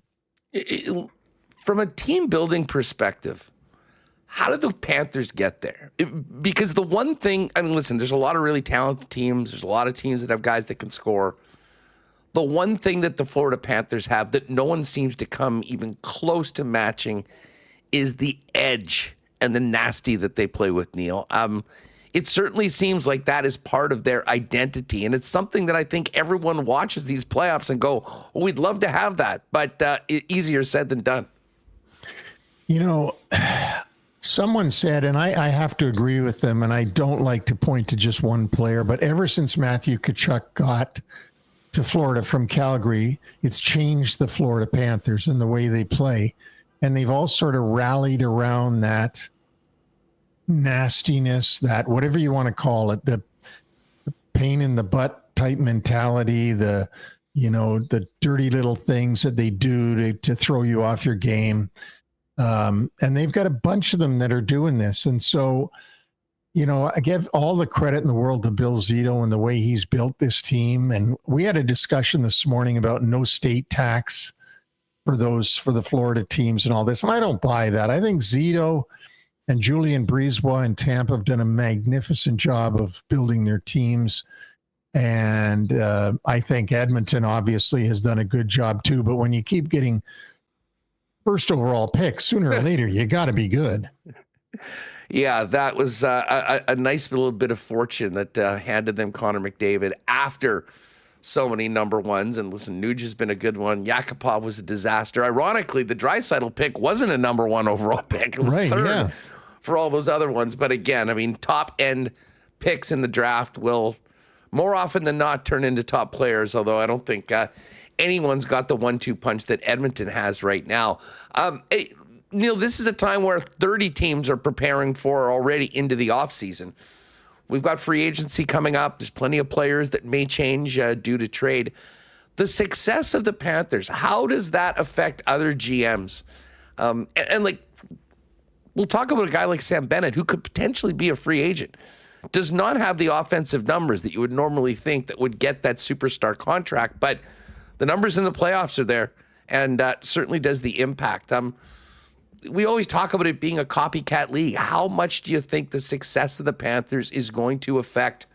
From a team building perspective, how did the Panthers get there? Because the one thing, I mean, listen, there's a lot of really talented teams. There's a lot of teams that have guys that can score. The one thing that the Florida Panthers have that no one seems to come even close to matching is the edge and the nasty that they play with, Neil. It certainly seems like that is part of their identity, and it's something that I think everyone watches these playoffs and go, oh, we'd love to have that, but easier said than done. You know, someone said, and I have to agree with them, and I don't like to point to just one player, but ever since Matthew Tkachuk got to Florida from Calgary, it's changed the Florida Panthers and the way they play, and they've all sort of rallied around that nastiness, that whatever you want to call it, the pain in the butt type mentality, the dirty little things that they do to throw you off your game. And they've got a bunch of them that are doing this. And so, I give all the credit in the world to Bill Zito and the way he's built this team. And we had a discussion this morning about no state tax for the Florida teams and all this. And I don't buy that. I think Zito and Julien Brisebois in Tampa have done a magnificent job of building their teams. And I think Edmonton obviously has done a good job too. But when you keep getting first overall picks, sooner or later, you got to be good. Yeah, that was a nice little bit of fortune that handed them Connor McDavid after so many number ones. And listen, Nuge has been a good one. Yakupov was a disaster. Ironically, the Draisaitl pick wasn't a number one overall pick. It was third for all those other ones. But again, I mean, top end picks in the draft will more often than not turn into top players, although I don't think anyone's got the 1-2 punch that Edmonton has right now. Hey, Neil, this is a time where 30 teams are preparing for already into the offseason. We've got free agency coming up. There's plenty of players that may change due to trade. The success of the Panthers, how does that affect other GMs? And like, we'll talk about a guy like Sam Bennett, who could potentially be a free agent, does not have the offensive numbers that you would normally think that would get that superstar contract, but the numbers in the playoffs are there, and certainly does the impact. We always talk about it being a copycat league. How much do you think the success of the Panthers is going to affect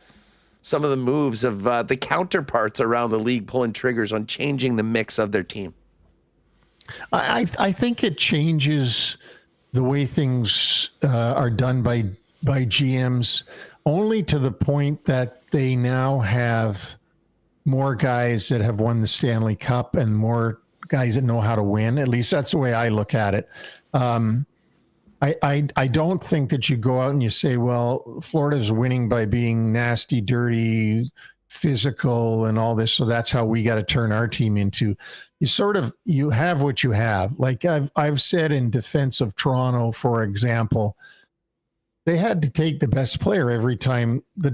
some of the moves of the counterparts around the league pulling triggers on changing the mix of their team? I think it changes the way things are done by GMs, only to the point that they now have more guys that have won the Stanley Cup and more guys that know how to win. At least that's the way I look at it. I don't think that you go out and you say, well, Florida's winning by being nasty, dirty, physical, and all this, so that's how we got to turn our team into. You have what you have. Like I've said in defense of Toronto, for example, they had to take the best player every time their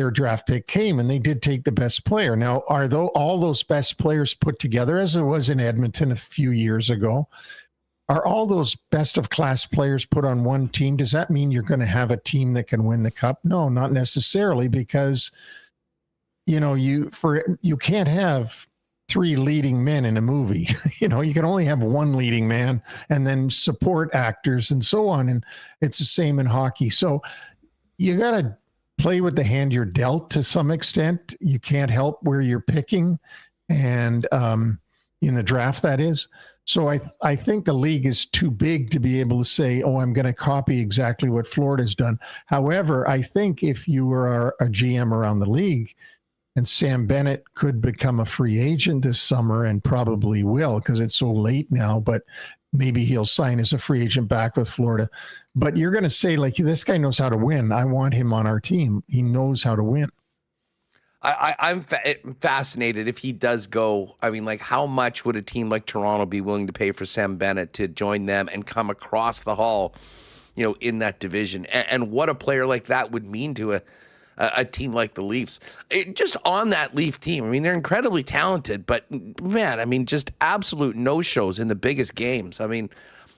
draft pick came, and they did take the best player. Now, are all those best players put together, as it was in Edmonton a few years ago? Are all those best of class players put on one team? Does that mean you're going to have a team that can win the cup? No, not necessarily, because you can't have three leading men in a movie. You can only have one leading man and then support actors and so on. And it's the same in hockey. So you got to play with the hand you're dealt to some extent. You can't help where you're picking, and in the draft, that is. So I think the league is too big to be able to say, oh, I'm going to copy exactly what Florida's done. However, I think if you are a GM around the league, and Sam Bennett could become a free agent this summer, and probably will, because it's so late now, but maybe he'll sign as a free agent back with Florida. But you're going to say, like, this guy knows how to win. I want him on our team. He knows how to win. I'm fascinated if he does go. I mean, like, how much would a team like Toronto be willing to pay for Sam Bennett to join them and come across the hall, in that division? And what a player like that would mean to a team like the Leafs. Just on that Leaf team, I mean, they're incredibly talented, but man, I mean, just absolute no-shows in the biggest games. I mean,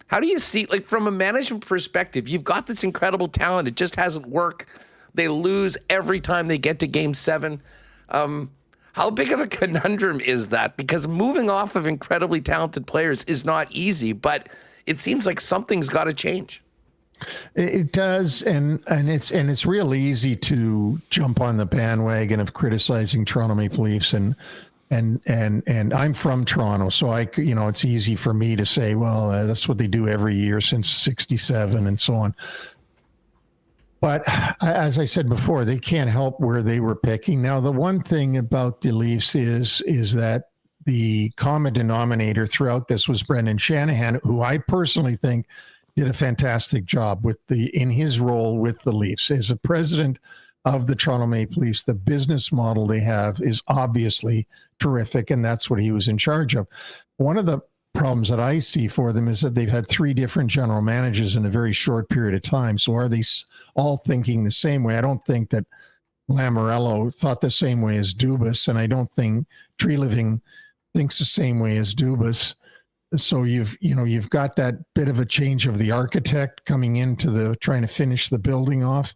how do you see, like, from a management perspective, you've got this incredible talent. It just hasn't worked. They lose every time they get to Game 7. How big of a conundrum is that? Because moving off of incredibly talented players is not easy, but it seems like something's got to change. It does, and it's real easy to jump on the bandwagon of criticizing Toronto Maple Leafs, and I'm from Toronto, so it's easy for me to say, well, that's what they do every year since '67 and so on. But as I said before, they can't help where they were picking. Now, the one thing about the Leafs is that the common denominator throughout this was Brendan Shanahan, who I personally think did a fantastic job in his role with the Leafs. As a president of the Toronto Maple Leafs, the business model they have is obviously terrific, and that's what he was in charge of. One of the problems that I see for them is that they've had 3 different general managers in a very short period of time. So are they all thinking the same way? I don't think that Lamoriello thought the same way as Dubas, and I don't think Treliving thinks the same way as Dubas. So you've got that bit of a change of the architect coming into trying to finish the building off.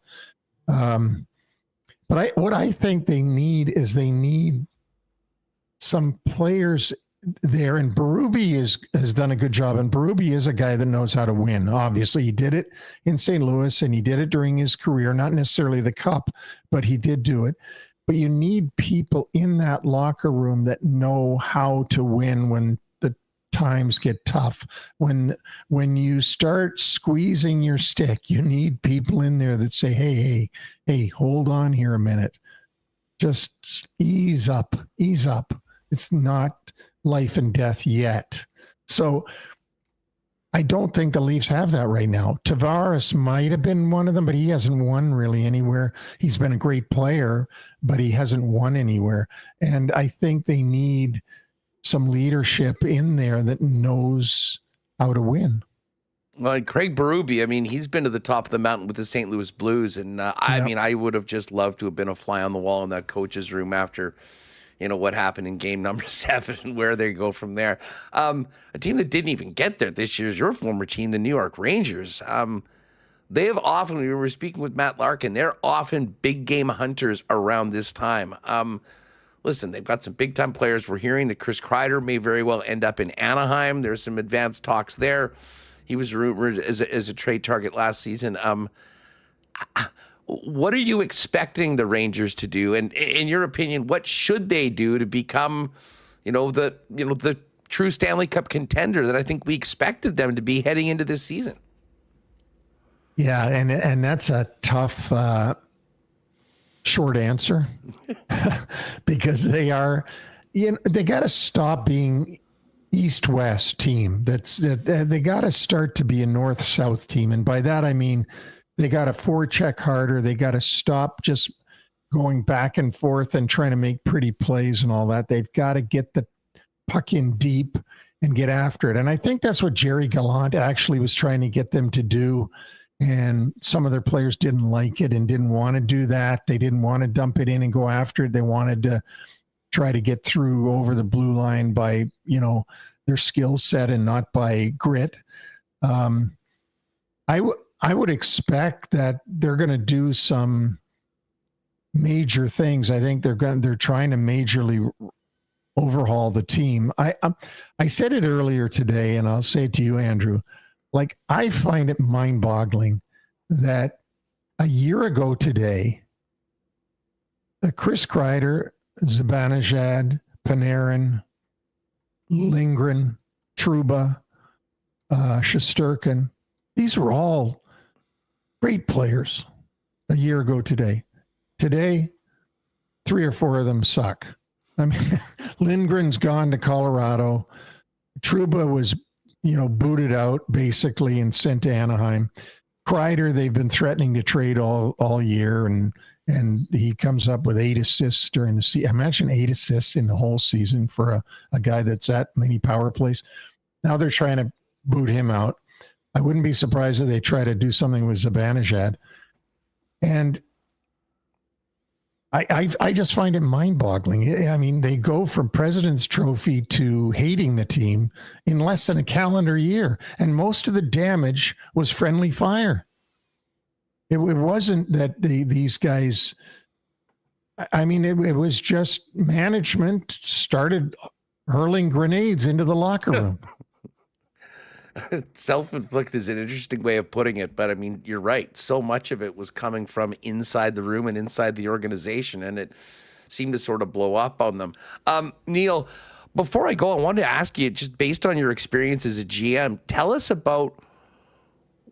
But what I think they need is some players there, and Berube has done a good job, and Berube is a guy that knows how to win. Obviously, he did it in St. Louis, and he did it during his career, not necessarily the Cup, but he did do it. But you need people in that locker room that know how to win when the times get tough. When you start squeezing your stick, you need people in there that say, hey, hold on here a minute. Just ease up. It's not life and death yet. So I don't think the Leafs have that right now. Tavares might have been one of them, but he hasn't won really anywhere. He's been a great player, but he hasn't won anywhere. And I think they need some leadership in there that knows how to win. Well, Craig Berube, I mean, he's been to the top of the mountain with the St. Louis Blues. And I mean, I would have just loved to have been a fly on the wall in that coach's room after what happened in game number 7 and where they go from there. A team that didn't even get there this year is your former team, the New York Rangers. They have often, we were speaking with Matt Larkin, they're often big game hunters around this time. Listen, they've got some big time players. We're hearing that Chris Kreider may very well end up in Anaheim. There's some advanced talks there. He was rumored as a trade target last season. What are you expecting the Rangers to do? And in your opinion, what should they do to become, the true Stanley Cup contender that I think we expected them to be heading into this season? Yeah, and that's a tough short answer because they got to stop being East-West team. They got to start to be a North-South team, and by that I mean they got to forecheck harder. They got to stop just going back and forth and trying to make pretty plays and all that. They've got to get the puck in deep and get after it. And I think that's what Jerry Gallant actually was trying to get them to do. And some of their players didn't like it and didn't want to do that. They didn't want to dump it in and go after it. They wanted to try to get through over the blue line by, their skill set and not by grit. I would expect that they're going to do some major things. I think they're trying to majorly overhaul the team. I said it earlier today, and I'll say it to you, Andrew. Like, I find it mind-boggling that a year ago today, Chris Kreider, Zibanejad, Panarin, Lindgren, Trouba, Shesterkin, these were all great players a year ago today. Today, 3 or 4 of them suck. I mean, Lindgren's gone to Colorado. Trouba was, booted out basically and sent to Anaheim. Kreider, they've been threatening to trade all year, and he comes up with 8 assists during the season. Imagine 8 assists in the whole season for a guy that's at many power plays. Now they're trying to boot him out. I wouldn't be surprised if they try to do something with Zibanejad. And I just find it mind-boggling. I mean, they go from President's Trophy to hating the team in less than a calendar year, and most of the damage was friendly fire. It wasn't that these guys. I mean, it was just management started hurling grenades into the locker room. Self-inflicted is an interesting way of putting it, but I mean, you're right. So much of it was coming from inside the room and inside the organization, and it seemed to sort of blow up on them. Neil, before I go, I wanted to ask you, just based on your experience as a GM, tell us about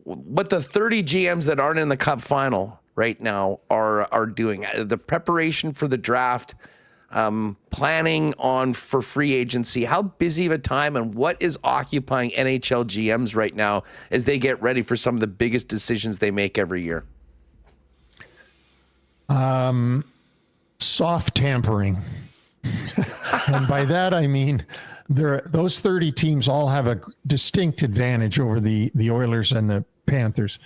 what the 30 GMs that aren't in the Cup final right now are doing. The preparation for the draft, planning for free agency. How busy of a time and what is occupying NHL GMs right now as they get ready for some of the biggest decisions they make every year? Soft tampering. And by that, I mean, those 30 teams all have a distinct advantage over the Oilers and the Panthers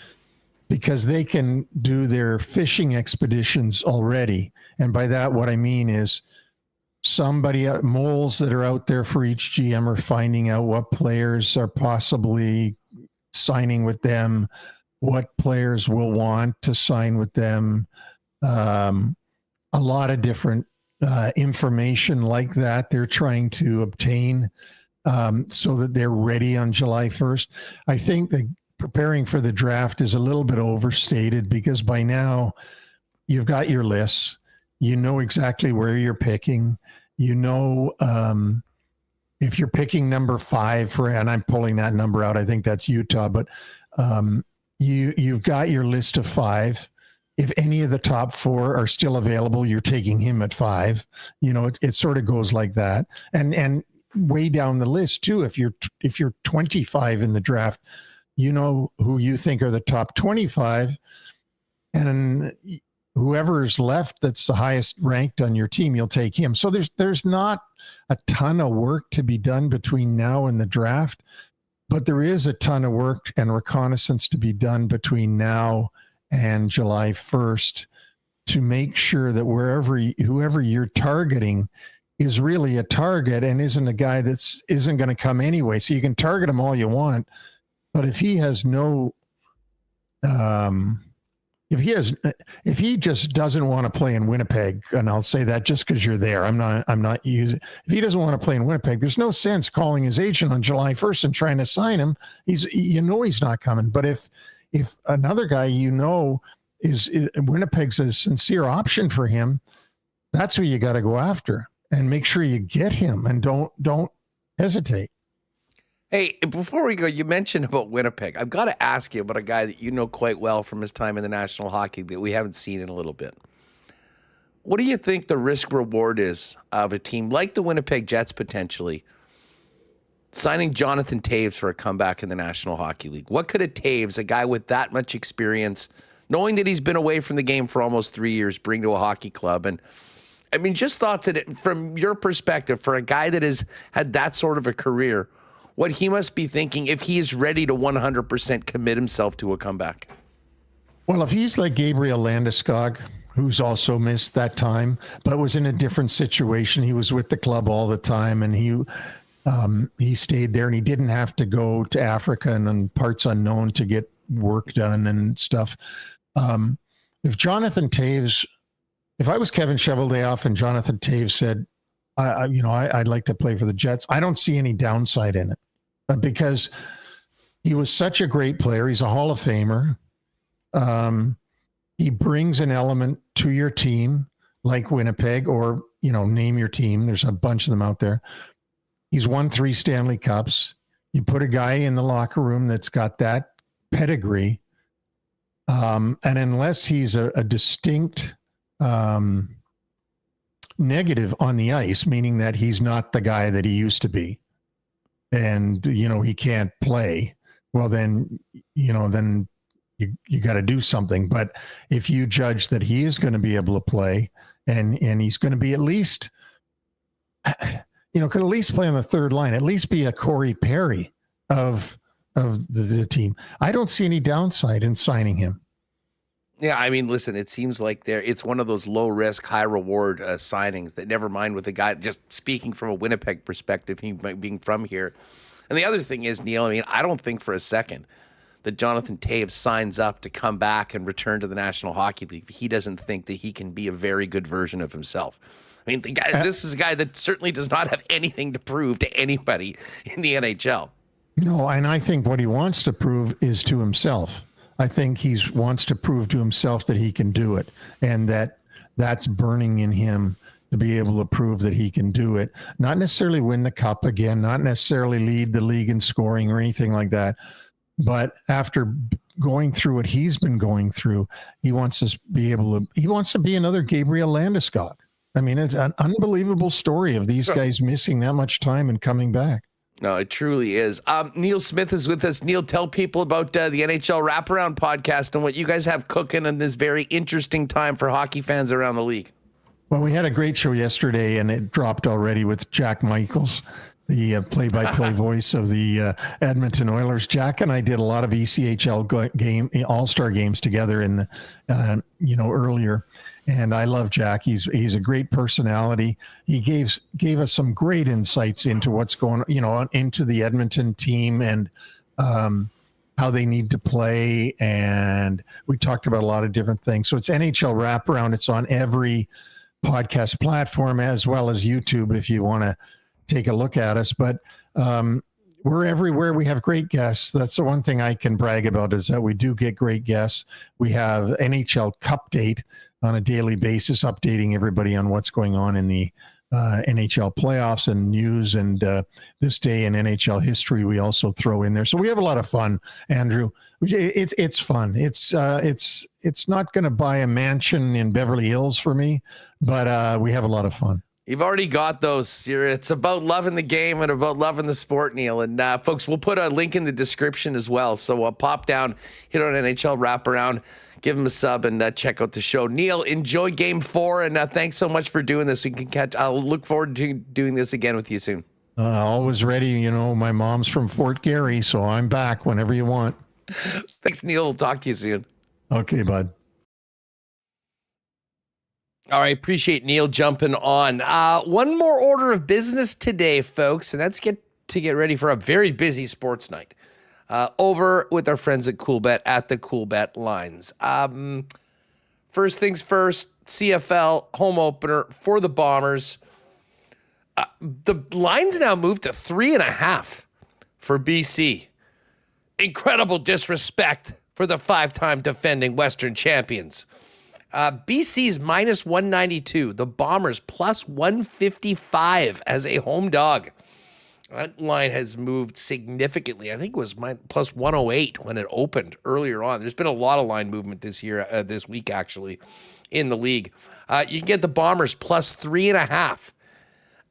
because they can do their fishing expeditions already. And by that, what I mean is moles that are out there for each GM are finding out what players are possibly signing with them, what players will want to sign with them. A lot of different information like that they're trying to obtain so that they're ready on July 1st. I think that preparing for the draft is a little bit overstated because by now you've got your lists. You know exactly where you're picking. You know, if you're picking number 5 and I'm pulling that number out, I think that's Utah, but you've got your list of 5. If any of the top 4 are still available, you're taking him at 5. You know, it sort of goes like that. And way down the list too, if you're 25 in the draft, you know who you think are the top 25, and whoever's left that's the highest ranked on your team, you'll take him. So there's not a ton of work to be done between now and the draft, but there is a ton of work and reconnaissance to be done between now and July 1st to make sure that whoever you're targeting is really a target and isn't a guy isn't going to come anyway. So you can target him all you want, but if he has no, if he just doesn't want to play in Winnipeg, and I'll say that just because you're there, I'm not using. If he doesn't want to play in Winnipeg, there's no sense calling his agent on July 1st and trying to sign him. He's not coming. But if another guy is Winnipeg's a sincere option for him, that's who you got to go after and make sure you get him and don't hesitate. Hey, before we go, you mentioned about Winnipeg. I've got to ask you about a guy that you know quite well from his time in the National Hockey League that we haven't seen in a little bit. What do you think the risk reward is of a team like the Winnipeg Jets potentially signing Jonathan Toews for a comeback in the National Hockey League? What could a Toews, a guy with that much experience, knowing that he's been away from the game for almost 3 years, bring to a hockey club? And I mean, just thoughts from your perspective, for a guy that has had that sort of a career, what he must be thinking if he is ready to 100% commit himself to a comeback. Well, if he's like Gabriel Landeskog, who's also missed that time, but was in a different situation. He was with the club all the time, and he stayed there, and he didn't have to go to Africa and on parts unknown to get work done and stuff. If Jonathan Toews, if I was Kevin Cheveldayoff and Jonathan Toews said, I'd like to play for the Jets, I don't see any downside in it because he was such a great player. He's a Hall of Famer. He brings an element to your team like Winnipeg, or, name your team. There's a bunch of them out there. He's won 3 Stanley Cups. You put a guy in the locker room that's got that pedigree. And unless he's a distinct negative on the ice, meaning that he's not the guy that he used to be, and, he can't play, well, then you got to do something. But if you judge that he is going to be able to play and he's going to be at least, could at least play on the third line, at least be a Corey Perry of the team. I don't see any downside in signing him. Yeah, I mean, listen, it seems like it's one of those low risk, high reward signings that never mind with the guy, just speaking from a Winnipeg perspective, he being from here. And the other thing is, Neil, I mean, I don't think for a second that Jonathan Toews signs up to come back and return to the National Hockey League. He doesn't think that he can be a very good version of himself. I mean, this is a guy that certainly does not have anything to prove to anybody in the NHL. No, and I think what he wants to prove is to himself. I think he wants to prove to himself that he can do it, and that's burning in him to be able to prove that he can do it. Not necessarily win the cup again, not necessarily lead the league in scoring or anything like that. But after going through what he's been going through, he wants to be another Gabriel Landeskog. I mean, it's an unbelievable story of these guys missing that much time and coming back. No, it truly is. Neil Smith is with us. Neil, tell people about the NHL Wraparound podcast and what you guys have cooking in this very interesting time for hockey fans around the league. Well, we had a great show yesterday, and it dropped already with Jack Michaels, the play-by-play voice of the Edmonton Oilers. Jack and I did a lot of ECHL All-Star games together in the, earlier. And I love Jack. He's a great personality. He gave us some great insights into what's going on, into the Edmonton team and how they need to play. And we talked about a lot of different things. So it's NHL Wraparound. It's on every podcast platform as well as YouTube if you want to take a look at us. But we're everywhere. We have great guests. That's the one thing I can brag about is that we do get great guests. We have NHL Cup Date on a daily basis, updating everybody on what's going on in the NHL playoffs and news. And this day in NHL history, we also throw in there. So we have a lot of fun, Andrew. It's fun. It's not going to buy a mansion in Beverly Hills for me, but we have a lot of fun. You've already got those. It's about loving the game and about loving the sport, Neil. And folks, we'll put a link in the description as well. So pop down, hit on NHL Wraparound, give him a sub, and check out the show. Neil, enjoy Game 4, and thanks so much for doing this. We can catch. I'll look forward to doing this again with you soon. Always ready. My mom's from Fort Garry, so I'm back whenever you want. Thanks, Neil. We'll talk to you soon. Okay, bud. All right, appreciate Neil jumping on. One more order of business today, folks, and that's get ready for a very busy sports night over with our friends at CoolBet at the CoolBet lines. First things first, CFL home opener for the Bombers. The line's now moved to 3.5 for BC. Incredible disrespect for the 5-time defending Western champions. BC's minus 192. The Bombers plus 155 as a home dog. That line has moved significantly. I think it was plus 108 when it opened earlier on. There's been a lot of line movement this week actually, in the league. You can get the Bombers plus 3.5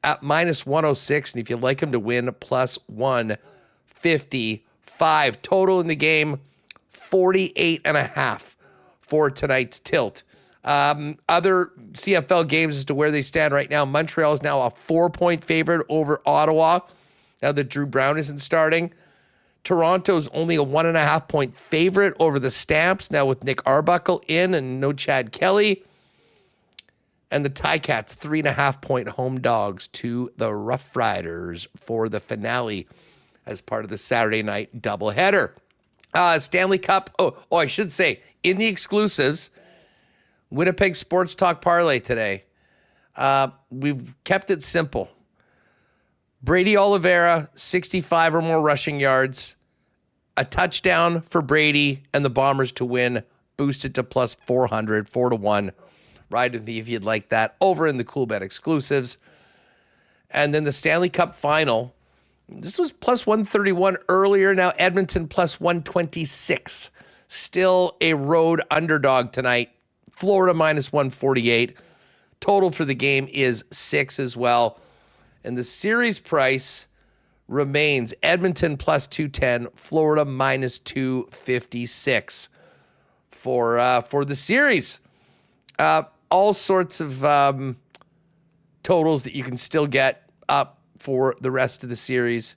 at minus 106. And if you'd like them to win, plus 155. Total in the game, 48.5 for tonight's tilt. Other CFL games as to where they stand right now. Montreal is now a 4-point favorite over Ottawa now that Drew Brown isn't starting. Toronto's only a 1.5-point favorite over the Stamps now with Nick Arbuckle in and no Chad Kelly. And the Ticats 3.5-point home dogs to the Rough Riders for the finale as part of the Saturday night doubleheader. Stanley Cup. Oh, I should say in the exclusives, Winnipeg Sports Talk Parlay today. We've kept it simple. Brady Oliveira, 65 or more rushing yards, a touchdown for Brady, and the Bombers to win, boosted to plus 400, 4-1. Ride with me if you'd like that over in the CoolBet exclusives. And then the Stanley Cup Final. This was plus 131 earlier. Now Edmonton plus 126. Still a road underdog tonight. Florida minus 148. Total for the game is 6 as well. And the series price remains Edmonton plus 210, Florida minus 256 for the series. All sorts of totals that you can still get up for the rest of the series,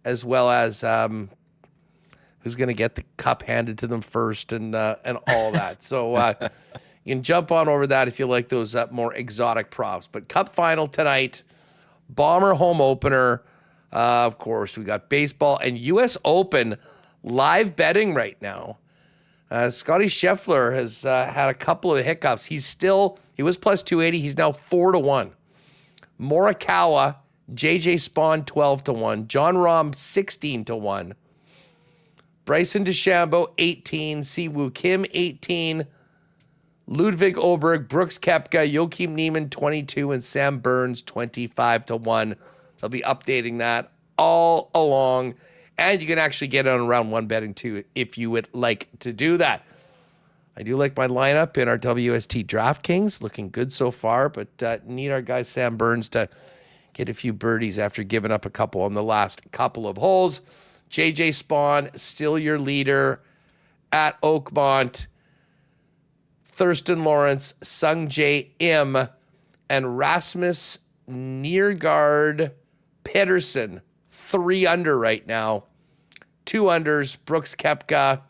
as well as who's going to get the cup handed to them first and all that. So you can jump on over that if you like those more exotic props. But Cup Final tonight, Bomber home opener. Of course, we got baseball and U.S. Open live betting right now. Scotty Scheffler has had a couple of hiccups. He was plus 280. He's now 4-1. Morikawa, JJ Spawn 12-1. John Rahm 16-1. Bryson DeChambeau 18. Siwoo Kim 18. Ludwig Oberg, Brooks Koepka, Joachim Niemann 22, and Sam Burns 25-1. They'll be updating that all along. And you can actually get on round one betting too if you would like to do that. I do like my lineup in our WST DraftKings. Looking good so far, but need our guy Sam Burns to get a few birdies after giving up a couple on the last couple of holes. JJ Spawn, still your leader at Oakmont. Thurston Lawrence, Sung Jae Im, and Rasmus Niergaard Paterson, 3 under right now. 2 unders, Brooks Koepka,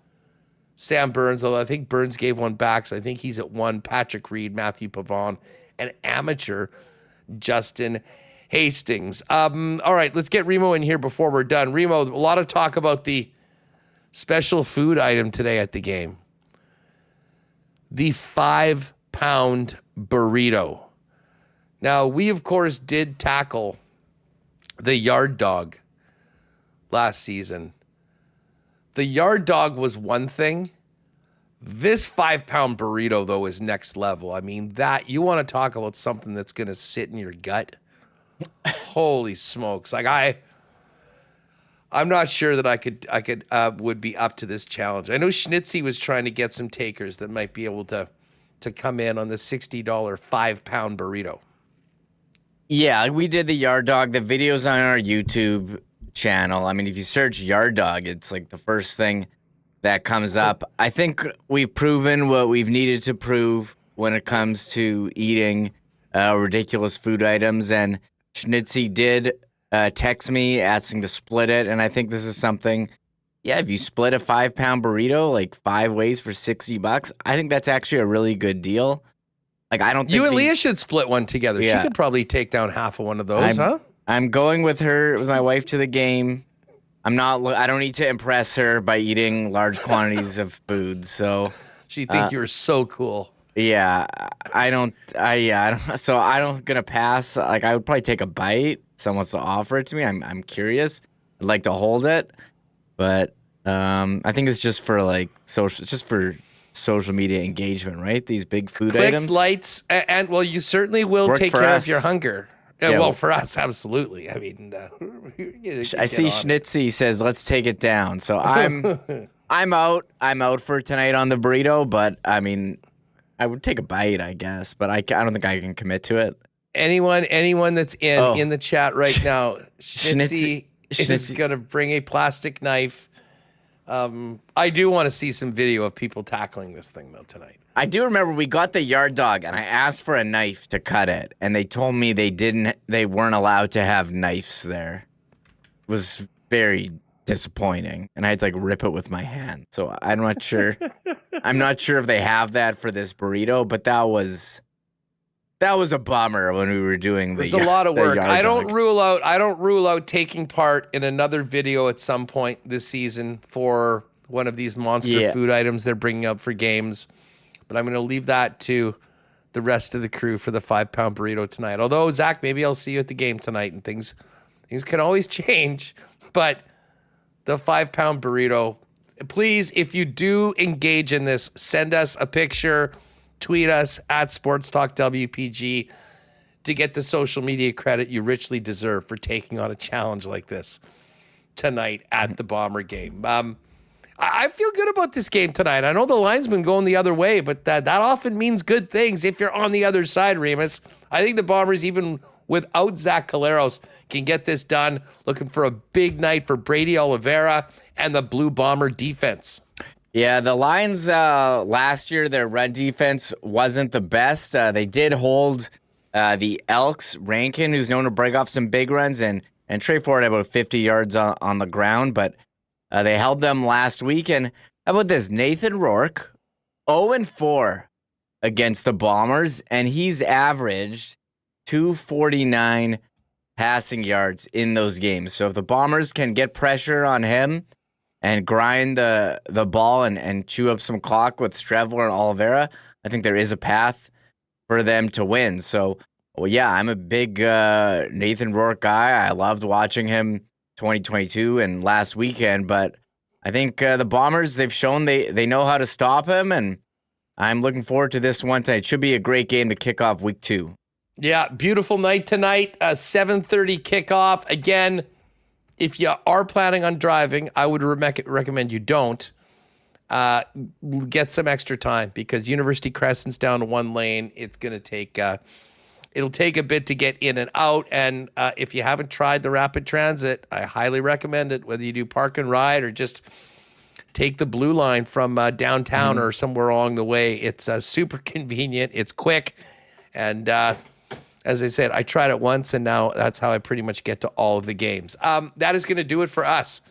Sam Burns, although I think Burns gave one back, so I think he's at 1. Patrick Reed, Matthew Pavon, and amateur Justin Hastings. All right, let's get Remo in here before we're done. Remo, a lot of talk about the special food item today at the game. The 5-pound burrito. Now, we, of course, did tackle the yard dog last season. The yard dog was one thing. This 5-pound burrito, though, is next level. I mean, that you want to talk about something that's going to sit in your gut. Holy smokes. Like I'm not sure that I could would be up to this challenge. I know Schnitzy was trying to get some takers that might be able to come in on the $60 5-pound burrito. Yeah, we did the yard dog. The video's on our YouTube channel. I mean, if you search yard dog, it's like the first thing that comes up. I think we've proven what we've needed to prove when it comes to eating ridiculous food items. And Schnitzy did text me asking to split it. And I think this is something, yeah, if you split a 5-pound burrito, like 5 ways for $60, I think that's actually a really good deal. Like, I don't think you and Leah should split one together. Yeah. She could probably take down half of one of those, huh? I'm going with my wife to the game. I don't need to impress her by eating large quantities of food. So she think you're so cool. Yeah, I don't, so I don't gonna pass. Like, I would probably take a bite. Someone wants to offer it to me. I'm curious. I'd like to hold it, but I think it's just for like social media engagement, right? These big food Clicks, items, lights, and well, you certainly will Work take for care us. of your hunger. Yeah, well, for us, absolutely. I mean, I see Schnitzy says, let's take it down. So I'm out. I'm out for tonight on the burrito, but I mean, I would take a bite, I guess, but I don't think I can commit to it. Anyone that's in the chat right now, Schnitzy is Schnitzy. going to bring a plastic knife. I do want to see some video of people tackling this thing, though, tonight. I do remember we got the yard dog, and I asked for a knife to cut it, and they told me they weren't allowed to have knives there. It was very disappointing, and I had to like rip it with my hand. So I'm not sure. I'm not sure if they have that for this burrito, but that was a bummer when we were doing the. There's a lot of work. I don't dog. rule out taking part in another video at some point this season for one of these monster food items they're bringing up for games. But I'm going to leave that to the rest of the crew for the 5-pound burrito tonight. Although, Zach, maybe I'll see you at the game tonight, and things can always change. But the 5-pound burrito, please, if you do engage in this, send us a picture, tweet us at Sports Talk WPG to get the social media credit you richly deserve for taking on a challenge like this tonight at the Bomber game. I feel good about this game tonight. I know the line's been going the other way, but that often means good things if you're on the other side, Remis. I think the Bombers, even without Zach Caleros, can get this done. Looking for a big night for Brady Oliveira and the Blue Bomber defense. Yeah, the Lions last year, their run defense wasn't the best. They did hold the Elks, Rankin, who's known to break off some big runs, and Trey Ford had about 50 yards on the ground, but they held them last week. And how about this? Nathan Rourke, 0-4 against the Bombers, and he's averaged 249 passing yards in those games. So if the Bombers can get pressure on him and grind the ball and chew up some clock with Streveler and Oliveira, I think there is a path for them to win. So, well, yeah, I'm a big Nathan Rourke guy. I loved watching him 2022 and last weekend, but I think the Bombers, they've shown they know how to stop him, and I'm looking forward to this one tonight. It should be a great game to kick off week 2. Yeah, beautiful night tonight. 7:30 kickoff. Again, if you are planning on driving, I would recommend you don't. Get some extra time because University Crescent's down to one lane. It's going to take it'll take a bit to get in and out. And if you haven't tried the rapid transit, I highly recommend it, whether you do park and ride or just take the blue line from downtown or somewhere along the way. It's super convenient. It's quick. And as I said, I tried it once, and now that's how I pretty much get to all of the games. That is going to do it for us.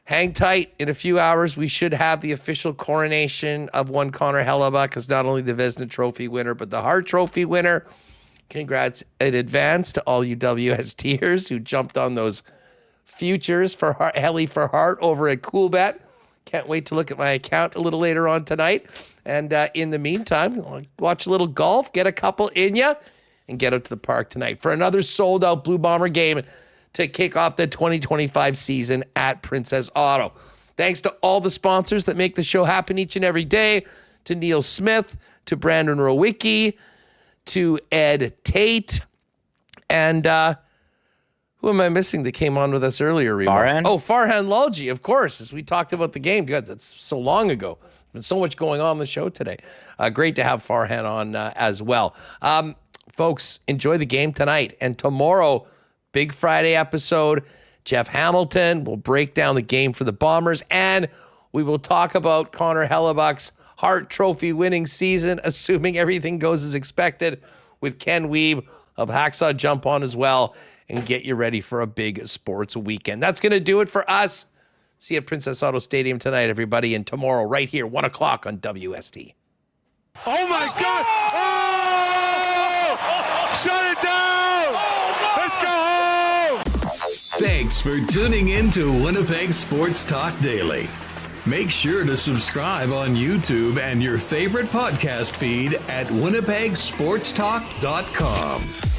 Hang tight. In a few hours, we should have the official coronation of one Connor Hellebuyck as not only the Vezina Trophy winner, but the Hart Trophy winner. Congrats in advance to all you WSTers who jumped on those futures for Helly for Hart over at Coolbet. Can't wait to look at my account a little later on tonight. And in the meantime, watch a little golf, get a couple in ya, and get out to the park tonight for another sold-out Blue Bomber game to kick off the 2025 season at Princess Auto. Thanks to all the sponsors that make the show happen each and every day, to Neil Smith, to Brandon Rewucki, to Ed Tait, and who am I missing that came on with us earlier? Farhan? Oh, Farhan Lalji, of course, as we talked about the game. God, that's so long ago. There's so much going on the show today. Great to have Farhan on as well. Folks, enjoy the game tonight. And tomorrow, big Friday episode, Jeff Hamilton will break down the game for the Bombers, and we will talk about Connor Hellebuyck's Hart Trophy winning season, assuming everything goes as expected, with Ken Wiebe of Hacksaw Jump on as well, and get you ready for a big sports weekend. That's going to do it for us. See you at Princess Auto Stadium tonight, everybody, and tomorrow right here, 1 o'clock on WST. Oh my God! Oh! Shut it down! Let's go home! Thanks for tuning in to Winnipeg Sports Talk Daily. Make sure to subscribe on YouTube and your favorite podcast feed at winnipegsportstalk.com.